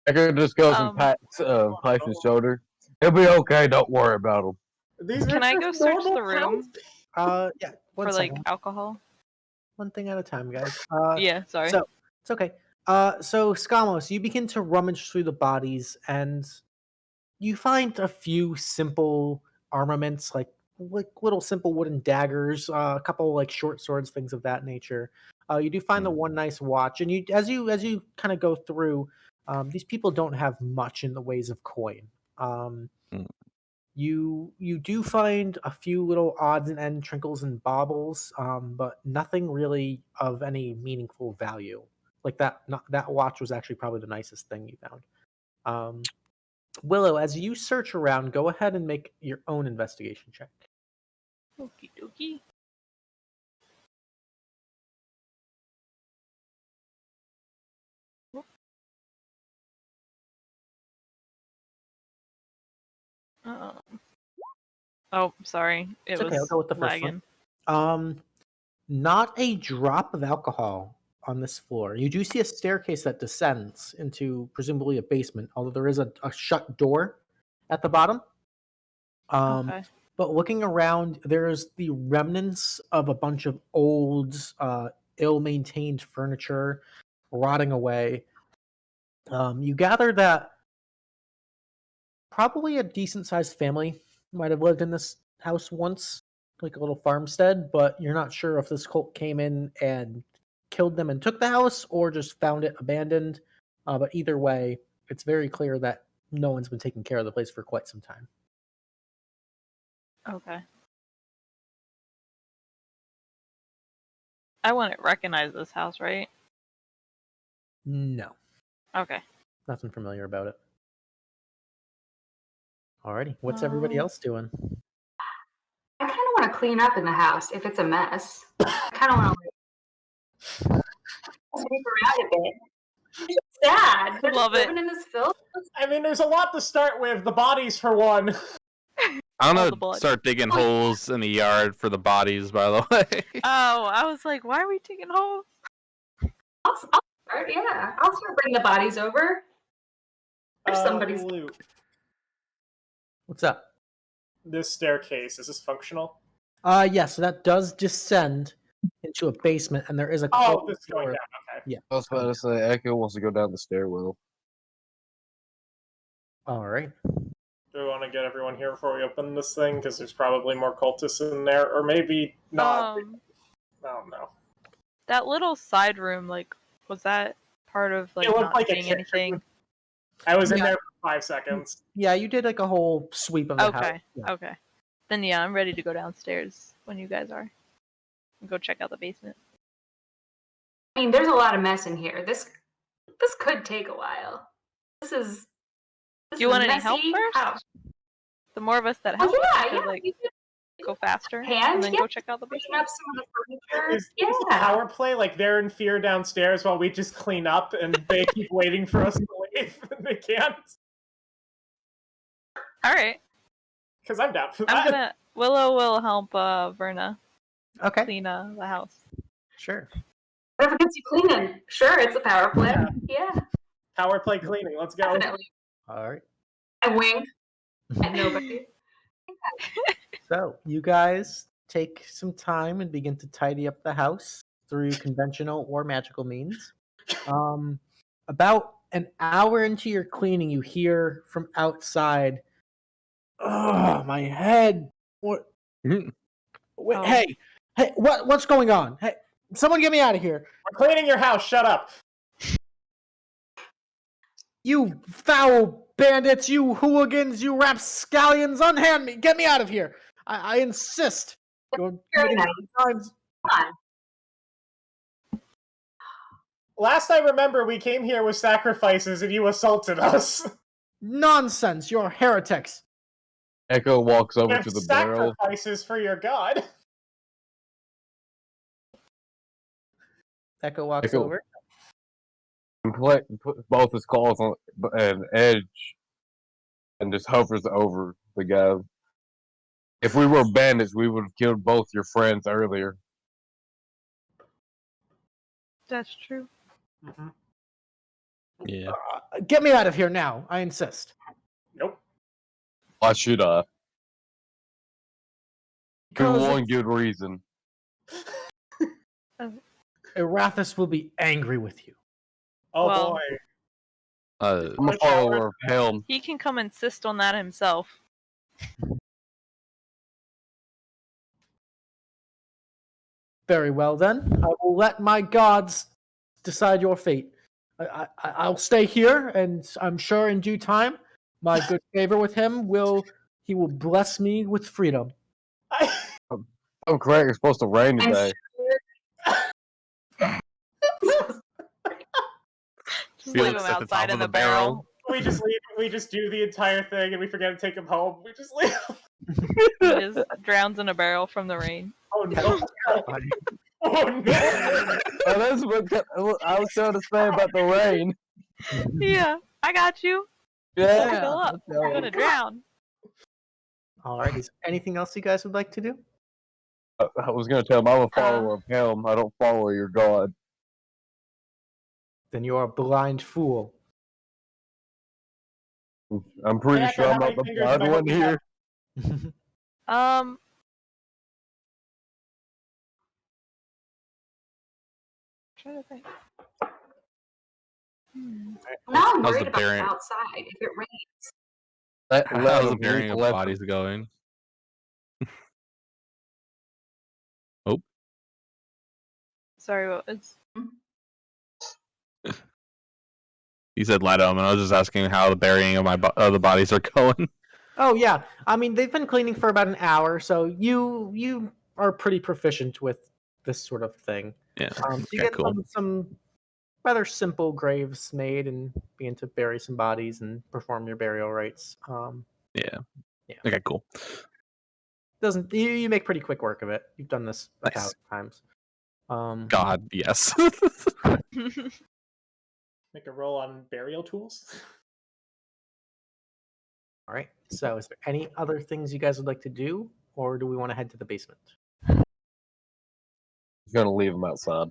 I could just go some Tyson's shoulder. He'll be okay. Don't worry about him. Can I go search the room? Yeah. For like alcohol. One thing at a time, guys. Yeah, sorry. So it's okay. So Skamos, you begin to rummage through the bodies, and you find a few simple armaments, like little simple wooden daggers, a couple like short swords, things of that nature. You do find the one nice watch, and as you kind of go through, these people don't have much in the ways of coin. You do find a few little odds and end trinkles and baubles, but nothing really of any meaningful value. Like that watch was actually probably the nicest thing you found. Willow, as you search around, go ahead and make your own investigation check. Okie dokie. Oh, sorry. It's okay. I'll go with the first lagging. one. Not a drop of alcohol on this floor. You do see a staircase that descends into presumably a basement, although there is a shut door at the bottom. Okay. But looking around, there's the remnants of a bunch of old, ill-maintained furniture rotting away. You gather that probably a decent-sized family might have lived in this house once, like a little farmstead, but you're not sure if this cult came in and killed them and took the house, or just found it abandoned. But either way, it's very clear that no one's been taking care of the place for quite some time. Okay. I wouldn't recognize this house, right? No. Okay. Nothing familiar about it. Alrighty, what's everybody else doing? I kind of want to clean up in the house if it's a mess. I kind of want to sweep around a bit. It's sad. They're just living in this filth. I mean, there's a lot to start with. The bodies, for one. I'm gonna start digging holes in the yard for the bodies, by the way. Oh, I was like, why are we digging holes? I'll start bringing the bodies over. There's somebody's. What's up? This staircase, is this functional? Yes, so that does descend into a basement, and there is a this is going down, okay. Yeah. I was about to say, Echo wants to go down the stairwell. Alright. Do we want to get everyone here before we open this thing? Because there's probably more cultists in there, or maybe not. I don't know. That little side room, like, was that part of like It looked not like a seeing kitchen. anything? I was in there for 5 seconds. Yeah, you did like a whole sweep of the house. Okay, Yeah. okay. Then yeah, I'm ready to go downstairs when you guys are. And go check out the basement. I mean, there's a lot of mess in here. This could take a while. This is Do you want any messy help first? house. The more of us that Oh help, yeah, we could yeah. like go faster and Hand, then yeah. go check out the Pushing basement. up some of the furniture. Is the power play like they're in fear downstairs while we just clean up and they keep waiting for us to leave and they can't? All right. Because I'm down for I'm that. gonna. Willow will help Verna. Okay. Clean the house. Sure. Whatever gets you cleaning. Sure, it's a power play. Yeah. Power play cleaning. Let's go. Definitely. All right. I wink at nobody. So you guys take some time and begin to tidy up the house through conventional or magical means. About an hour into your cleaning, you hear from outside, "Oh, my head! What? Wait, Hey, what's going on? Hey, someone get me out of here! We're cleaning your house. Shut up! You foul bandits! You hooligans! You rapscallions! Unhand me! Get me out of here! I insist! You're committing crimes. Come on. Last I remember, we came here with sacrifices and you assaulted us. Nonsense! You're heretics! Echo walks We over have to the barrel. sacrifices for your god. Echo walks Echo- over. And put both his claws on an edge and just hovers over the guy. If we were bandits, we would have killed both your friends earlier. That's true. Yeah. Get me out of here now! I insist. Nope. Why should I? For Because one good reason. Erathis will be angry with you. Oh Well- boy. I'm a follower of Helm. He can come insist on that himself. Very well then. I will let my gods decide your fate. I'll stay here, and I'm sure in due time, my good favor with him will bless me with freedom. I'm correct. It's supposed to rain today. Just leave him at the outside top in of the the barrel. barrel. We just leave. We just do the entire thing and we forget to take him home. We just leave. He just drowns in a barrel from the rain. Oh no. Oh no. Oh, that's what I was trying to say about the rain. Yeah, I got you. Yeah. Fill up. You're gonna drown. All right. Is there anything else you guys would like to do? I was going to tell him I'm a follower of Helm. I don't follow your god. Then you're a blind fool. I'm pretty Yeah, sure how I'm not many the fingers blind am I one looking here. Trying to think. Now I'm How's worried the about bearing- outside if it rains. How's the burying of bodies going? Oh. Sorry, what was? You said lie to him, and I was just asking how the burying of the bodies are going. Oh yeah, I mean they've been cleaning for about an hour, so you are pretty proficient with this sort of thing. Yeah. So you Okay, get cool. some rather simple graves made and begin to bury some bodies and perform your burial rites. Yeah. Yeah. Okay, cool. Doesn't you make pretty quick work of it? You've done this a Nice. thousand times. God, yes. Make a roll on burial tools. All right. So, is there any other things you guys would like to do, or do we want to head to the basement? He's going to leave him outside.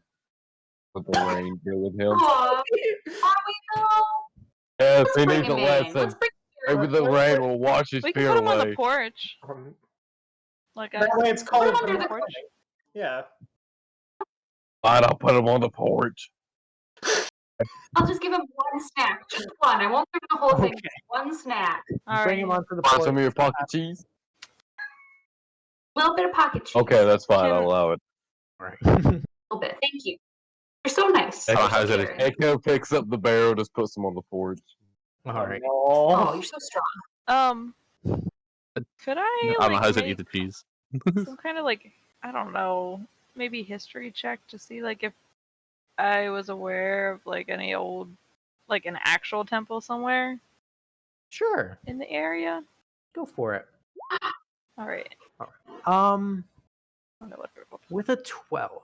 With the rain deal with him. Aw, are we though? Yes, Let's he bring needs a him in. lesson. Let's bring Maybe the rain will wash his We can fear put him on away. the porch. Like That way it's Put him cold. under the porch. Yeah. Fine, I'll put him on the porch. I'll just give him one snack. Just one. I won't give him the whole thing. Okay. Just one snack. Bring him onto the Want porch. some of your pocket cheese? A little bit of pocket cheese. Okay, that's fine. I'll allow it. All right. A little bit. Thank you. You're so nice. How's it? Karen. Echo picks up the barrel, just puts him on the porch. All right. Oh, you're so strong. Could I I don't know how to make eat the cheese. some kind of like, I don't know, maybe history check to see like if I was aware of like any old, like an actual temple somewhere Sure. in the area. Go for it. All right. With a 12.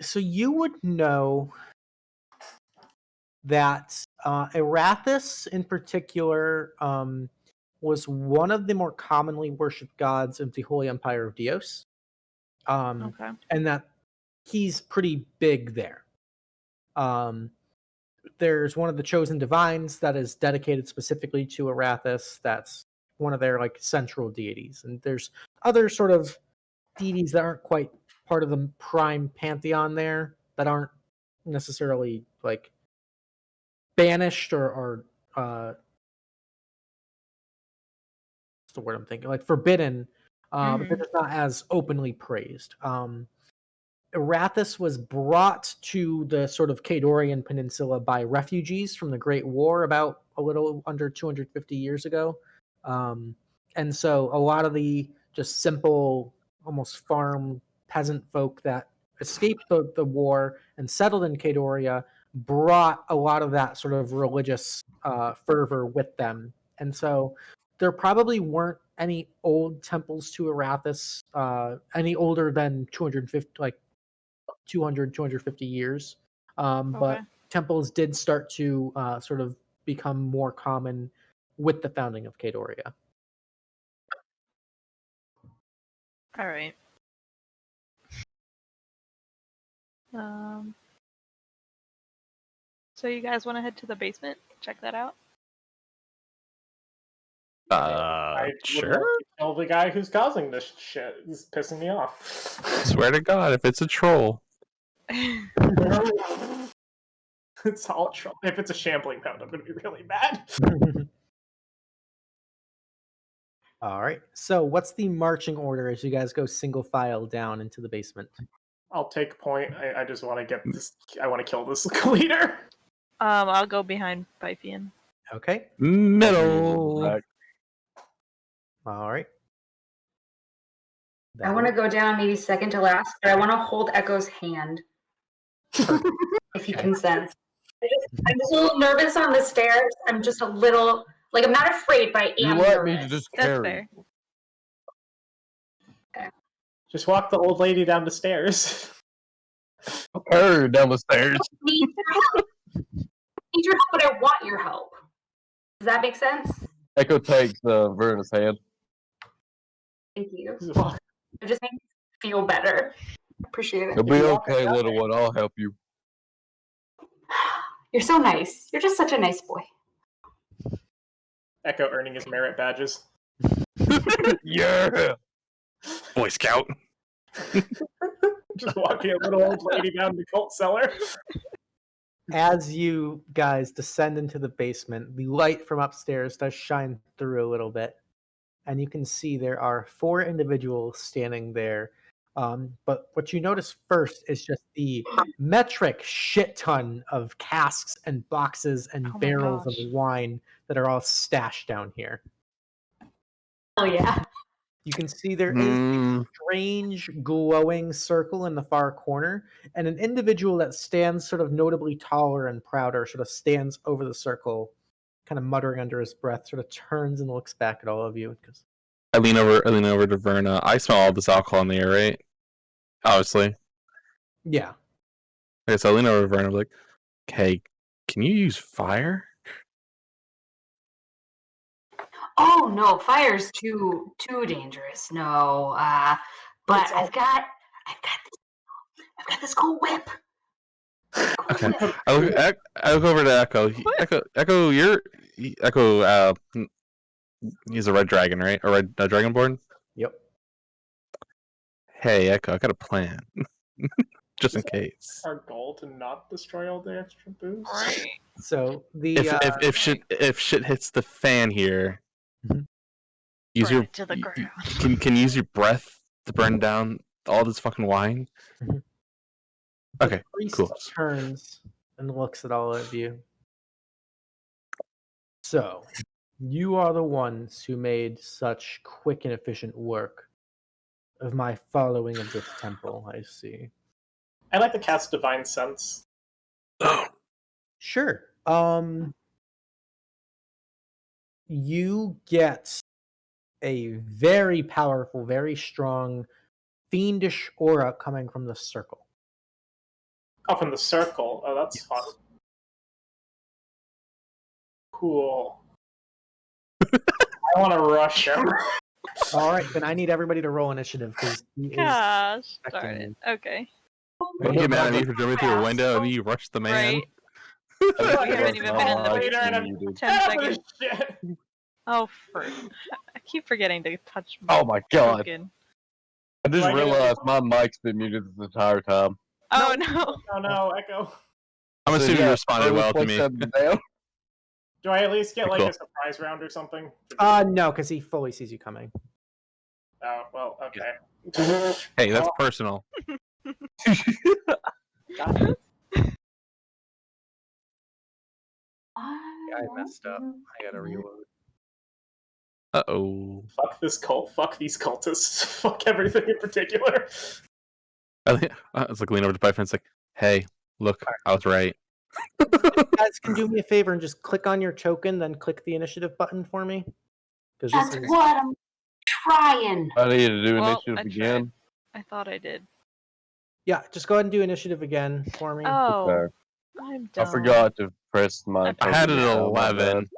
So you would know that Erathis in particular was one of the more commonly worshipped gods of the Holy Empire of Dios. Okay. And that he's pretty big there. There's one of the chosen divines that is dedicated specifically to Erathis. That's one of their like central deities. And there's other sort of deities that aren't quite part of the prime pantheon there, that aren't necessarily like banished or what's the word I'm thinking? Like forbidden, but they're just not as openly praised. Erathis was brought to the sort of Kadorian Peninsula by refugees from the Great War about a little under 250 years ago. And so a lot of the just simple, almost farm peasant folk that escaped the war and settled in Kadoria brought a lot of that sort of religious fervor with them. And so there probably weren't any old temples to Erathis, any older than 250, like 200, 250 years. But temples did start to sort of become more common with the founding of Kadoria. All right. So you guys want to head to the basement? Check that out. I would love Sure. to kill the guy who's causing this shit. He's pissing me off. Swear to God, if it's a troll. It's all troll. If it's a shambling pound, I'm gonna be really mad. All right. So what's the marching order as you guys go single file down into the basement? I'll take point. I just want to get this. I want to kill this leader. I'll go behind Pythian. Okay. Middle. All right. I want to go down maybe second to last, but I want to hold Echo's hand. If he consents. I'm just a little nervous on the stairs. I'm just a little, like, I'm not afraid, but I am nervous. That's fair. Okay. Just walk the old lady down the stairs. Her down the stairs. Need your help. Need your help, but I want your help. Does that make sense? Echo takes Verna's hand. Thank you. It just makes me feel better. Appreciate it. You'll be okay, little one. I'll help you. You're so nice. You're just such a nice boy. Echo earning his merit badges. Yeah. Boy Scout. Just walking a little old lady down the cult cellar. As you guys descend into the basement, the light from upstairs does shine through a little bit, and you can see there are 4 individuals standing there. But what you notice first is just the metric shit ton of casks and boxes and barrels of wine that are all stashed down here. Oh yeah. You can see there is a strange glowing circle in the far corner, and an individual that stands sort of notably taller and prouder sort of stands over the circle, kind of muttering under his breath, sort of turns and looks back at all of you. I lean over to Verna. I smell all this alcohol in the air, right? Obviously. Yeah. Okay, so I lean over to Verna, like, "Hey, can you use fire?" Oh no, fire's too dangerous. No, but I've got this cool whip. Okay. I look over to Echo. Echo, he's a red dragon, right? A red dragonborn? Yep. Hey, Echo, I got a plan. Just in case. Our goal to not destroy all the extra booze. So the if shit hits the fan here, use Burn your it to the ground. Can you use your breath to burn down all this fucking wine? Okay, the priest cool. turns and looks at all of you. So, you are the ones who made such quick and efficient work of my following of this temple, I see. I like to cast Divine Sense Sure. You get a very powerful, very strong, fiendish aura coming from the circle. Oh, from the circle. Oh, that's fun. Cool. I want to rush him. All right, then I need everybody to roll initiative because he is Gosh, affecting darn it. you. Okay. You get mad at me for jumping through a window and then you rush the man. Right? We haven't even been in the Later in a 10 seconds. shit. Oh, I keep forgetting to touch Oh my god. token. I just realized my mic's been muted this entire time. Oh no. Oh no, Echo. I'm assuming you responded well to me. Do I at least get like Cool. a surprise round or something? No, because he fully sees you coming. Oh, well, okay. Hey, that's personal. I messed up. I gotta reload. Uh-oh. Fuck this cult. Fuck these cultists. Fuck everything in particular. It's like lean over to Python. It's like, hey, look, I was right. You guys can do me a favor and just click on your token, then click the initiative button for me. That's what I'm trying. I need to do Well, initiative I again. I thought I did. Yeah, just go ahead and do initiative again for me. Oh, Okay. I'm I dumb. forgot to press my. I had it at token. My 11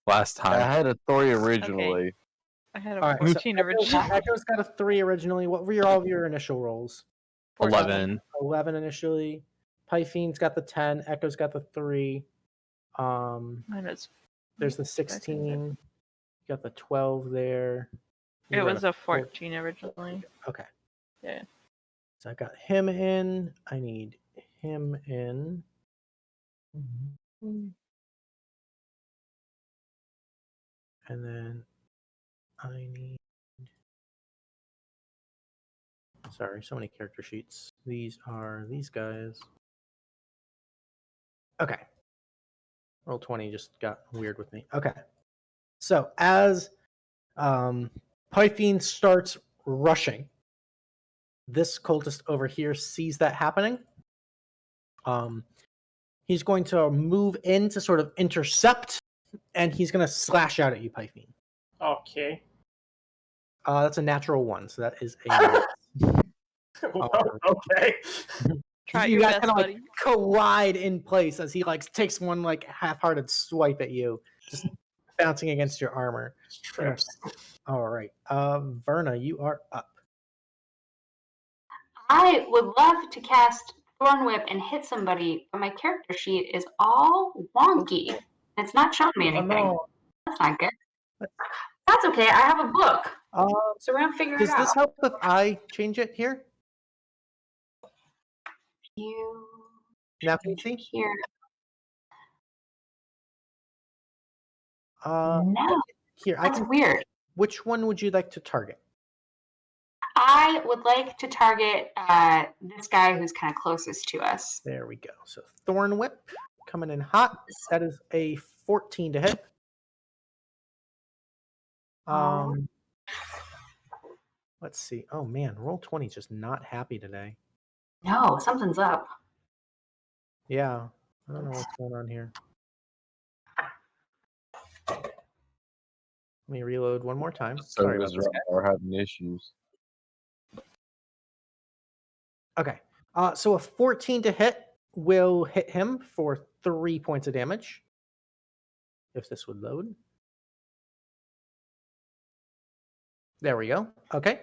last bad. I time. had a 3 originally. I had a All right, so 14 originally. Echo's got a 3 originally. What were all of your initial rolls? 11. 11 initially. Pythine's got the 10. Echo's got the 3. Mine was. There's the 16. You got the 12 there. You It were was at a 14 originally. Okay. Yeah. So I got him in. I need him in. And then I need. Sorry, so many character sheets. These are these guys. Okay. Roll 20 just got weird with me. Okay. So as Pythine starts rushing, this cultist over here sees that happening. He's going to move in to sort of intercept, and he's going to slash out at you, Pythine. Okay. That's a natural 1, so that is a. Okay. Try you your guys best, kind of buddy. collide in place as he takes one half-hearted swipe at you, just bouncing against your armor. Trips. All right, Verna, you are up. I would love to cast Thorn Whip and hit somebody, but my character sheet is all wonky. It's not showing me anything. no. That's not good. That's okay. I have a book. So we're going to figure it Does out. this help if I change it here? You Now can you see? here. No. Here, That's weird. Which one would you like to target? I would like to target this guy who's kind of closest to us. There we go. So Thorn Whip coming in hot. That is a 14 to hit. Let's see. Oh man, roll 20 is just not happy today. No, something's up. Yeah, I don't know what's going on here. Let me reload one more time. Sorry about this. We're having issues. Okay. So a 14 to hit will hit him for 3 points of damage. If this would load. There we go. Okay.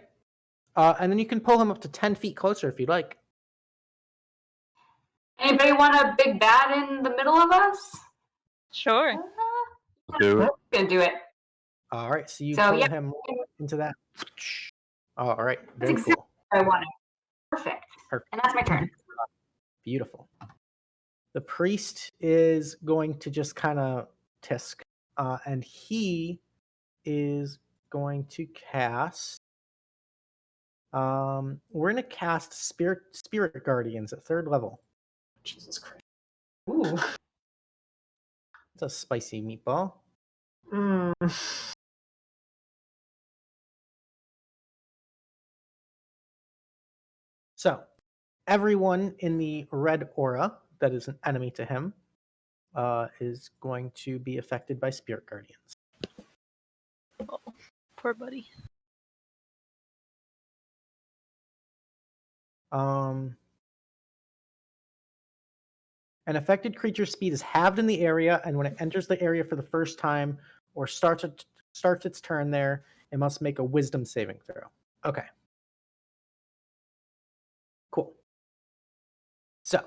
And then you can pull him up to 10 feet closer if you'd like. Anybody want a big bat in the middle of us? Sure. Do it. Gonna do it. All right. So you So, pull yeah. him into that. All right. That's Very exactly cool. what I wanted. Perfect. And that's my turn. Beautiful. The priest is going to just kind of tisk, and he is going to cast. We're going to cast Spirit Guardians at 3rd level. Jesus Christ. Ooh. It's a spicy meatball. So, everyone in the red aura that is an enemy to him is going to be affected by Spirit Guardians. Oh, poor buddy. An affected creature's speed is halved in the area, and when it enters the area for the first time or starts its turn there, it must make a Wisdom saving throw. Okay. Cool. So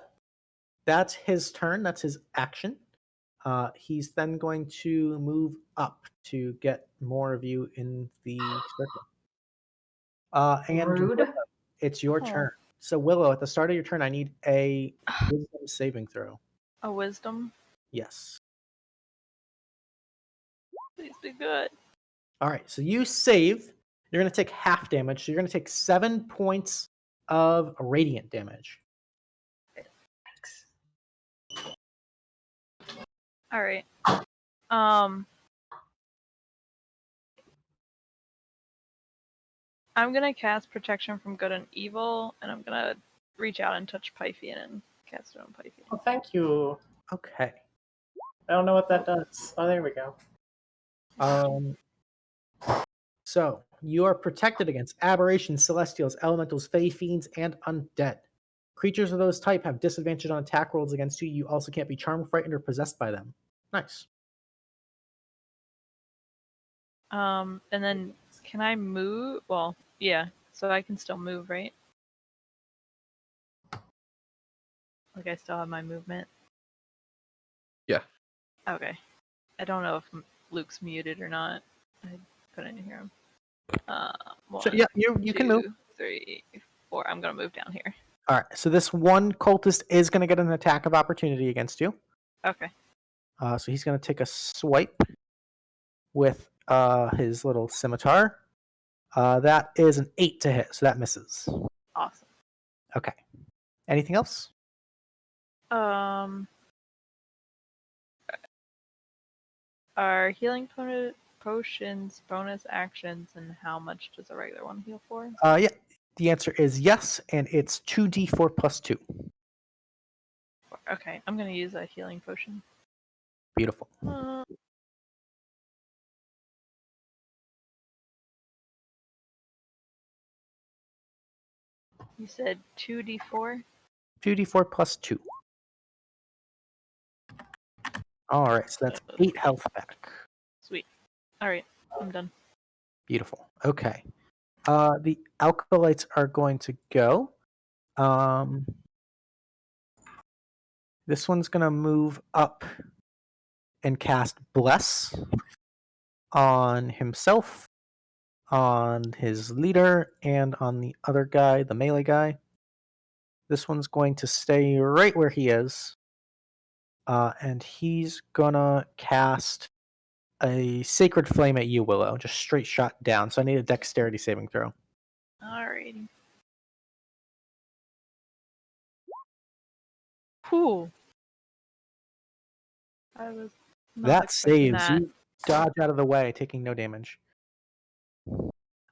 that's his turn. That's his action. He's then going to move up to get more of you in the circle. And Rude. Willow, it's your Oh. turn. So Willow, at the start of your turn, I need a Wisdom saving throw. A wisdom? Yes. Please be good. All right. So you save. You're going to take half damage. So you're going to take 7 points of radiant damage. All right. I'm gonna cast Protection from Good and Evil, and I'm gonna reach out and touch Pythian and cast it on Pythian. Oh, thank you. Okay. I don't know what that does. Oh, there we go. So you are protected against aberrations, celestials, elementals, fey, fiends, and undead. Creatures of those type have disadvantage on attack rolls against you. You also can't be charmed, frightened, or possessed by them. Nice. And then can I move? Well, yeah. So I can still move, right? Like I still have my movement. Yeah. Okay. I don't know if Luke's muted or not. I couldn't hear him. One, So, yeah, you can move. 2, 3, 4. I'm gonna move down here. All right. So this one cultist is going to get an attack of opportunity against you. Okay. So he's going to take a swipe with his little scimitar. That is an 8 to hit, so that misses. Awesome. Okay. Anything else? Are healing potions bonus actions, and how much does a regular one heal for? Yeah. The answer is yes, and it's 2d4 plus 2. Okay, I'm gonna use a healing potion. Beautiful. You said 2d4? 2d4 plus 2. All right, so that's 8 health back. Sweet. All right, I'm done. Beautiful. Okay. The alkalites are going to go. This one's going to move up and cast Bless on himself, on his leader, and on the other guy, the melee guy. This one's going to stay right where he is. And he's going to cast a Sacred Flame at you, Willow. Just straight shot down. So I need a dexterity saving throw. Alrighty. Whew. I was not That expecting saves. that. You dodge out of the way, taking no damage.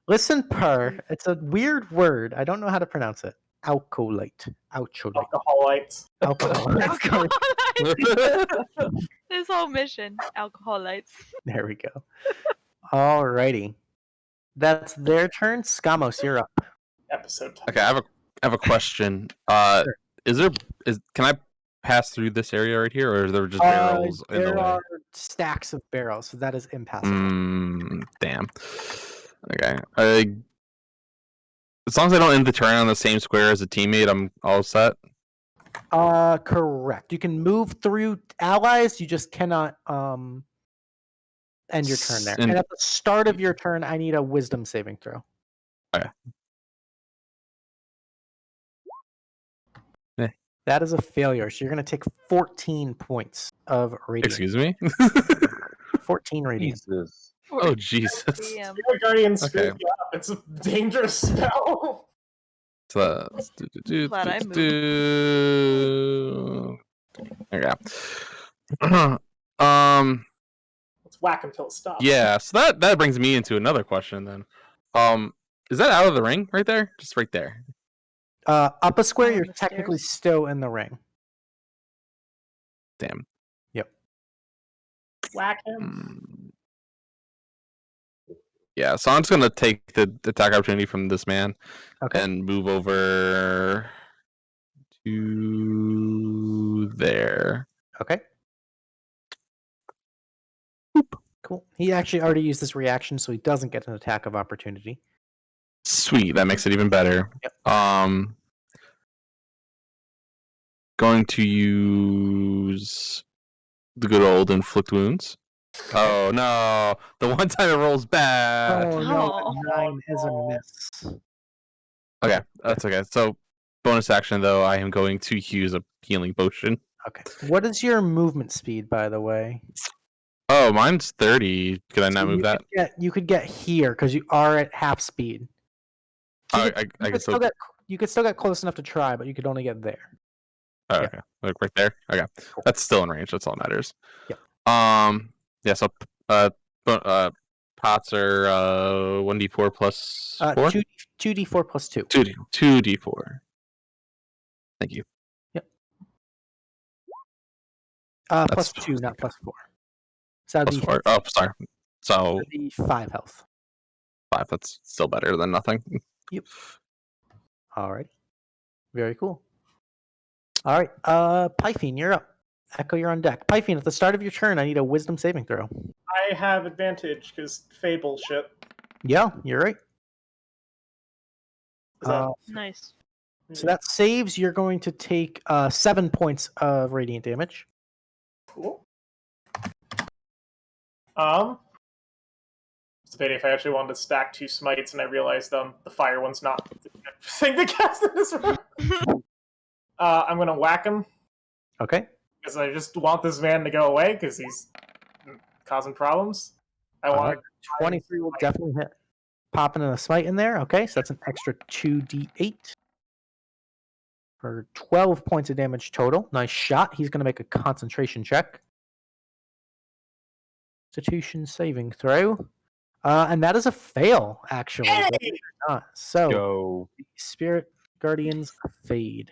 Listen, per. It's a weird word. I don't know how to pronounce it. Alkolite. Alcoholites. Alcoholites. This whole mission, alcoholites. There we go. Alrighty. That's their turn. Skamos, you're up. Episode 10. Okay, I have a question. Can I pass through this area right here, or is there just barrels in the There way? are stacks of barrels, so that is impassable. Damn. Okay. As long as I don't end the turn on the same square as a teammate, I'm all set. Correct. You can move through allies. You just cannot end your turn there. And at the start of your turn, I need a Wisdom saving throw. Okay. That is a failure. So you're going to take 14 points of radiant. Excuse me? 14 radiant. Jesus. Oh, Jesus. Spirit Guardian screwed Okay. you up. It's a dangerous spell. So let's Glad I Okay. Let's whack him till it stops. Yeah, so that brings me into another question then. Is that out of the ring right there? Just right there. Up a square, On you're the technically stairs? still in the ring. Damn. Yep. Whack him. Yeah, so I'm just gonna take the attack opportunity from this man and move over to there. Okay. Cool. He actually already used this reaction, so he doesn't get an attack of opportunity. Sweet, that makes it even better. Going to use the good old inflict wounds. Oh no! The one time it rolls bad. Oh no, a 9 is a miss. Okay, that's okay. So bonus action though, I am going to use a healing potion. Okay. What is your movement speed, by the way? Oh, mine's 30. Could I not move that? You could get here because you are at half speed. So you could still get close enough to try, but you could only get there. Oh, okay. Like right there. Okay, that's still in range. That's all that matters. Yep. Yeah. So pots are 1d4 plus 4. 2d4 plus 2. 2d4. Thank you. Yep. Plus 2, not plus 4. So that'd Plus be 4. Oh, sorry. So that'd be 5 health. 5. That's still better than nothing. Yep. All right. Very cool. All right. Pythine, you're up. Echo, you're on deck. Pythine, at the start of your turn, I need a wisdom saving throw. I have advantage because Fable shit. Yeah, you're right. Nice. So that saves. You're going to take 7 points of radiant damage. Cool. It's a pity if I actually wanted to stack 2 smites and I realized the fire one's not the thing to cast in this room. I'm gonna whack him. Okay. Because I just want this man to go away because he's causing problems. I want 23 will definitely hit. Popping a smite in there. Okay, so that's an extra 2d8 for 12 points of damage total. Nice shot. He's going to make a concentration check. Constitution saving throw. And that is a fail, actually. Hey! So, Spirit Guardians fade.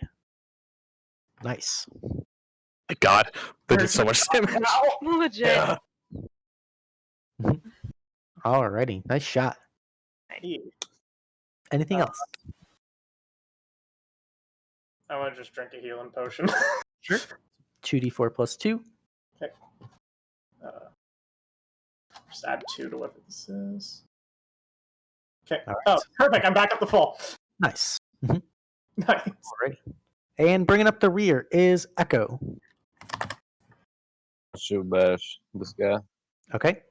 Nice. My God, they did so much damage. Legit. Yeah. Alrighty, nice shot. Anything else? I want to just drink a healing potion. Sure. 2d4 plus 2. Okay. Just add 2 to whatever this is. Okay. Right. Oh, perfect. I'm back up the full. Nice. Nice. Alrighty. And bringing up the rear is Echo. Should bash this guy. Okay.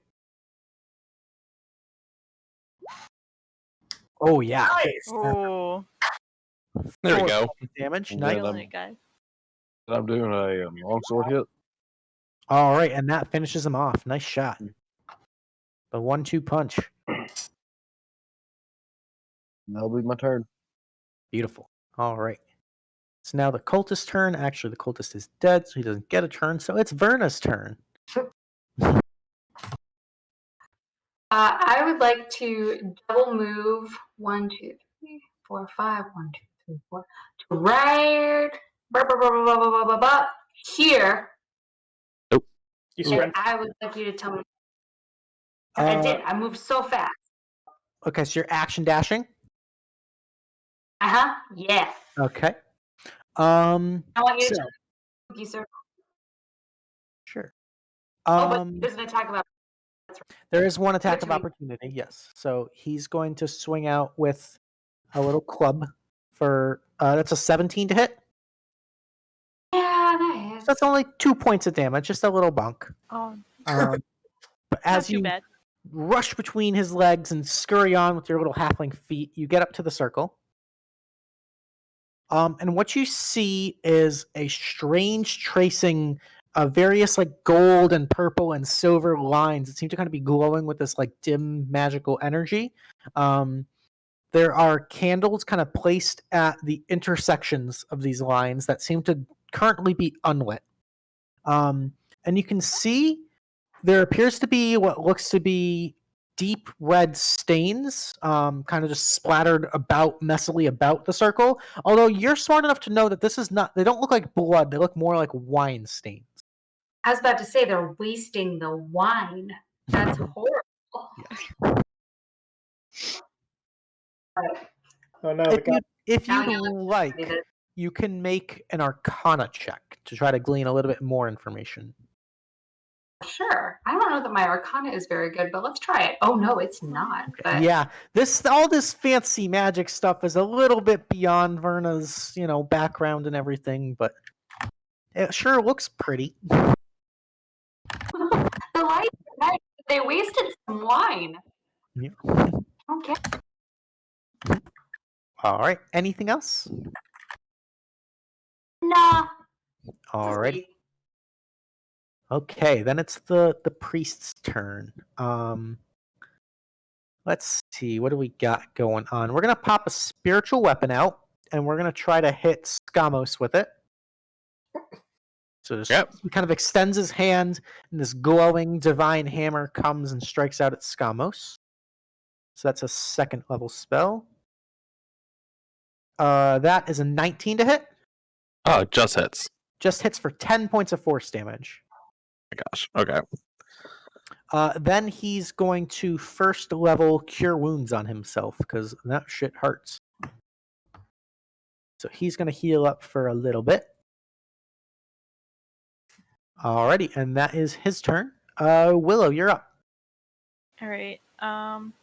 Oh, yeah. Nice. Oh. There we go. Damage. And Nice. then I'm doing a longsword hit. All right, and that finishes him off. Nice shot. The 1-2 punch. That'll be my turn. Beautiful. All right. So now the cultist's turn. Actually, the cultist is dead, so he doesn't get a turn. So it's Verna's turn. I would like to double move 1, 2, 3, 4, 5. 1, 2, 3, 4. To right here. Nope. And I would like you to tell me. I did. I moved so fast. Okay, so you're action dashing. Yes. Okay. I want you to cookie circle. Sure. But there's an attack of There is one attack of opportunity, yes. So he's going to swing out with a little club for that's a 17 to hit. Yeah, that is. So that's only 2 points of damage, just a little bunk. Oh. But as you rush between his legs and scurry on with your little halfling feet, you get up to the circle. And what you see is a strange tracing of various like gold and purple and silver lines that seem to kind of be glowing with this like dim magical energy. There are candles kind of placed at the intersections of these lines that seem to currently be unlit. And you can see there appears to be what looks to be deep red stains kind of just splattered about messily about the circle, although you're smart enough to know that this is not, they don't look like blood, they look more like wine stains. I was about to say they're wasting the wine. That's horrible. Oh no, If Now you you like, you can make an Arcana check to try to glean a little bit more information. Sure. I don't know that my Arcana is very good, but let's try it. Oh no, it's not. But Yeah, all this fancy magic stuff is a little bit beyond Verna's, background and everything, but it sure looks pretty. the lights are nice. They wasted some wine. Yeah. Okay. All right. Anything else? Nah. Alrighty. Okay, then it's the priest's turn. Let's see, what do we got going on? We're gonna pop a spiritual weapon out, and we're gonna try to hit Skamos with it. So he kind of extends his hand, and this glowing divine hammer comes and strikes out at Skamos. So that's a 2nd level spell. That is a 19 to hit. Oh, it just hits. Just hits for 10 points of force damage. Oh my gosh. Okay. Then he's going to 1st level Cure Wounds on himself, because that shit hurts. So he's going to heal up for a little bit. Alrighty, and that is his turn. Willow, you're up. Alright, I'm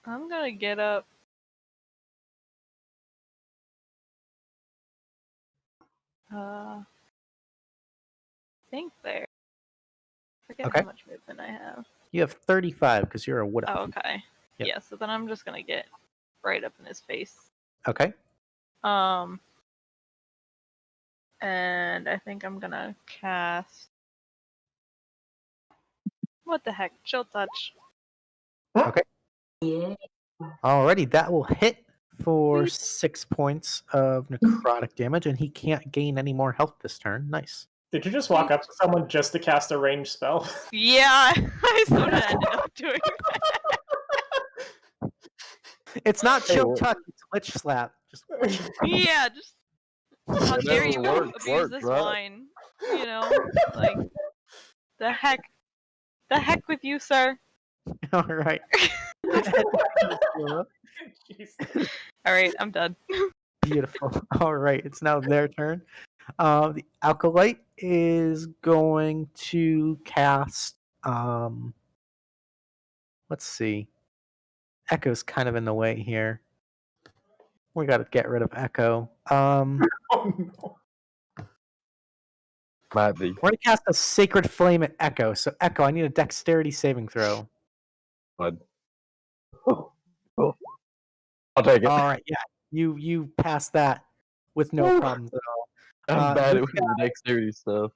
gonna get up. I think there. Forget Okay. how much movement I have. You have 35 because you're a wood elf. Oh, okay. Yep. Yeah, so then I'm just gonna get right up in his face. Okay. And I think I'm gonna cast. What the heck? Chill Touch. Okay. Yeah. Alrighty, that will hit for 6 points of necrotic damage, and he can't gain any more health this turn. Nice. Did you just walk up to someone just to cast a ranged spell? Yeah, I sort of ended up doing It's not chill touch, it's lich slap. Just yeah, just how It dare you never abuse works, this right? wine? You know, like the heck with you, sir. All right. All right, I'm done. Beautiful. All right, it's now their turn. The Alkalite is going to cast. Let's see. Echo's kind of in the way here. We got to get rid of Echo. Might be. We're going to cast a Sacred Flame at Echo. So, Echo, I need a Dexterity saving throw. Bud. I'll take it. All right, yeah. You pass that with no problems at all. I'm bad this at the dexterity stuff.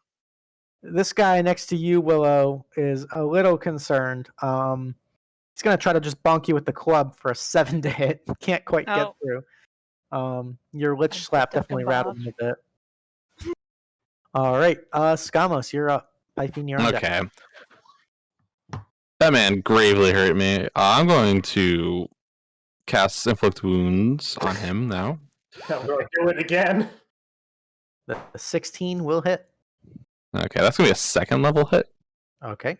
This guy next to you, Willow, is a little concerned. He's going to try to just bonk you with the club for a 7 to hit. Can't quite get through. Your Lich Slap definitely rattled him a bit. All right, Skamos, you're up. Python, you're on deck. Okay. That man gravely hurt me. I'm going to cast Inflict Wounds on him now. I'm going to do it again. The 16 will hit. Okay, that's going to be a 2nd level hit. Okay.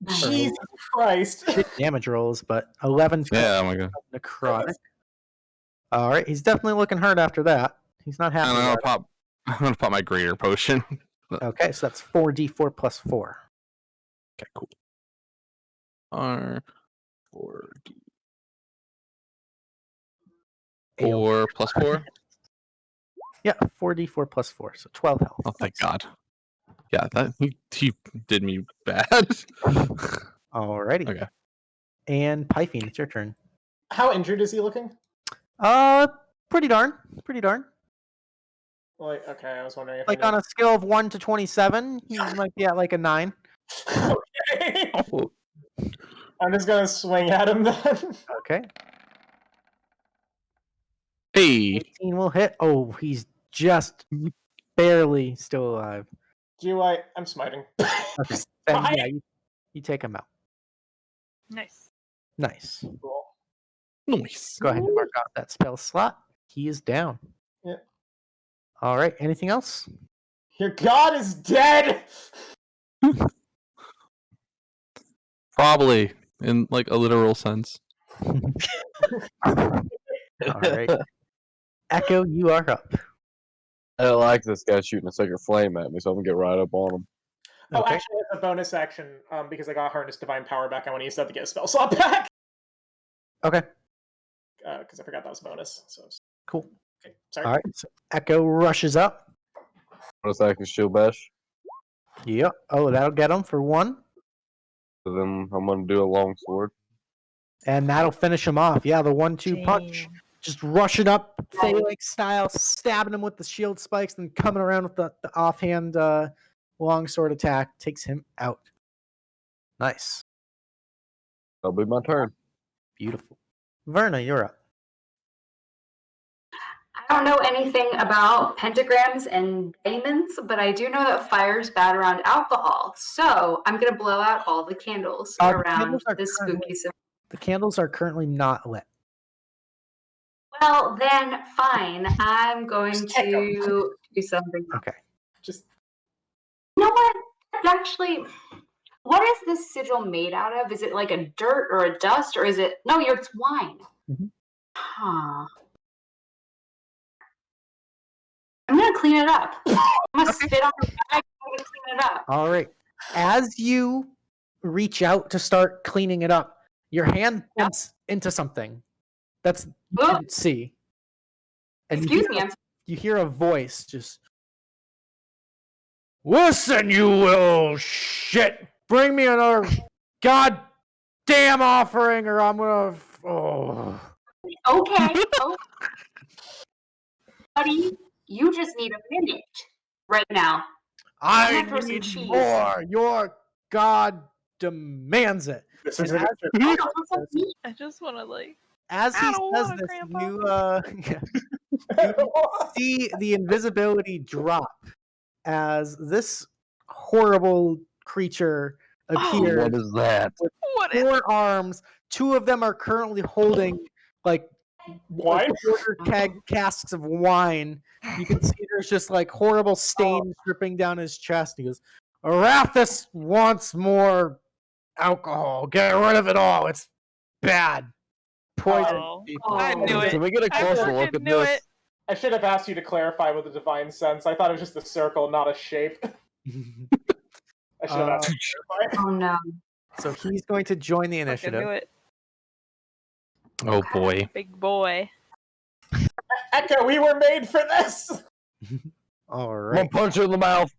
Jesus Christ. Shit damage rolls, but 11 Yeah, oh my god. Necrotic. All right, he's definitely looking hurt after that. He's not happy. I'm gonna pop my greater potion. Okay, so that's 4d4 plus 4. Okay, cool. R4D. 4 plus 4? Yeah, 4d4 plus 4, so 12 health. Oh, thank God. Yeah, he did me bad. Alrighty. Okay. And Python, it's your turn. How injured is he looking? Pretty darn. Pretty darn. Like, okay, I was wondering if Like on a scale of 1 to 27, he might be at like a 9. Okay. I'm just gonna swing at him then. Okay. Hey. 18 will hit. Oh, he's just barely still alive. I'm smiting. Okay. Then, yeah, you take him out. Nice. Nice. Cool. Nice. Go ahead and mark off that spell slot. He is down. Yeah. All right. Anything else? Your god is dead! Probably in like a literal sense. All right. Echo, you are up. I don't like this guy shooting a sacred flame at me, so I'm gonna get right up on him. Oh, Okay. actually, it's a bonus action because I got Harness Divine Power back. I want to use that to get a spell slot back. Okay. Because I forgot that was a bonus. So Cool. okay, sorry. All right. So Echo rushes up. Bonus action shield bash. Yep. Oh, that'll get him for 1. So then I'm gonna do a long sword. And that'll finish him off. Yeah, the 1-2 punch. Just rushing up, phalanx style, stabbing him with the shield spikes, and coming around with the offhand longsword attack. Takes him out. Nice. That'll be my turn. Beautiful. Verna, you're up. I don't know anything about pentagrams and diamonds, but I do know that fire's bad around alcohol. So I'm going to blow out all the candles The around candles are this spooky zone. The candles are currently not lit. Well, then fine. I'm going to do something. Okay. Just. You know what? Actually, what is this sigil made out of? Is it like a dirt or a dust, or is it? No, it's wine. Mm-hmm. Huh. I'm gonna clean it up. I'm gonna spit on the bag. I'm gonna clean it up. All right. As you reach out to start cleaning it up, your hand bumps into something that's you didn't see. And Excuse me. You hear a voice just, "Listen, you little shit! Bring me another goddamn offering, or I'm gonna." Oh. Okay. Buddy, you just need a minute right now. I I'm gonna throw some need cheese. more. Your God demands it. This And is as, I just want to like. as he says this, you see the invisibility drop as this horrible creature appears. What is that? With 4 arms. 2 of them are currently holding like wine, quarter keg casks of wine. You can see there's just like horrible stains dripping down his chest. He goes, "Arathis wants more alcohol. Get rid of it all. It's bad. Poison people." I knew it. Can we get a closer look at this? I should have asked you to clarify with a divine sense. I thought it was just a circle, not a shape. I should have asked you to clarify. Oh no. So he's going to join the I initiative. knew it. Oh boy. Big boy. Echo, we were made for this! All I'm right. gonna punch her in the mouth.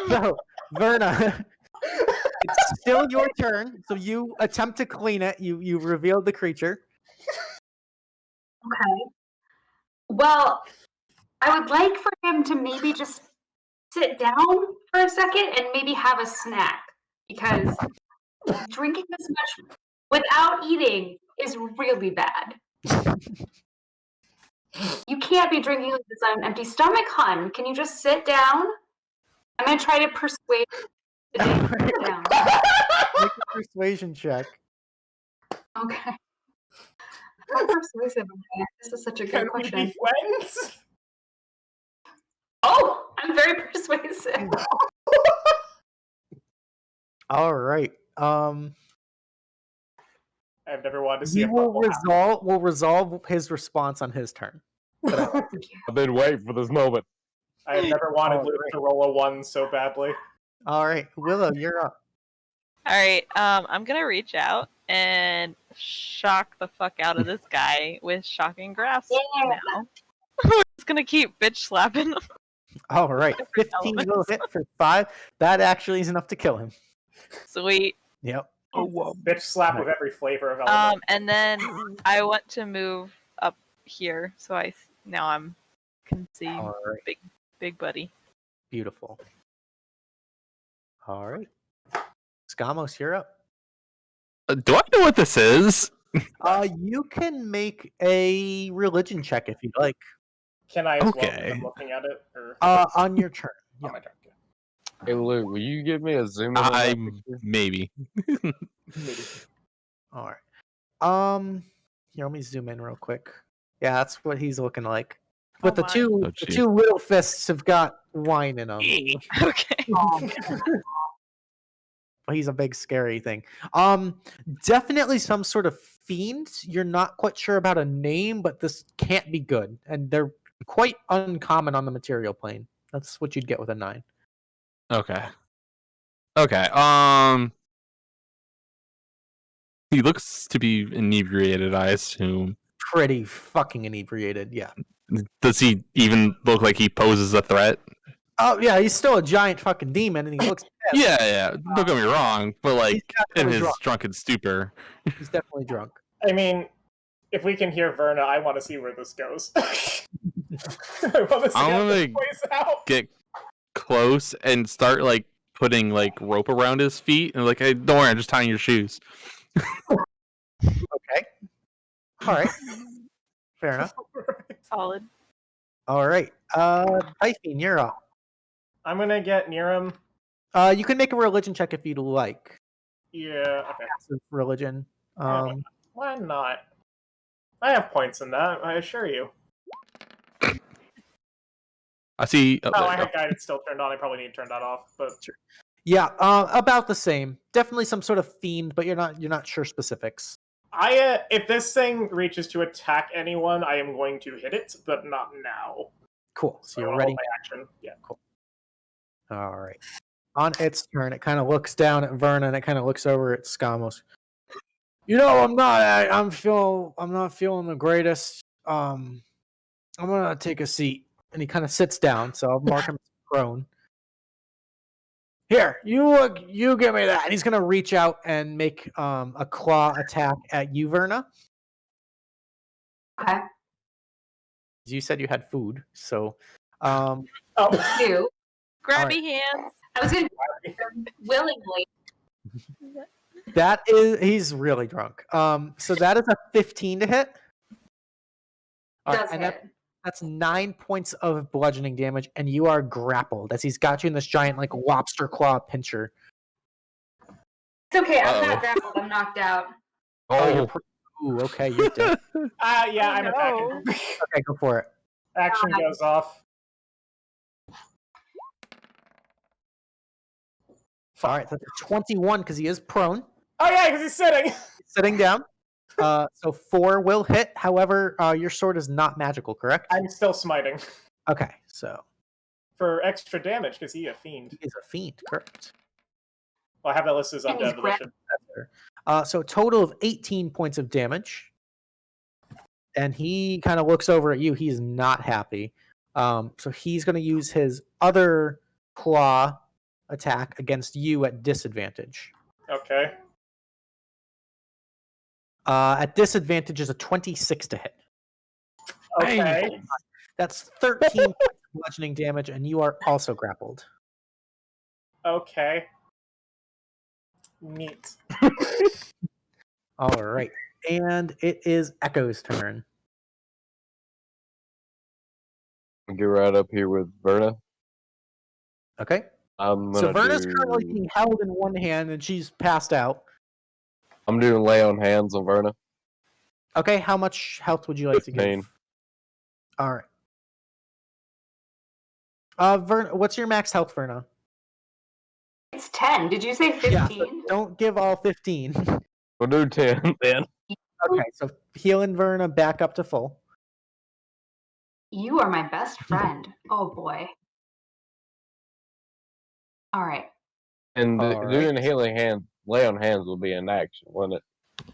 So, Verna, it's still your turn. So you attempt to clean it. You've revealed the creature. Okay. Well, I would like for him to maybe just sit down for a second and maybe have a snack, because drinking this much without eating is really bad. You can't be drinking like this on an empty stomach, hun. Can you just sit down? I'm gonna try to persuade you to sit down. Make a persuasion check. Okay. How persuasive am I? This is such a good question. Can we be friends? Oh, I'm very persuasive. All right. I've never wanted to see He a will bubble resolve his response on his turn. happen. I've been waiting for this moment. I have never wanted Luke to roll a 1 so badly. All right, Willow, you're up. All right. I'm gonna reach out and shock the fuck out of this guy with shocking grasp now. It's gonna keep bitch slapping him. All right, 15 will hit for 5. That actually is enough to kill him. Sweet. Yep. Oh, whoa. Bitch slap with every flavor of element. And then I want to move up here, so now I'm can see All right. big buddy. Beautiful. All right. Skamos, you're up. Do I know what this is? You can make a religion check if you'd like. Can I as well? Okay. I'm looking at it. Or... On your turn. On my turn. Hey Luke, will you give me a zoom in on that picture? Maybe. All right. Here, let me zoom in real quick. Yeah, that's what he's looking like. But the two little fists have got wine in them. Okay. He's a big scary thing. Definitely some sort of fiend. You're not quite sure about a name, but this can't be good, and they're quite uncommon on the material plane. That's what you'd get with a 9. Okay. He looks to be inebriated, I assume. Pretty fucking inebriated, yeah. Does he even look like he poses a threat? Oh yeah, he's still a giant fucking demon, and he looks. Yeah. Don't get me wrong, but like in his drunk. drunken stupor. He's definitely drunk. I mean, if we can hear Verna, I want to see where this goes. I want to see how this plays out. Get close and start like putting like rope around his feet and like, hey, don't worry, I'm just tying your shoes. Okay. All right. Fair enough. Solid. All right. Typhine, you're up. I'm gonna get near him. You can make a religion check if you'd like. Yeah. Okay. Passive religion. Why not? I have points in that. I assure you. I see. I had guidance still turned on. I probably need to turn that off. But yeah, about the same. Definitely some sort of fiend, but you're not sure specifics. If this thing reaches to attack anyone, I am going to hit it, but not now. Cool. So you're I'll ready. hold my action. Yeah. Cool. All right. On its turn, it kind of looks down at Verna and it kind of looks over at Skamos. I'm not feeling the greatest. I'm gonna take a seat, and he kind of sits down. So I'll mark him as prone. Here, you give me that. And he's gonna reach out and make a claw attack at you, Verna. Okay. You said you had food, so You. Grabby hands. I was gonna willingly. He's really drunk. So that is a 15 to hit. Does hit. That's 9 points of bludgeoning damage, and you are grappled as he's got you in this giant like lobster claw pincher. It's okay. I'm not grappled. I'm knocked out. Ooh, okay, you're dead. Yeah, I'm attacking. Okay, go for it. Action goes off. All right, that's a 21 because he is prone. Oh yeah, because he's sitting. Sitting down. So 4 will hit. However, your sword is not magical, correct? I'm still smiting. Okay, so for extra damage because he's a fiend. He's a fiend, correct? Well, I have that listed as undead. So a total of 18 points of damage. And he kind of looks over at you. He's not happy. So he's going to use his other claw attack against you at disadvantage. Okay. At disadvantage is a 26 to hit. Okay. That's 13 points of bludgeoning damage, and you are also grappled. Okay. Neat. All right. And it is Echo's turn. I'll get right up here with Verna. Okay. So Verna's currently being held in one hand, and she's passed out. I'm doing lay on hands on Verna. Okay, how much health would you like 15. to give? All right. Verna, what's your max health, Verna? It's 10. Did you say 15? Yeah, so don't give all 15. We'll do 10 then. Okay, so healing Verna back up to full. You are my best friend. Oh boy. All right. And All doing healing hand, lay on hands will be an action, won't it?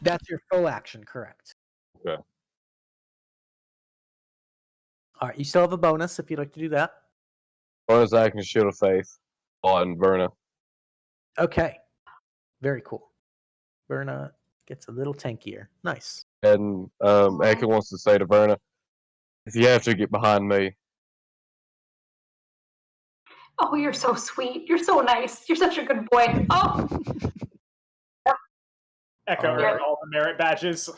That's your full action, correct? Okay. All right, you still have a bonus if you'd like to do that. Bonus action, Shield of Faith on Verna. Okay, very cool. Verna gets a little tankier. Nice. And Eka wants to say to Verna, if you have to get behind me. Oh, you're so sweet. You're so nice. You're such a good boy. Oh. Echo all the merit badges.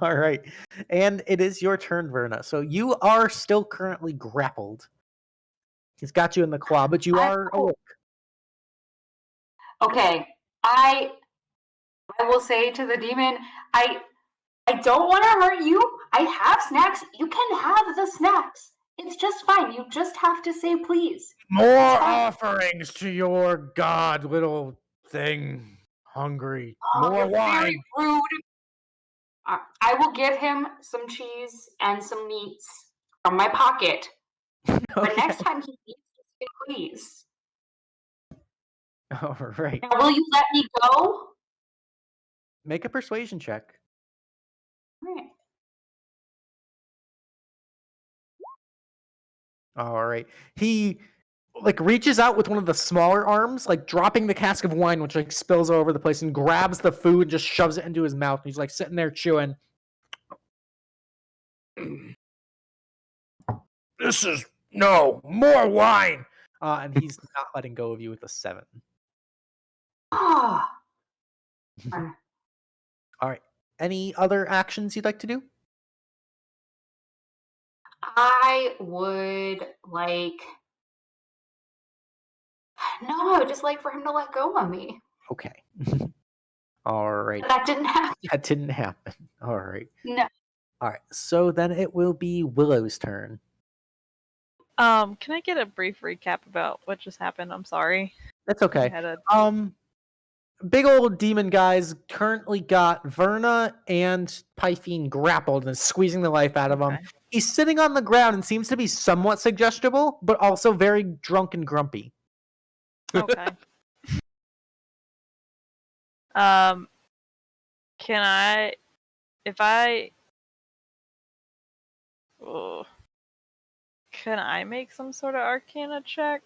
All right. And it is your turn, Verna. So you are still currently grappled. He's got you in the claw, but you are awake. Okay. I will say to the demon, I don't want to hurt you. I have snacks. You can have the snacks. It's just fine. You just have to say please. More It's fine. offerings to your god, little thing. Hungry. Oh, More you're wine. very rude. I will give him some cheese and some meats from my pocket. But next time he eats, just say please. All right. Now, will you let me go? Make a persuasion check. Right. All right. He like reaches out with one of the smaller arms, like dropping the cask of wine, which like spills all over the place, and grabs the food and just shoves it into his mouth. And he's like sitting there chewing. This is more wine. And he's not letting go of you with a 7. Ah. All right. Any other actions you'd like to do? I would like. No, I would just like for him to let go of me. Okay. All right. That didn't happen. That didn't happen. All right. No. All right. So then it will be Willow's turn. Can I get a brief recap about what just happened? I'm sorry. That's okay. I had a- Big old demon guys currently got Verna and Pythine grappled and squeezing the life out of him. He's sitting on the ground and seems to be somewhat suggestible, but also very drunk and grumpy. Okay. Can I, if I, oh, can I make some sort of Arcana check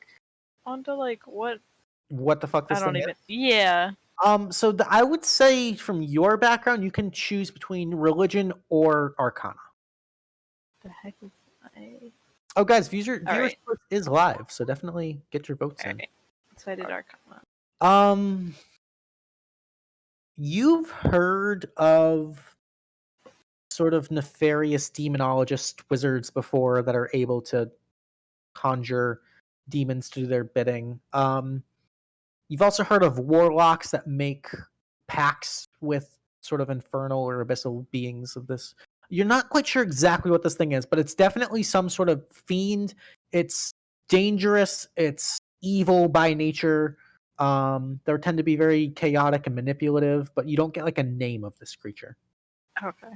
onto like what? What the fuck this I don't thing even. is? Yeah. So I would say from your background, you can choose between religion or Arcana. The heck is I? Oh, guys, viewer right. is live, so definitely get your votes in. Right. So I did Arcana. You've heard of sort of nefarious demonologist wizards before that are able to conjure demons to do their bidding. You've also heard of warlocks that make pacts with sort of infernal or abyssal beings of this. You're not quite sure exactly what this thing is, but it's definitely some sort of fiend. It's dangerous. It's evil by nature. They tend to be very chaotic and manipulative, but you don't get like a name of this creature. Okay.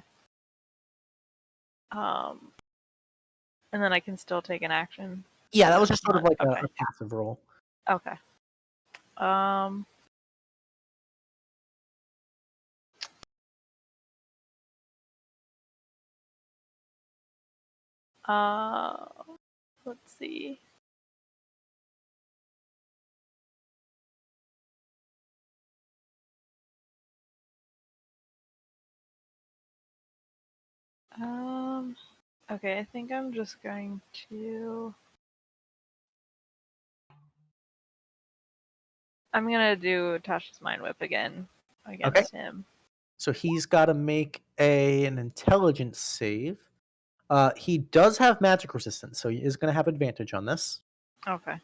And then I can still take an action. Yeah, that was just sort of like a passive roll. Okay. Let's see. Okay, I think I'm just going to. I'm gonna do Tasha's Mind Whip again against him. So he's got to make an intelligence save. He does have magic resistance, so he is going to have advantage on this. Okay.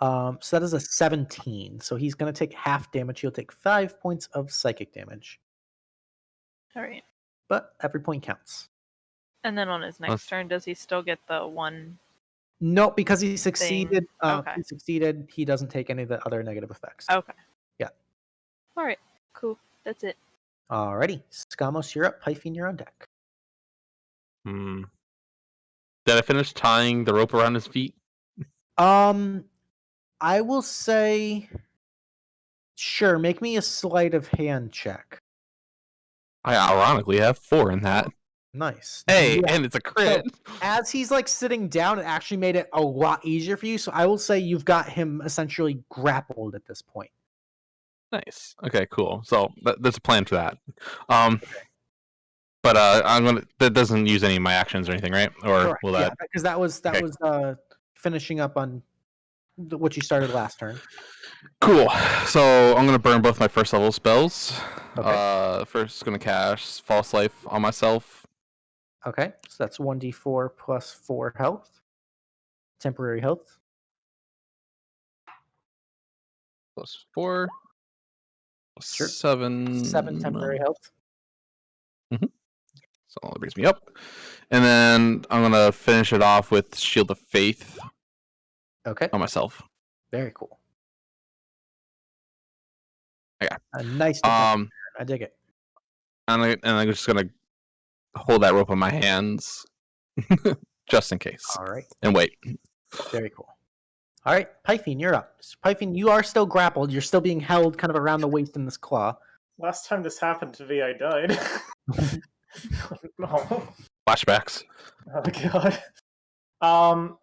So that is a 17. So he's going to take half damage. He'll take 5 points of psychic damage. All right. But every point counts. And then on his next turn, does he still get the one? No, because he succeeded. Okay. He succeeded. He doesn't take any of the other negative effects. Okay. Yeah. All right. Cool. That's it. Alrighty. Skamos, you're up. Pythine, you're on deck. Did I finish tying the rope around his feet? I will say, sure. Make me a sleight of hand check. I ironically have 4 in that. Nice. Hey, Yeah. and it's a crit. So, as he's like sitting down, it actually made it a lot easier for you. So I will say you've got him essentially grappled at this point. Nice. Okay, cool. So there's a plan for that. But I'm gonna. That doesn't use any of my actions or anything, right? Or Correct, will that? because that was finishing up on what you started last turn. Cool. So I'm gonna burn both my first level spells. Okay. First, gonna cast False Life on myself. Okay, so that's 1d4 plus 4 health, temporary health. Plus 4. Sure. 7. 7 temporary health. Mm-hmm. So that brings me up. And then I'm going to finish it off with Shield of Faith. Okay. On myself. Very cool. Okay. A nice defense. I dig it. And I'm just going to hold that rope in my hands just in case. All right. And wait. Very cool. All right, Pythine, you're up. Pythine, you are still grappled. You're still being held kind of around the waist in this claw. Last time this happened to me, I died. No. Flashbacks. Oh god.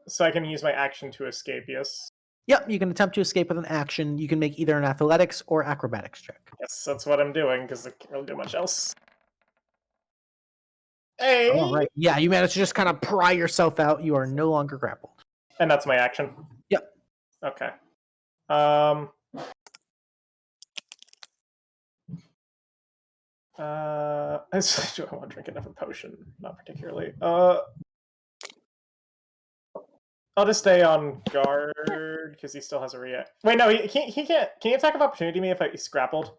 So I can use my action to escape, yes? Yep, you can attempt to escape with an action. You can make either an athletics or acrobatics check. Yes, that's what I'm doing, because I can't really do much else. Hey! All right. Yeah, you managed to just kind of pry yourself out. You are no longer grappled. And that's my action? Yep. Okay. Do I want to drink another potion? Not particularly. I'll just stay on guard because he still has a react. Wait, no, he can't. Can he attack of opportunity me if he's grappled?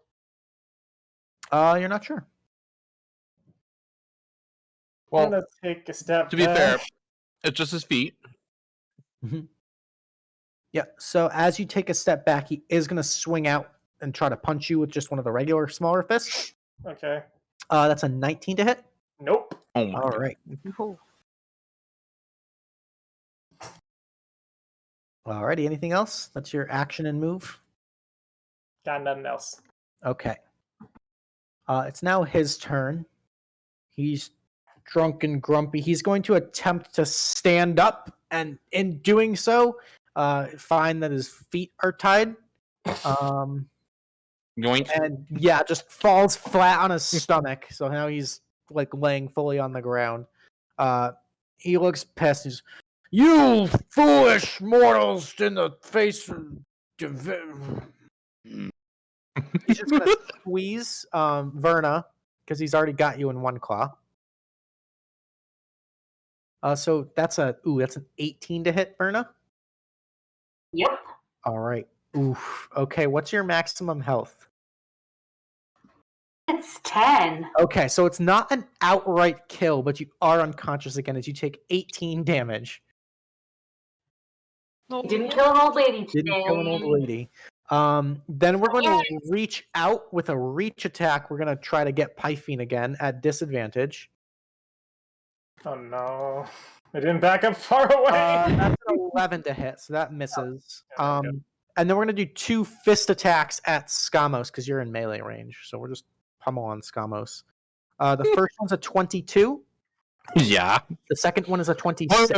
You're not sure. Well, I'm gonna take a step. To be fair, it's just his feet. Mm-hmm. Yeah. So as you take a step back, he is going to swing out and try to punch you with just one of the regular smaller fists. Okay. That's a 19 to hit. Nope. Oh my All right. Alrighty. Anything else? That's your action and move. Got nothing else. Okay. It's now his turn. He's drunk and grumpy. He's going to attempt to stand up, and in doing so, find that his feet are tied. Yoink. And yeah, just falls flat on his stomach. So now he's like laying fully on the ground. He looks pissed. He's, "You foolish mortals in the face of He's just gonna squeeze Verna because he's already got you in one claw. So that's an 18 to hit, Verna. Yep. All right. Oof. Okay, what's your maximum health? It's 10. Okay, so it's not an outright kill, but you are unconscious again as you take 18 damage. Didn't kill an old lady today. Didn't kill an old lady. Then we're going to reach out with a reach attack. We're going to try to get Pythine again at disadvantage. Oh no. I didn't back up far away. That's an 11 to hit, so that misses. And then we're going to do 2 fist attacks at Skamos because you're in melee range. So we're just pummeling Skamos. The first one's a 22. Yeah. The second one is a 26. Wait.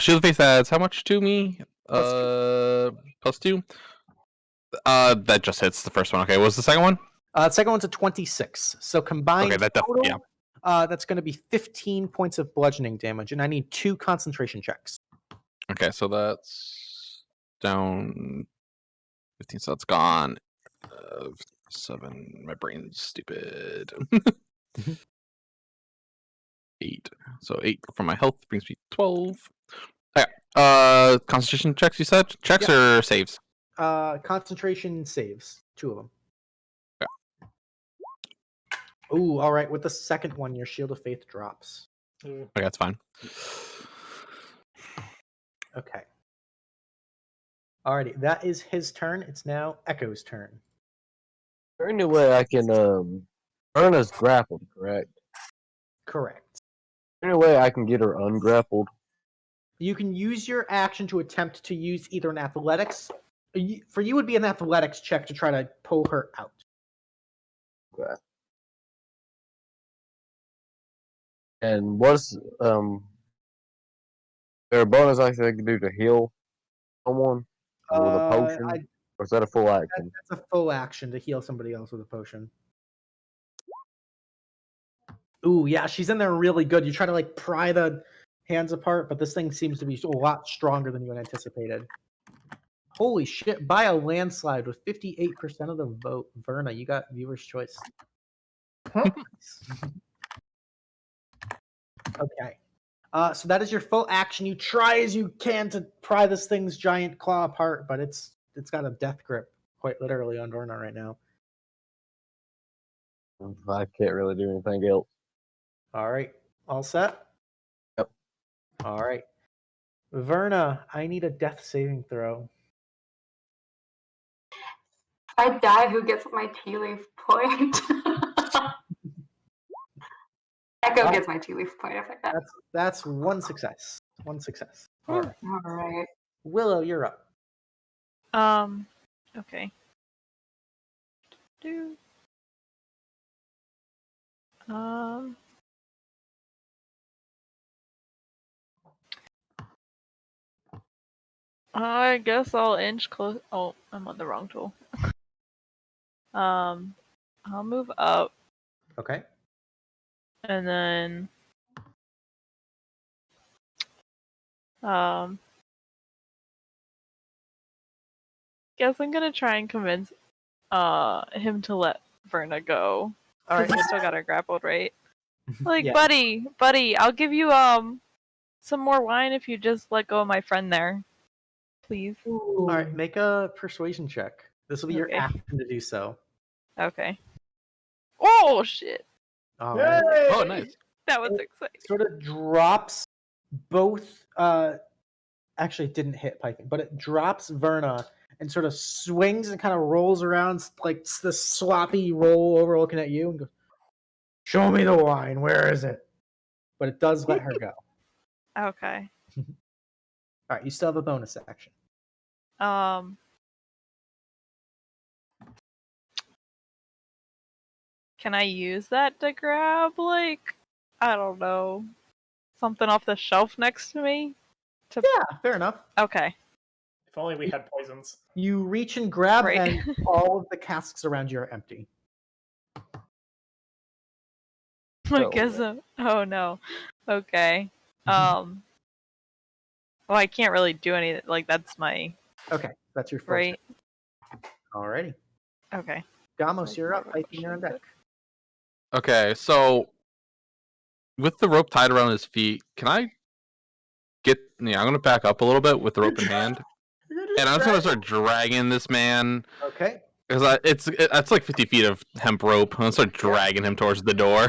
Shield of Faith adds how much to me? Plus 2. That just hits the first one. Okay, what was the second one? The second one's a 26. So combined Okay, total, yeah. that's going to be 15 points of bludgeoning damage, and I need 2 concentration checks. Okay, so that's down 15, so that's gone. 7. My brain's stupid. 8. So 8 from my health brings me 12. Okay. Concentration checks, you said? Checks or saves? Concentration saves. 2 of them. Yeah. Ooh, all right. With the second one, your Shield of Faith drops. Okay, that's fine. Okay. Alrighty, that is his turn. It's now Echo's turn. Is there any way I can Erna's grappled, correct? Correct. Is there any way I can get her ungrappled? You can use your action to attempt to use either an athletics. For you, would be an athletics check to try to pull her out. Okay. And what's there a bonus I can do to heal someone with a potion? Or is that a full action? That's a full action to heal somebody else with a potion. Ooh, yeah, she's in there really good. You try to like pry the hands apart, but this thing seems to be a lot stronger than you had anticipated. Holy shit, by a landslide with 58% of the vote. Verna, you got viewer's choice. Okay. So that is your full action. You try as you can to pry this thing's giant claw apart, but it's got a death grip, quite literally, on Verna right now. I can't really do anything else. All right. All set? Yep. All right. Verna, I need a death saving throw. If I die, who gets my Tealeaf point? Echo gets my Tealeaf point if I die. That's one success. One success. All right. All right. Willow, you're up. Okay. I guess I'll inch close. Oh, I'm on the wrong tool. I'll move up. Okay. And then, guess I'm gonna try and convince him to let Verna go. All right. I still got her grappled, right? Like, Yeah. buddy, I'll give you some more wine if you just let go of my friend there, please. All right. Make a persuasion check. This will be your Okay. action to do so. Okay. Oh shit! All right. Oh, nice. That was exciting. Sort of drops both. Actually, it didn't hit Piping, but it drops Verna and sort of swings and kind of rolls around like the sloppy roll over, looking at you, and goes, "Show me the wine. Where is it?" But it does let her go. Okay. All right. You still have a bonus action. Can I use that to grab, like, I don't know, something off the shelf next to me? Yeah, fair enough. Okay. If only we had poisons. You reach and grab, Right. and all of the casks around you are empty. I guess. Oh no. Okay. Well, I can't really do anything. Like, that's my. Okay, that's your full right. turn. Alrighty. Okay. Gamos, you're up. Piping, you're on deck. Okay, so with the rope tied around his feet, can I get? Yeah, I'm gonna back up a little bit with the rope in hand, and I'm just gonna start dragging this man. Okay. Because it's like 50 feet of hemp rope. I'm gonna start dragging him towards the door.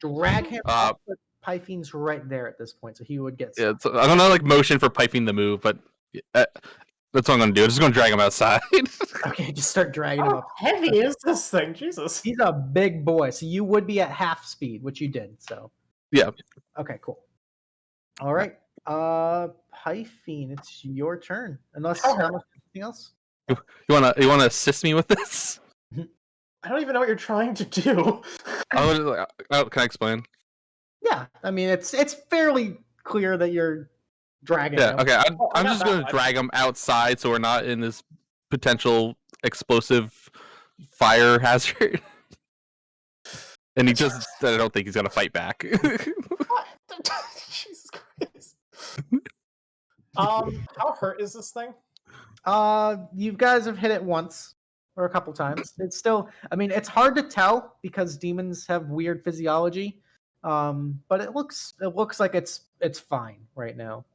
Drag him up, but Piping's right there at this point, so he would get. Yeah, I'm gonna like motion for Piping the move, but that's what I'm gonna do. I'm just gonna drag him outside. Okay, just start dragging him up. How heavy is this thing? Jesus. He's a big boy, so you would be at half speed, which you did. So. Yeah. Okay. Cool. All right. Piping, it's your turn. Unless anything else. You wanna assist me with this? I don't even know what you're trying to do. Can I explain? Yeah, I mean it's fairly clear that you're dragging him. Okay. I'm just gonna drag him outside so we're not in this potential explosive fire hazard. And I don't think he's gonna fight back. Jesus Christ. How hurt is this thing? You guys have hit it once or a couple times. It's still, I mean, it's hard to tell because demons have weird physiology. But it looks like it's fine right now.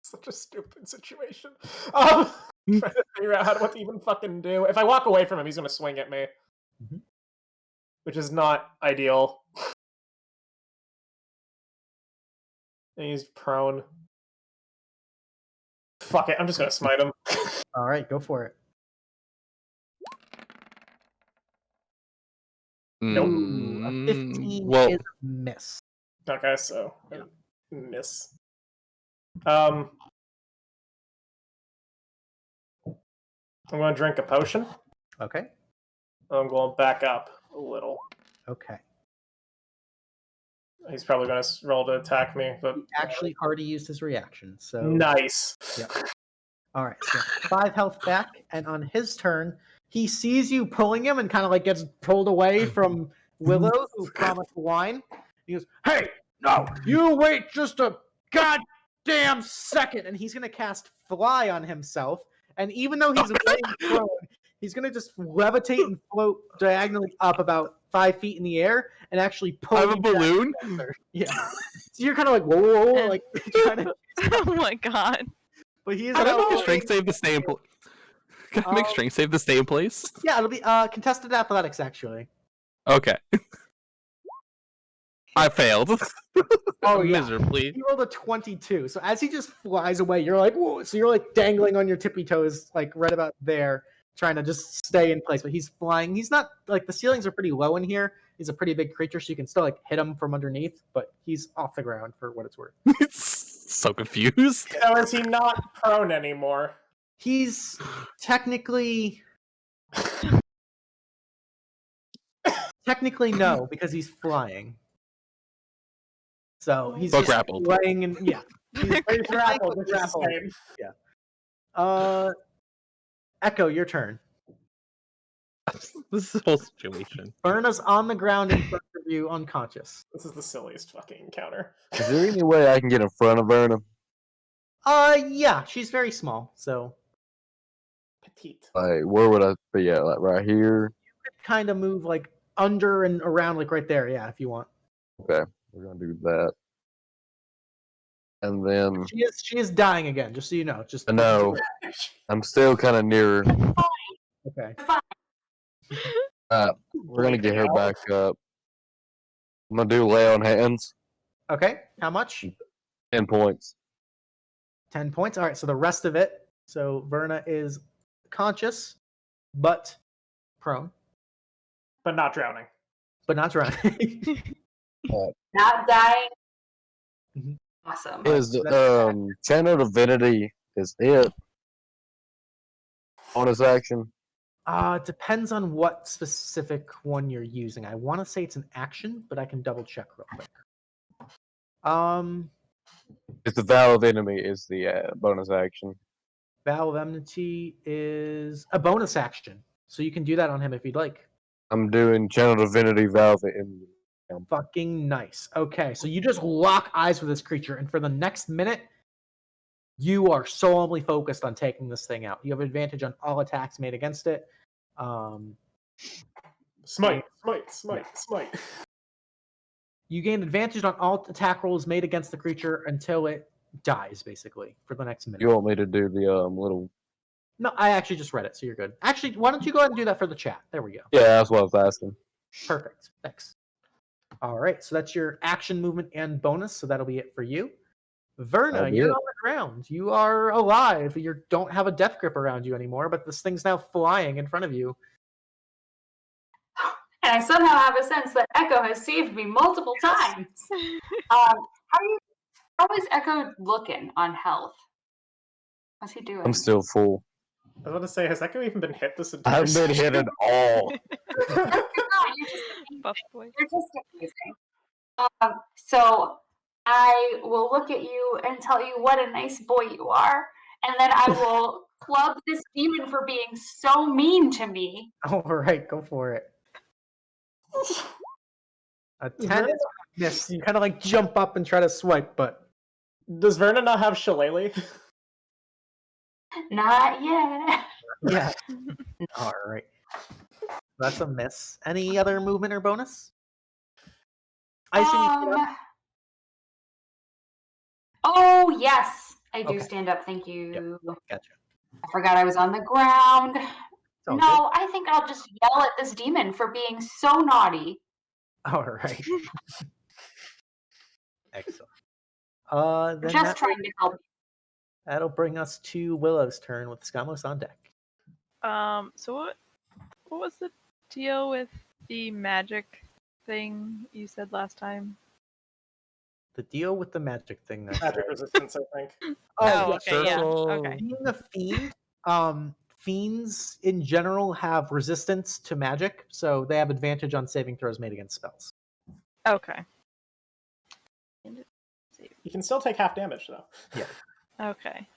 Such a stupid situation. Trying to figure out what to even fucking do. If I walk away from him, he's gonna swing at me, which is not ideal. And he's prone. Fuck it, I'm just gonna smite him. All right, go for it. Nope. A 15 is a miss. Okay, so miss. I'm gonna drink a potion. Okay. I'm going back up a little. Okay. He's probably gonna roll to attack me, but he actually already used his reaction. So nice. Yep. All right, so 5 health back, and on his turn, he sees you pulling him and kind of like gets pulled away from Willow, who promised wine. He goes, "Hey, no, you wait just a goddamn second!" And he's gonna cast Fly on himself. And even though he's laying prone, he's gonna just levitate and float diagonally up about 5 feet in the air and actually pull. I have a balloon. Yeah. So you're kind of like whoa, like trying to. Oh my god. But he is. I don't know. Strength save to stay in. Can I make strength save to stay in place? Yeah, it'll be contested athletics actually. Okay. I failed. Oh yeah, miserably. he rolled a 22. So as he just flies away, you're like, whoa! So you're like dangling on your tippy toes, like right about there, trying to just stay in place. But he's flying. He's not like the ceilings are pretty low in here. He's a pretty big creature, so you can still like hit him from underneath. But he's off the ground for what it's worth. So confused. So is he not prone anymore? He's technically no, because he's flying. So he's But just grappled. laying in. Yeah, he's grappled, which is the grappled. same. Yeah. Echo, your turn. This is the whole situation. Verna's on the ground in front of you, unconscious. This is the silliest fucking encounter. Is there any way I can get in front of Verna? Yeah, she's very small, so Petite. Like, where would I be at? Like, right here? kind of move like under and around, like right there. Yeah, if you want. Okay, we're gonna do that. And then She is dying again, just so you know. Just I know I'm still kind of near. Okay. We're gonna get her back up. I'm gonna do lay on hands. Okay. How much? 10 points. 10 points. All right. So the rest of it. So Verna is conscious, but prone, but not drowning. But not drowning. Not dying. Mm-hmm. Awesome. Is Channel Divinity is it bonus action? It depends on what specific one you're using. I want to say it's an action, but I can double check real quick. It's the Vow of Enemy is the bonus action. Vow of Enmity is a bonus action, so you can do that on him if you'd like. I'm doing Channel Divinity Vow of Enemy. Fucking nice. Okay, so you just lock eyes with this creature, and for the next minute, you are solemnly focused on taking this thing out. You have advantage on all attacks made against it. Smite. You gain advantage on all attack rolls made against the creature until it dies, basically, for the next minute. You want me to do the little? No, I actually just read it, so you're good. Actually, why don't you go ahead and do that for the chat? There we go. Yeah, that's what I was asking. Perfect. Thanks. All right, so that's your action, movement, and bonus. So that'll be it for you. Verna, you're on the ground. You are alive. You don't have a death grip around you anymore, but this thing's now flying in front of you. And I somehow have a sense that Echo has saved me multiple times. How is Echo looking on health? What's he doing? I'm still full. I was about to say, has Echo even been hit this I entire haven't been hit at all. Buff boy. You're just amazing. So I will look at you and tell you what a nice boy you are, and then I will club this demon for being so mean to me. All right, go for it. A 10 is a miss. You kind of like jump up and try to swipe, but does Verna not have Shillelagh? Not yet. Yeah. All right. That's a miss. Any other movement or bonus? I see. Oh yes, I do Okay. stand up. Thank you. Gotcha. I forgot I was on the ground. all No, I think I'll just yell at this demon for being so naughty. All right. Excellent. Then Just trying to help. That'll bring us to Willow's turn with Skamos on deck. So what was the deal with the magic thing you said last time? The deal with the magic thing. Magic resistance, I think. Oh, okay, yeah, okay. Being a fiend, fiends in general have resistance to magic, so they have advantage on saving throws made against spells. Okay. You can still take half damage, though. Yeah. Okay.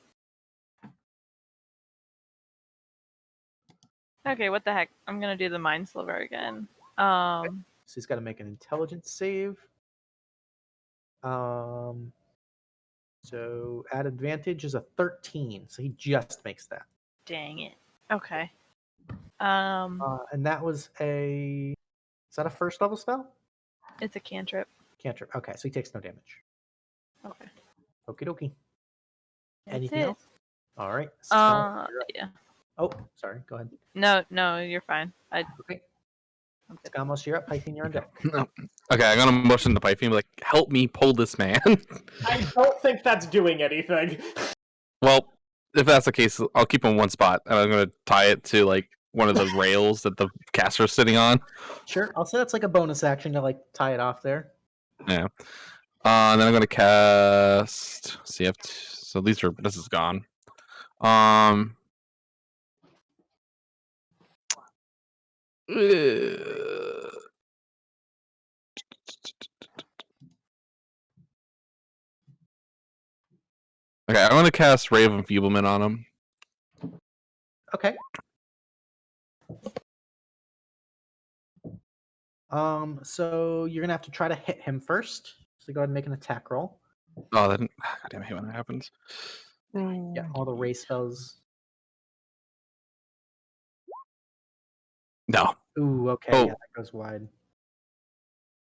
Okay, what the heck? I'm gonna do the Mind Sliver again. So he's got to make an intelligence save. So at advantage is a 13, so he just makes that. Dang it. Okay. And that was is that a first level spell? It's a cantrip. Cantrip. Okay, so he takes no damage. Okay. Okie dokie. That's Anything it. else? All right. Yeah. Oh, sorry. Go ahead. No, you're fine. Okay. Scamos, you're up. Python, you're on deck. No. Okay, I'm gonna motion the Python, be like, help me pull this man. I don't think that's doing anything. Well, if that's the case, I'll keep him in one spot, and I'm gonna tie it to like one of the rails that the caster's sitting on. Sure. I'll say that's like a bonus action to like tie it off there. Yeah. And then I'm gonna cast CF. So this is gone. Okay, I'm gonna cast Ray of Enfeeblement on him. Okay. So you're gonna have to try to hit him first. So go ahead and make an attack roll. Oh, that didn't. God damn, I hate when that happens. Yeah, all the ray spells. No. Ooh, okay. Oh. Yeah, that goes wide.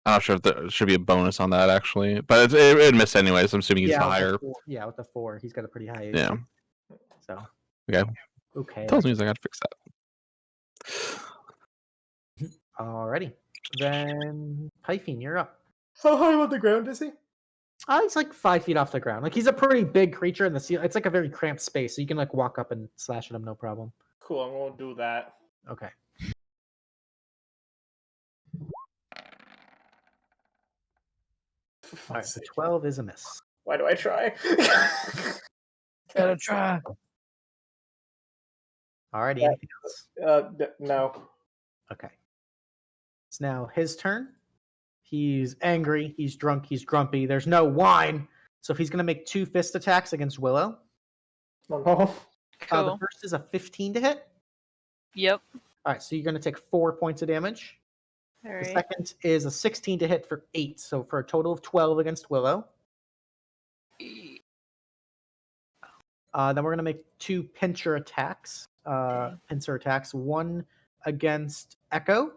I'm not sure if there should be a bonus on that actually, but it missed anyways. I'm assuming he's Yeah, higher. With the 4, he's got a pretty high. Yeah. So. Okay. Okay. Tells me I gotta fix that. Alrighty. Then Python, you're up. How high on the ground is he? He's like 5 feet off the ground. Like he's a pretty big creature in the sea. It's like a very cramped space, so you can like walk up and slash at him, no problem. Cool, I'm gonna do that. Okay. Alright, so 12 is a miss. Why do I try? Gotta try. Alrighty, anything else? No. Okay. It's now his turn. He's angry, he's drunk, he's grumpy. There's no wine. So if he's going to make 2 fist attacks against Willow. Oh, Cool. The first is a 15 to hit. Yep. Alright, so you're going to take 4 points of damage. All The right. second is a 16 to hit for 8. So for a total of 12 against Willow. Then we're going to make 2 pincer attacks. Pincer attacks. One against Echo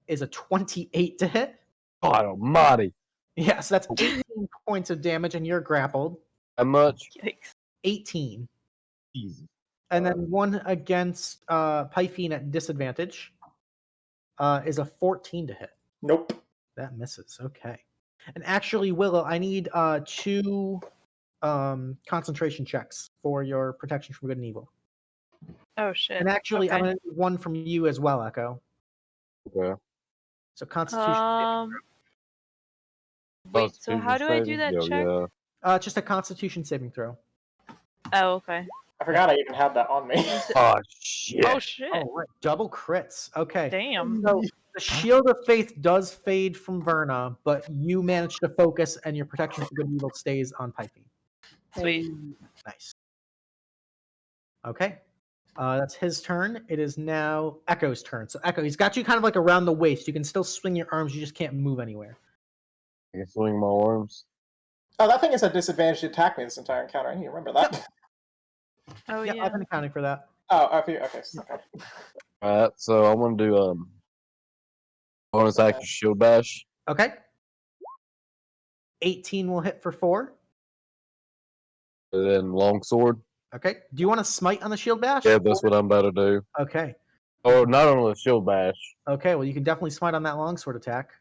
is a 28 to hit. God almighty. Yeah, so that's 18 points of damage, and you're grappled. How much? 18. Jesus. And then one against Python at disadvantage is a 14 to hit. Nope. That misses. Okay. And actually, Willow, I need 2 concentration checks for your protection from good and evil. Oh shit. And actually, okay. I'm going to need 1 from you as well, Echo. Okay. So Constitution. Wait, so how do I do that check? Yeah. Just a Constitution saving throw. Oh, okay. I forgot I even had that on me. Oh shit. Oh shit. Oh, right. Double crits. Okay. Damn. So the Shield of Faith does fade from Verna, but you manage to focus, and your protection from good and evil stays on Python. Sweet. Nice. Okay. That's his turn. It is now Echo's turn. So Echo, he's got you kind of like around the waist. You can still swing your arms. You just can't move anywhere. I can swing my arms. Oh, that thing is a disadvantage to attack me this entire encounter. I need to remember that. Oh yeah. I've been accounting for that. Oh, okay. Alright, so I'm gonna do bonus action shield bash. Okay. 18 will hit for 4. And then longsword. Okay. Do you want to smite on the shield bash? Yeah, that's what I'm about to do. Okay. Oh, not on the shield bash. Okay, well, you can definitely smite on that longsword attack.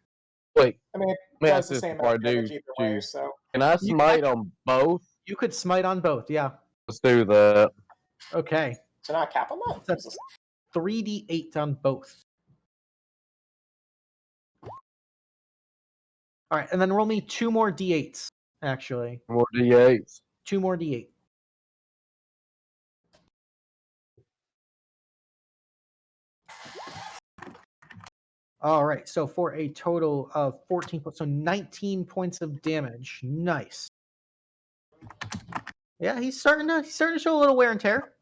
Wait. I mean, it Let me does ask the this same before I amount of do. damage either way, so... Can I smite on both? You could smite on both, yeah. Let's do that. Okay. So not a cap on that? That's 3d8 on both. All right, and then roll me 2 more d8s, actually. More d8s. 2 more d8. All right, so for a total of 14 points, so 19 points of damage. Nice. Yeah, he's starting to show a little wear and tear.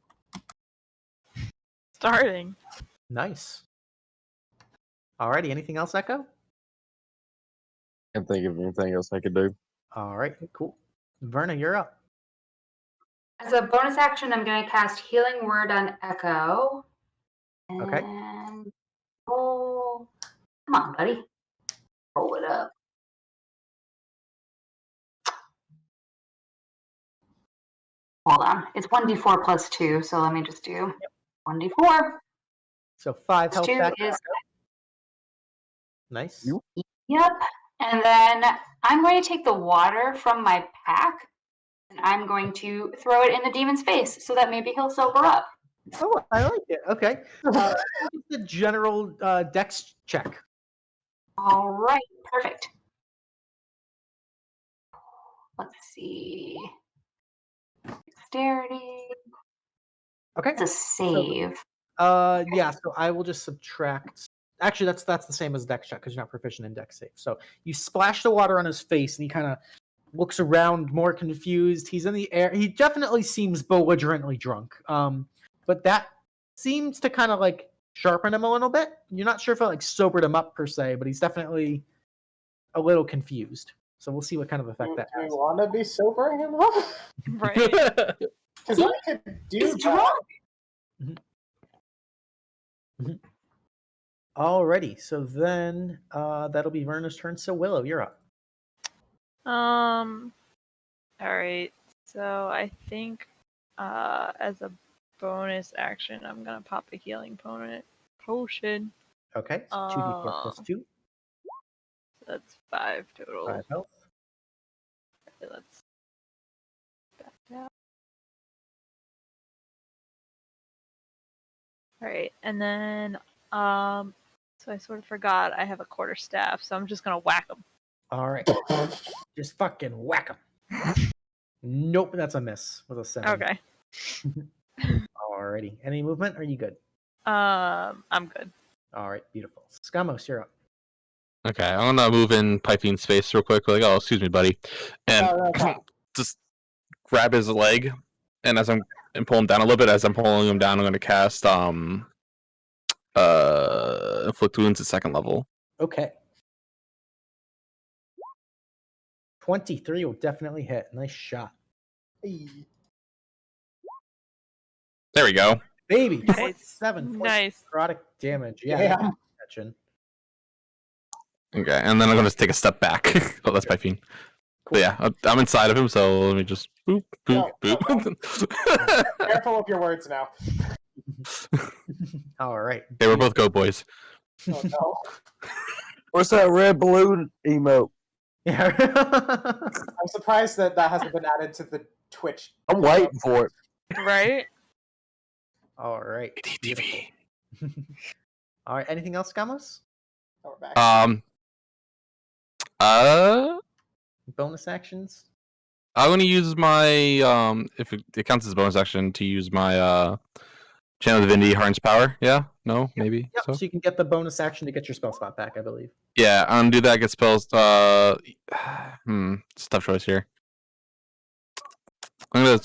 Starting. Nice. Alrighty, anything else, Echo? Can't think of anything else I could do. All right, cool. Verna, you're up. As a bonus action, I'm going to cast Healing Word on Echo. Okay. And roll. Come on, buddy. Roll it up. Hold on. It's 1d4 plus 2, so let me just do 1d4. So 5 health 2 back. is Nice. Yep. And then I'm going to take the water from my pack and I'm going to throw it in the demon's face so that maybe he'll sober up. Oh, I like it. Okay. The general dex check. All right. Perfect. Let's see. Dexterity. Okay. It's a save. Yeah. So I will just subtract. Actually, that's the same as dex check because you're not proficient in dex save. So you splash the water on his face, and he kind of looks around, more confused. He's in the air. He definitely seems belligerently drunk. But that seems to kind of like sharpen him a little bit. You're not sure if it like sobered him up per se, but he's definitely a little confused. So we'll see what kind of effect that Do has. you want to be sobering him up? Right. Because I could do that. Alrighty, so then that'll be Verna's turn. So Willow, you're up. All right. So I think as a bonus action, I'm gonna pop a healing potion. Okay, so 2d4 plus 2. So that's 5 total. 5 health. Okay, let's back down. All right, and then so I sort of forgot I have a quarterstaff, so I'm just gonna whack him. All right, just fucking whack him. Nope, that's a miss with a 7. Okay. Alrighty, any movement? Or are you good? I'm good. All right, beautiful. Scamos, you're up. Okay, I'm gonna move in Piping's space real quick. Like, oh, excuse me, buddy, and just grab his leg, and and pull him down a little bit. As I'm pulling him down, I'm gonna cast inflict wounds at 2nd level. Okay. 23 will definitely hit. Nice shot. There we go. Baby, Nice. 27 points Nice. of necrotic damage. Yeah. Yeah. Attention. Okay, and then I'm gonna take a step back. Oh, that's Piping. But yeah, I'm inside of him, so let me just boop, boop, boop. Careful with your words now. All right. They were both go boys. Oh, no. What's that red balloon emote? Yeah. I'm surprised that hasn't been added to the Twitch. I'm waiting for it. Right? All right. TV. All right. Anything else, Scamos? Oh, we're back. Bonus actions? I'm gonna use my if it counts as a bonus action to use my Channel Divinity Harn's Power. Yeah? No? Maybe? Yep. So you can get the bonus action to get your spell slot back, I believe. Yeah, undo that, get spells. It's a tough choice here. I'm gonna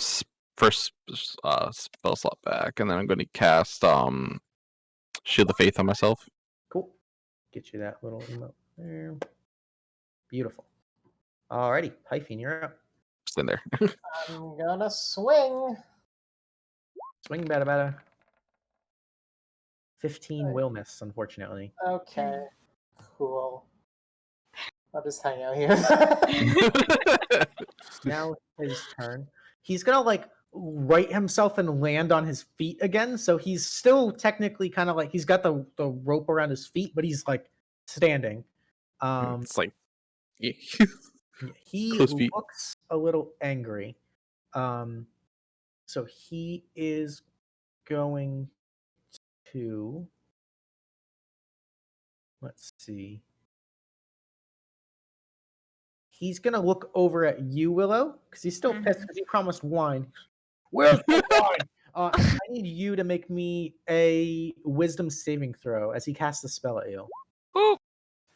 first spell slot back, and then I'm gonna cast Shield of Faith on myself. Cool. Get you that little emote there. Beautiful. Alrighty, Python, you're up. Just in there. I'm gonna swing. Swing better. 15 will miss, unfortunately. Okay. Cool. I'll just hang out here. Now his turn. He's gonna like right himself and land on his feet again. So he's still technically kind of like he's got the rope around his feet, but he's like standing. It's like he close feet. looks a little angry. So he is going to, let's see. He's gonna look over at you, Willow, because he's still pissed because you promised wine. Where's the wine? I need you to make me a wisdom saving throw as he casts a spell at you. Ooh.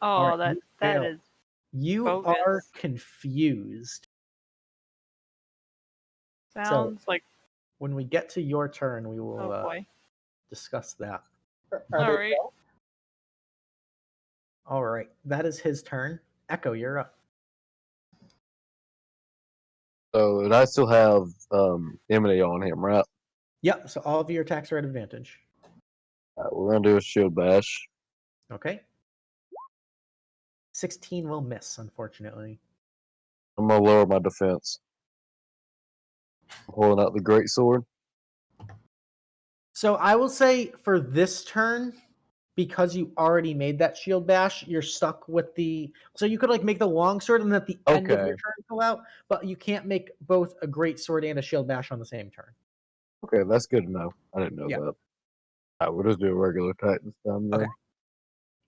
Oh, All right, that you that fail. is You bogus. are confused. Sounds like When we get to your turn, we will oh boy. discuss that. Are All they right. both? All right, that is his turn. Echo, you're up. So, and I still have Emanate on him, right? Yep. So all of your attacks are at advantage. We're gonna do a shield bash. Okay. 16 will miss, unfortunately. I'm gonna lower my defense. I'm pulling out the great sword. So I will say for this turn, because you already made that shield bash, you're stuck with the. So you could like make the longsword and then at the end of your Okay. turn go out, but you can't make both a great sword and a shield bash on the same turn. Okay, that's good to know. I didn't know Yeah. that. Alright, we'll just do a regular attack this time then. Okay.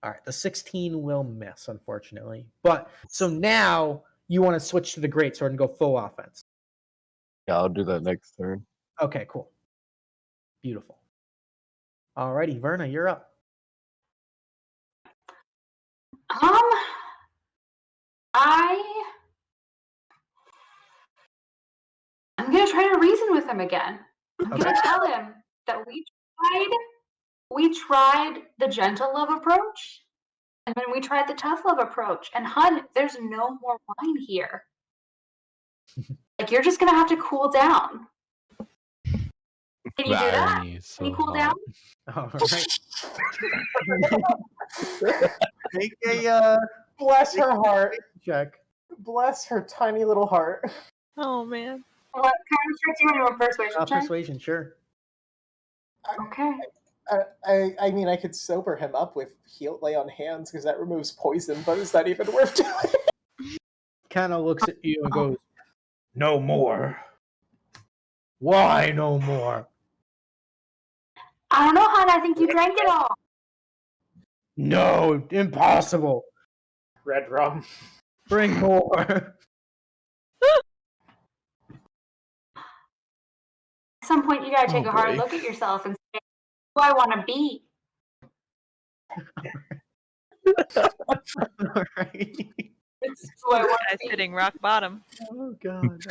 All right, the 16 will miss, unfortunately. But so now you want to switch to the greatsword and go full offense. Yeah, I'll do that next turn. Okay, cool. Beautiful. Alrighty, Verna, you're up. I'm gonna try to reason with him again. I'm Okay. gonna tell him that we tried the gentle love approach, and then we tried the tough love approach. And hun, there's no more wine here. Like you're just gonna have to cool down. Can you do that? Can you cool down? All right. Make a Bless her heart. check. Bless her tiny little heart. Oh man. What kind of check do you want to do? A persuasion check? Persuasion, sure. Okay. I mean, I could sober him up with lay on hands because that removes poison, but is that even worth doing? Kind of looks at you and goes, "No more. Why no more? I don't know, hon. I think you drank it all. No, impossible. Red rum. Bring more." At some point, you gotta take Oh, a hard boy. look at yourself and say, "Who I want to be." All right. It's who I want to Guy's be. hitting rock bottom. Oh god.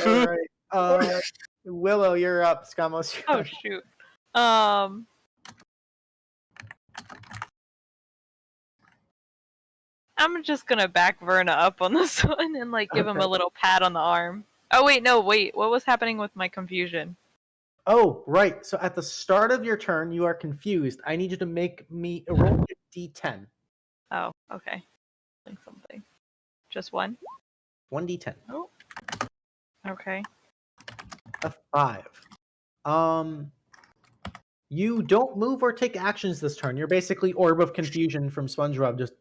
All right. Willow, you're up. Scamos. You're Oh up. shoot. I'm just gonna back Verna up on this one and like give him a little pat on the arm. Oh wait, no, wait. What was happening with my confusion? Oh, right. So at the start of your turn, you are confused. I need you to make me roll a d10. Oh, okay. Like something. Just one? 1d10. Oh. Okay. A 5. You don't move or take actions this turn. You're basically Orb of Confusion from SpongeBob. Just.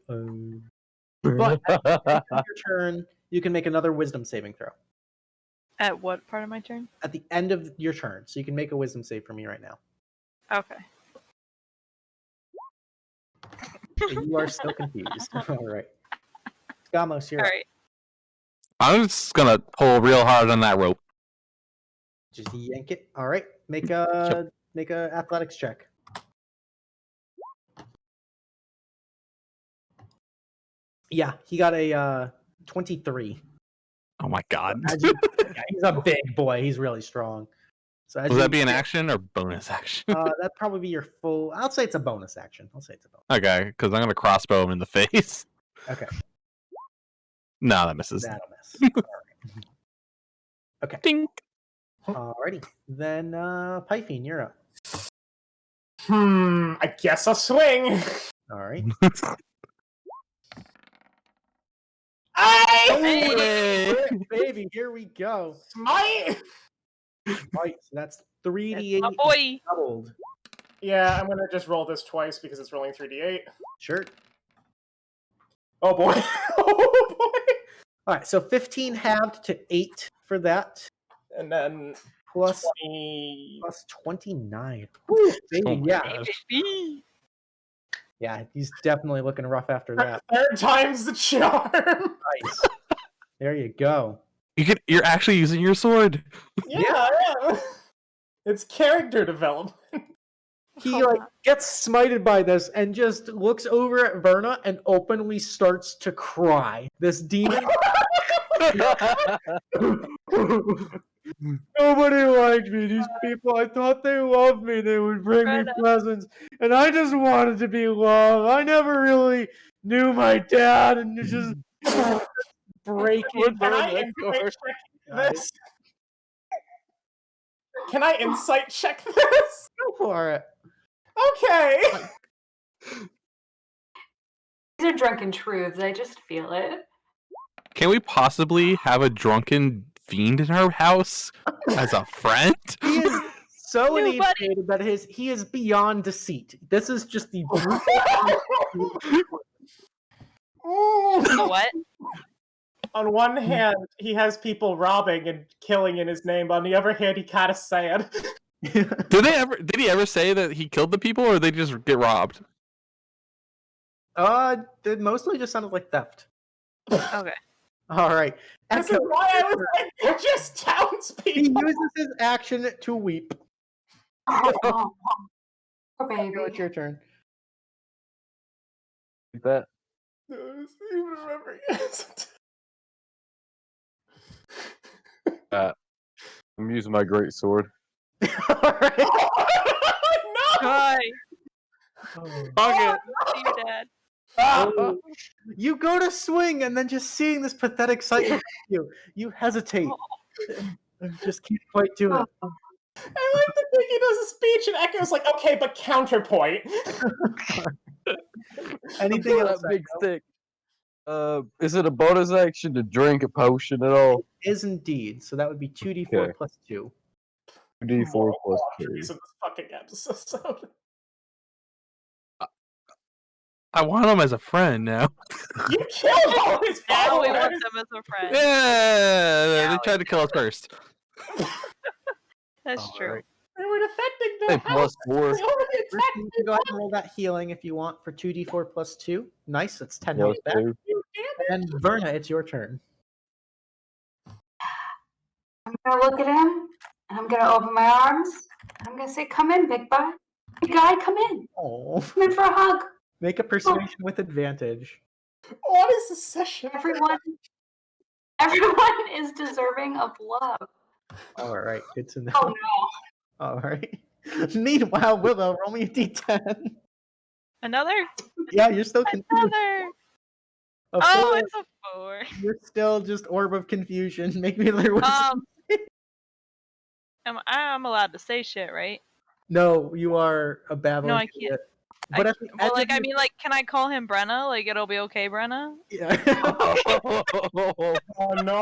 But at the end of your turn, you can make another Wisdom saving throw. At what part of my turn? At the end of your turn, so you can make a Wisdom save for me right now. Okay. So you are still confused. All right. Scamos, you're up. Alright. I'm just gonna pull real hard on that rope. Just yank it. All right. Make a athletics check. Yeah, he got a 23. Oh my god. Yeah, he's a big boy. He's really strong. So Will that be an action or bonus action? That'd probably be your full. I'll say it's a bonus action. Okay, because I'm gonna crossbow him in the face. Okay. No, that misses. That'll miss. All right. Okay. Dink. Alrighty. Then Pythine, you're up. I guess I'll swing. All right. Hey! Baby, here we go. Smite! Right, so that's 3d8 my boy. doubled. Yeah, I'm gonna just roll this twice because it's rolling 3d8. Sure. Oh boy. Oh boy. All right, so 15 halved to 8 for that. And then plus 20... plus 29. Woo, baby, yeah. Baby. Yeah, he's definitely looking rough after that. Third time's the charm. Nice. There you go. You're actually using your sword. Yeah, I am. It's character development. He like gets smited by this and just looks over at Verna and openly starts to cry. This demon. Nobody liked me. These people, I thought they loved me. They would bring me presents. And I just wanted to be loved. I never really knew my dad. And it's just breaking. Can I insight check this? Can I insight check this? Go for it. Okay. These are drunken truths. I just feel it. Can we possibly have a drunken fiend in our house as a friend? He is so New inebriated that he is beyond deceit. This is just the The what? On one hand, he has people robbing and killing in his name. On the other hand, he kind of sad. Did he ever say that he killed the people, or they just get robbed? It mostly just sounded like theft. Okay. All right. This is why I was like, they're just townspeople. He uses his action to weep. Oh, baby. It's your turn. That. I don't even remember. I'm using my great sword. Hi. Okay. See you, Dad. You go to swing, and then just seeing this pathetic sight, you hesitate. And just can't quite do it. I like the thing he does a speech and Echo's like, okay, but counterpoint. Anything That else? big stick. Is it a bonus action to drink a potion at all? Is indeed. So that would be 2d4 Okay. plus 2. 2d4 plus 2. Of this fucking episode. I want him as a friend now. You killed all his Now we followers. want them as a friend. Yeah, they tried to kill us first. That's true. They were defending Hey, their plus house. 4. They already You attacked can go ahead and roll that healing if you want for 2d4 plus 2. Nice, that's 10 Plus health back. 2. And Verna, it's your turn. I'm gonna look at him, and I'm gonna open my arms, and I'm gonna say, "Come in, big guy. Big guy, come in. Oh. Come in for a hug." Make a persuasion with advantage. What is this session? Everyone is deserving of love. All right, good to know. Oh no. All right. Meanwhile, Willow, roll me a d10. Another? Yeah, you're still confused. Another. A Oh, four. it's a 4. You're still just orb of confusion. Make me another wisdom. I'm allowed to say shit, right? No, you are a babbling No, I can't. idiot. But at the Well, end like, of I mean, like, can I call him Brenna? Like, it'll be okay, Brenna? Yeah. Oh no.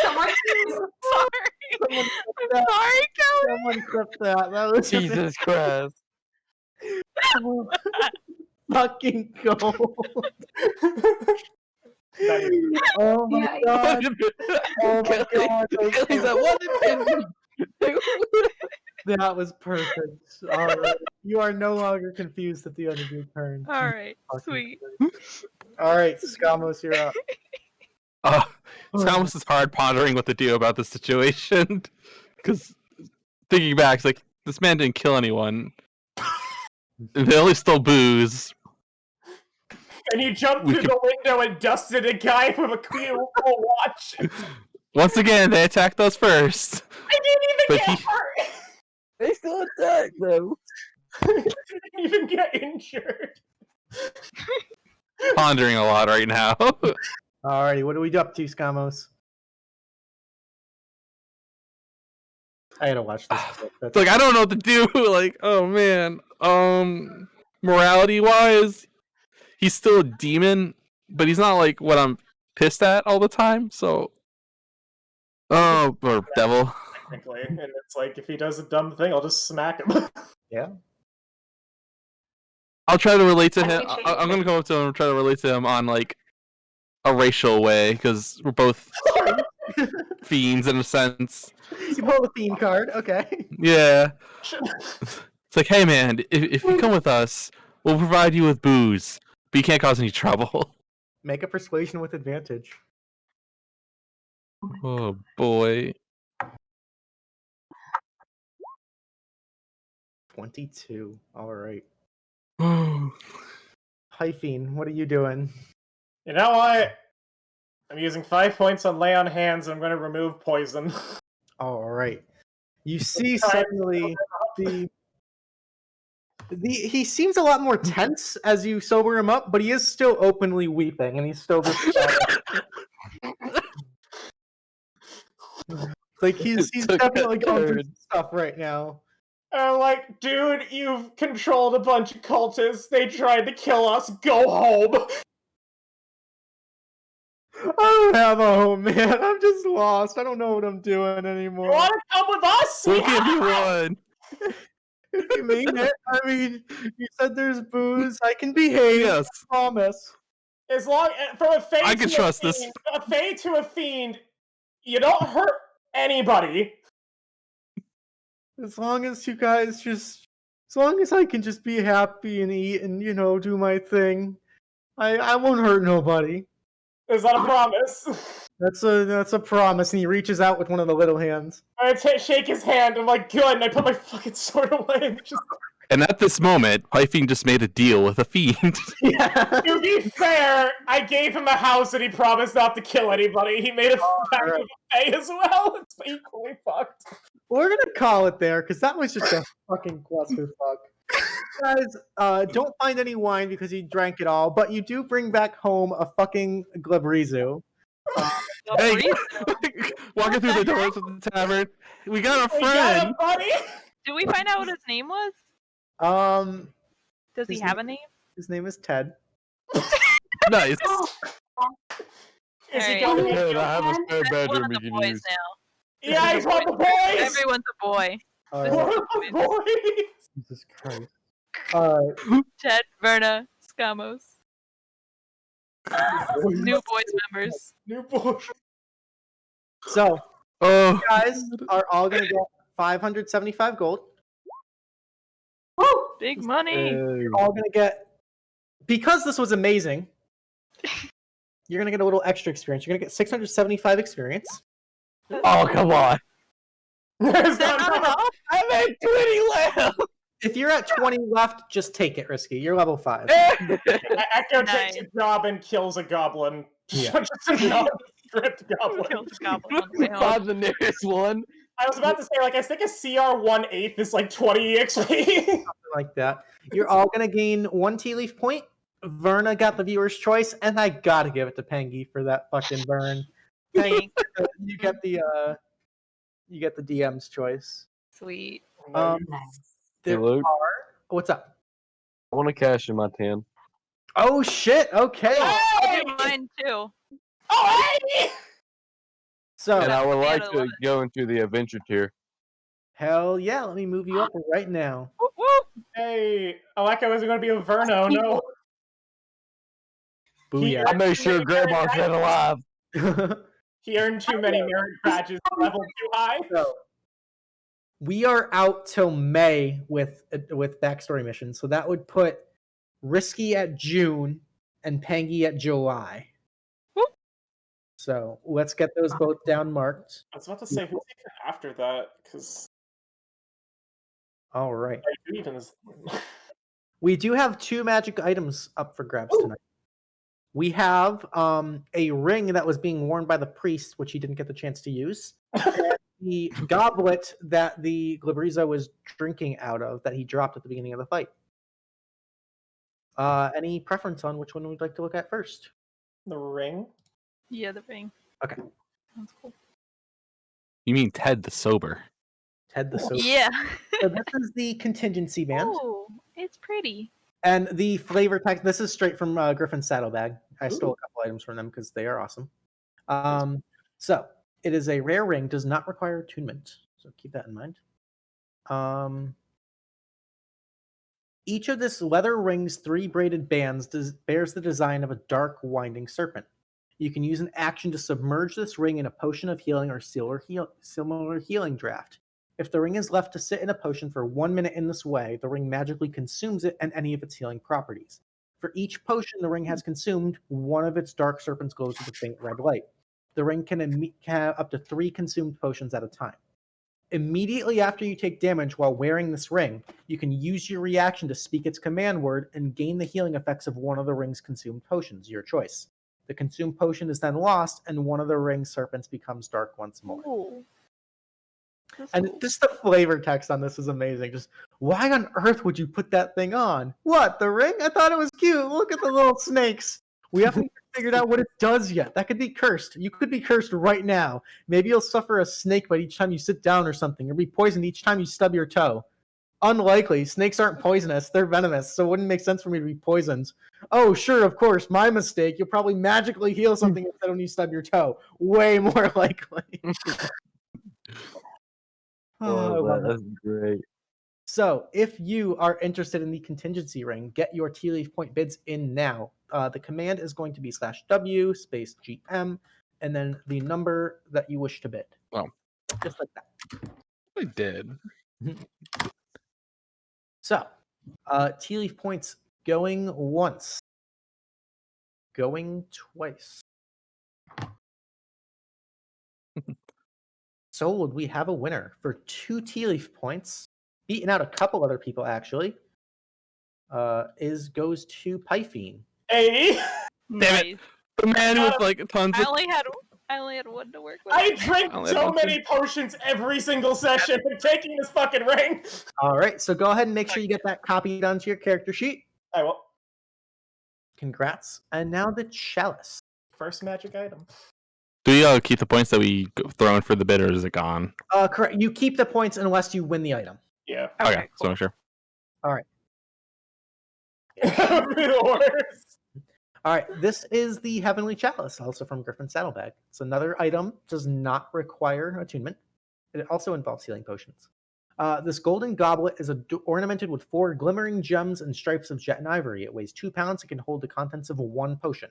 Someone Sorry. I'm sorry, Cody. Someone clip that. That was Jesus Christ. fucking gold. Oh my god. Oh my god. He's like, what did That was perfect. All right. You are no longer confused at the end of your turn. All right, sweet. All right, Skamos, you're up. It's almost as hard pondering what to do about this situation. Because thinking back, it's like, this man didn't kill anyone. They only stole booze. And you jumped through the window and dusted a guy with a cool watch. Once again, they attacked us first. I didn't even But get he- hurt. They still attack though. I didn't even get injured. Pondering a lot right now. Alrighty, what are we up to, Skamos? I gotta watch this. It's like, I don't know what to do. Like, oh man. Morality wise, he's still a demon, but he's not like what I'm pissed at all the time. So, or devil. Technically, and it's like, if he does a dumb thing, I'll just smack him. Yeah. I'll try to relate to him. I'm gonna go up to him and try to relate to him on like a racial way because we're both fiends in a sense. You pull the fiend card, okay. Yeah. It's like, hey man, if you come with us, we'll provide you with booze, but you can't cause any trouble. Make a persuasion with advantage. Oh boy. 22. Alright. Hyphene, what are you doing? You know what? I'm using 5 points on lay on hands, and I'm going to remove poison. Alright. You see suddenly he seems a lot more tense as you sober him up, but he is still openly weeping, and he's still just like he's definitely going through some stuff right now. I'm like, dude, you've controlled a bunch of cultists. They tried to kill us. Go home. I don't have a home, man. I'm just lost. I don't know what I'm doing anymore. You want to come with us? We'll give you one. If you mean it, I mean, you said there's booze. I can behave. Yes. I promise. As long from a Fae I can to trust a this. fiend, a Fae to a fiend, you don't hurt anybody. As long as you guys just, as long as I can just be happy and eat and do my thing, I won't hurt nobody. Is that a promise? That's a promise. And he reaches out with one of the little hands. I shake his hand. I'm like, good. And I put my fucking sword away. And just... And at this moment, Pything just made a deal with a fiend. To be fair, I gave him a house and he promised not to kill anybody. He made a pact with a Fae as well. It's equally fucked. We're gonna call it there because that was just a fucking clusterfuck. Guys, don't find any wine because you drank it all, but you do bring back home a fucking Glabrizu. Hey, walking through the doors of the tavern, we got a friend. Did we find out what his name was? Does he have a name? His name is Ted. Nice. Is he Alright. going Good, I have a spare That's one bedroom of we the can boys use. now. Yeah, he's one of the boys! Everyone's a boy. Alright. This One is of the boys! Jesus Christ. Alright. Ted, Verna, Scamos. New boys members. New boys. So, Oh, you guys are all gonna get 575 gold. Big money. You're all gonna get, because this was amazing, you're gonna get a little extra experience. You're gonna get 675 experience. Oh, come on. Is that not enough? I'm at 20 left. If you're at 20 left, just take it, Risky. You're level 5. Echo takes a job and kills a goblin. Yeah. Just a non-script goblin. Kills a goblin on the way home. Find the nearest one. I was about to say, like, I think a CR 1/8 is like 20 XP. Something like that. You're all gonna gain 1 Tealeaf point. Verna got the viewer's choice, and I gotta give it to Pengy for that fucking burn. Pengy, you get the DM's choice. Sweet. There Hey, Luke. what's up? I want to cash in my 10. Oh shit! Okay. I'll do mine too. Oh, hey! So And I would like Banana to lemon. go into the adventure tier. hell yeah, let me move you up right now. Whoop, whoop. Hey, Aleka was going to be a Verno. No. Booyah. I made sure Grandma's dead alive. He earned too many merit badges, leveled too high. So, we are out till May with backstory missions, so that would put Risky at June and Pengy at July. Whoop. So let's get those both down marked. I was about to say, who's even after that? Because All right. even is. We do have 2 magic items up for grabs tonight. We have a ring that was being worn by the priest, which he didn't get the chance to use. And the goblet that the Glabrizo was drinking out of that he dropped at the beginning of the fight. Any preference on which one we'd like to look at first? The ring? Yeah, the ring. Okay. That's cool. you mean Ted the Sober? Ted the Soap. Yeah. So this is the contingency band. Oh, it's pretty. And the flavor text, this is straight from Griffin's Saddlebag. I stole a couple items from them because they are awesome. So, it is a rare ring, does not require attunement. So keep that in mind. Each of this leather ring's 3 braided bands bears the design of a dark, winding serpent. You can use an action to submerge this ring in a potion of healing or similar healing draft. If the ring is left to sit in a potion for 1 minute in this way, the ring magically consumes it and any of its healing properties. For each potion the ring has consumed, one of its dark serpents glows with a faint red light. The ring can have up to 3 consumed potions at a time. Immediately after you take damage while wearing this ring, you can use your reaction to speak its command word and gain the healing effects of one of the ring's consumed potions, your choice. The consumed potion is then lost, and one of the ring's serpents becomes dark once more. Ooh. That's And cool. just the flavor text on this is amazing. Just, why on earth would you put that thing on? What, the ring? I thought it was cute. Look at the little snakes. We haven't figured out what it does yet. That could be cursed. You could be cursed right now. Maybe you'll suffer a snake bite each time you sit down or something, or be poisoned each time you stub your toe. Unlikely. Snakes aren't poisonous. They're venomous, so it wouldn't make sense for me to be poisoned. Oh, sure, of course. My mistake. You'll probably magically heal something instead when you stub your toe. Way more likely. That's great. So, if you are interested in the contingency ring, get your Tealeaf point bids in now. The command is going to be /W space GM, and then the number that you wish to bid. Oh, just like that. I did. So, Tealeaf points going once, going twice. Sold. We have a winner for 2 Tealeaf points, beating out a couple other people actually. Goes to Pythine. Hey, damn it! The man with like tons I of. only had one to work with. I drink so many potions every single session. I'm taking this fucking ring. All right, so go ahead and make sure you get that copied onto your character sheet. I will. Congrats. And now the chalice. First magic item. Do we keep the points that we throw in for the bid, or is it gone? Correct. You keep the points unless you win the item. Yeah. Okay, so make sure. All right. The worst. All right, this is the Heavenly Chalice, also from Griffin's Saddlebag. It's another item, does not require attunement. It also involves healing potions. This golden goblet is ornamented with 4 glimmering gems and stripes of jet and ivory. It weighs 2 pounds and can hold the contents of 1 potion.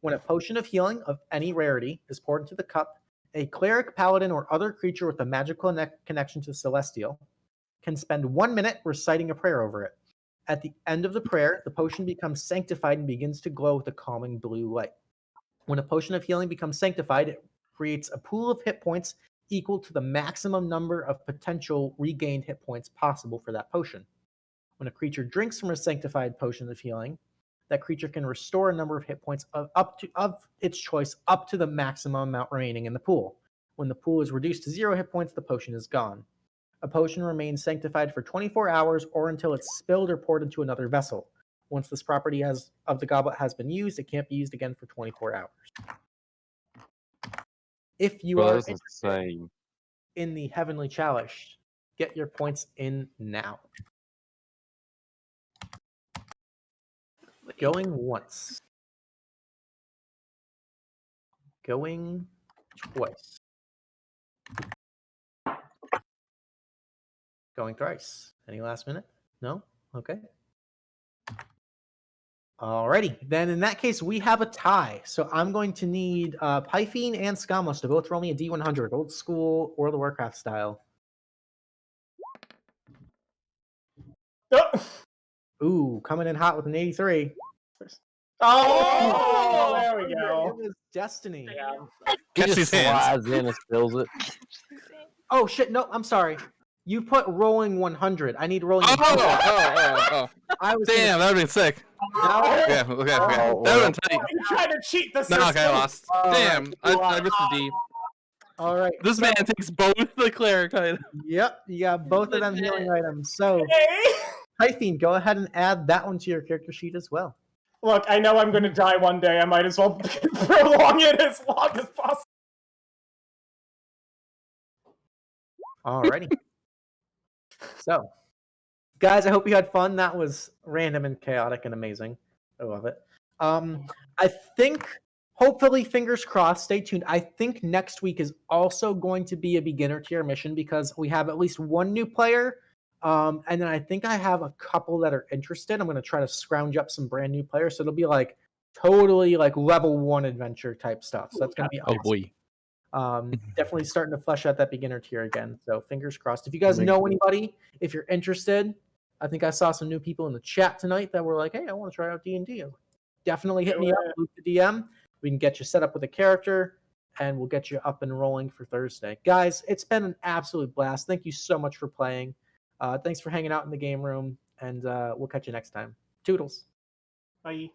When a potion of healing of any rarity is poured into the cup, a cleric, paladin, or other creature with a magical connection to Celestial can spend 1 minute reciting a prayer over it. At the end of the prayer, the potion becomes sanctified and begins to glow with a calming blue light. When a potion of healing becomes sanctified, it creates a pool of hit points equal to the maximum number of potential regained hit points possible for that potion. When a creature drinks from a sanctified potion of healing, that creature can restore a number of hit points of its choice up to the maximum amount remaining in the pool. When the pool is reduced to 0 hit points, the potion is gone. A potion remains sanctified for 24 hours or until it's spilled or poured into another vessel. Once this property of the goblet has been used, it can't be used again for 24 hours. If you are interested in the Heavenly Chalice, get your points in now. Going once. Going twice. Going thrice. Any last minute? No? Okay. Alrighty. Then in that case, we have a tie. So I'm going to need Pythine and Skamos to both roll me a D100, old school World of Warcraft style. Ooh, coming in hot with an 83. Oh, there we go. It was Destiny. He just slides in and spills it. Oh shit! No, I'm sorry. You put rolling 100. I need rolling. Oh. I was Damn, that would've been sick. Okay. That would've been tight. You trying to cheat the system? No, okay, I lost. Damn, I missed the D. All right. This man takes both the cleric items. Yep, you got both of them healing items. So, Pythine, go ahead and add that one to your character sheet as well. Look, I know I'm going to die one day. I might as well prolong it as long as possible. Alrighty. So, guys, I hope you had fun. That was random and chaotic and amazing. I love it. I think, hopefully, fingers crossed, stay tuned. I think next week is also going to be a beginner tier mission because we have at least 1 new player. And then I think I have a couple that are interested. I'm going to try to scrounge up some brand new players. So it'll be like totally like level 1 adventure type stuff. So that's going to be awesome. Oh boy. Definitely starting to flesh out that beginner tier again. So fingers crossed. If you guys know anybody, if you're interested, I think I saw some new people in the chat tonight that were like, hey, I want to try out D&D. Definitely hit me up, Luke the DM. We can get you set up with a character and we'll get you up and rolling for Thursday. Guys, it's been an absolute blast. Thank you so much for playing. Thanks for hanging out in the game room, and we'll catch you next time. Toodles. Bye.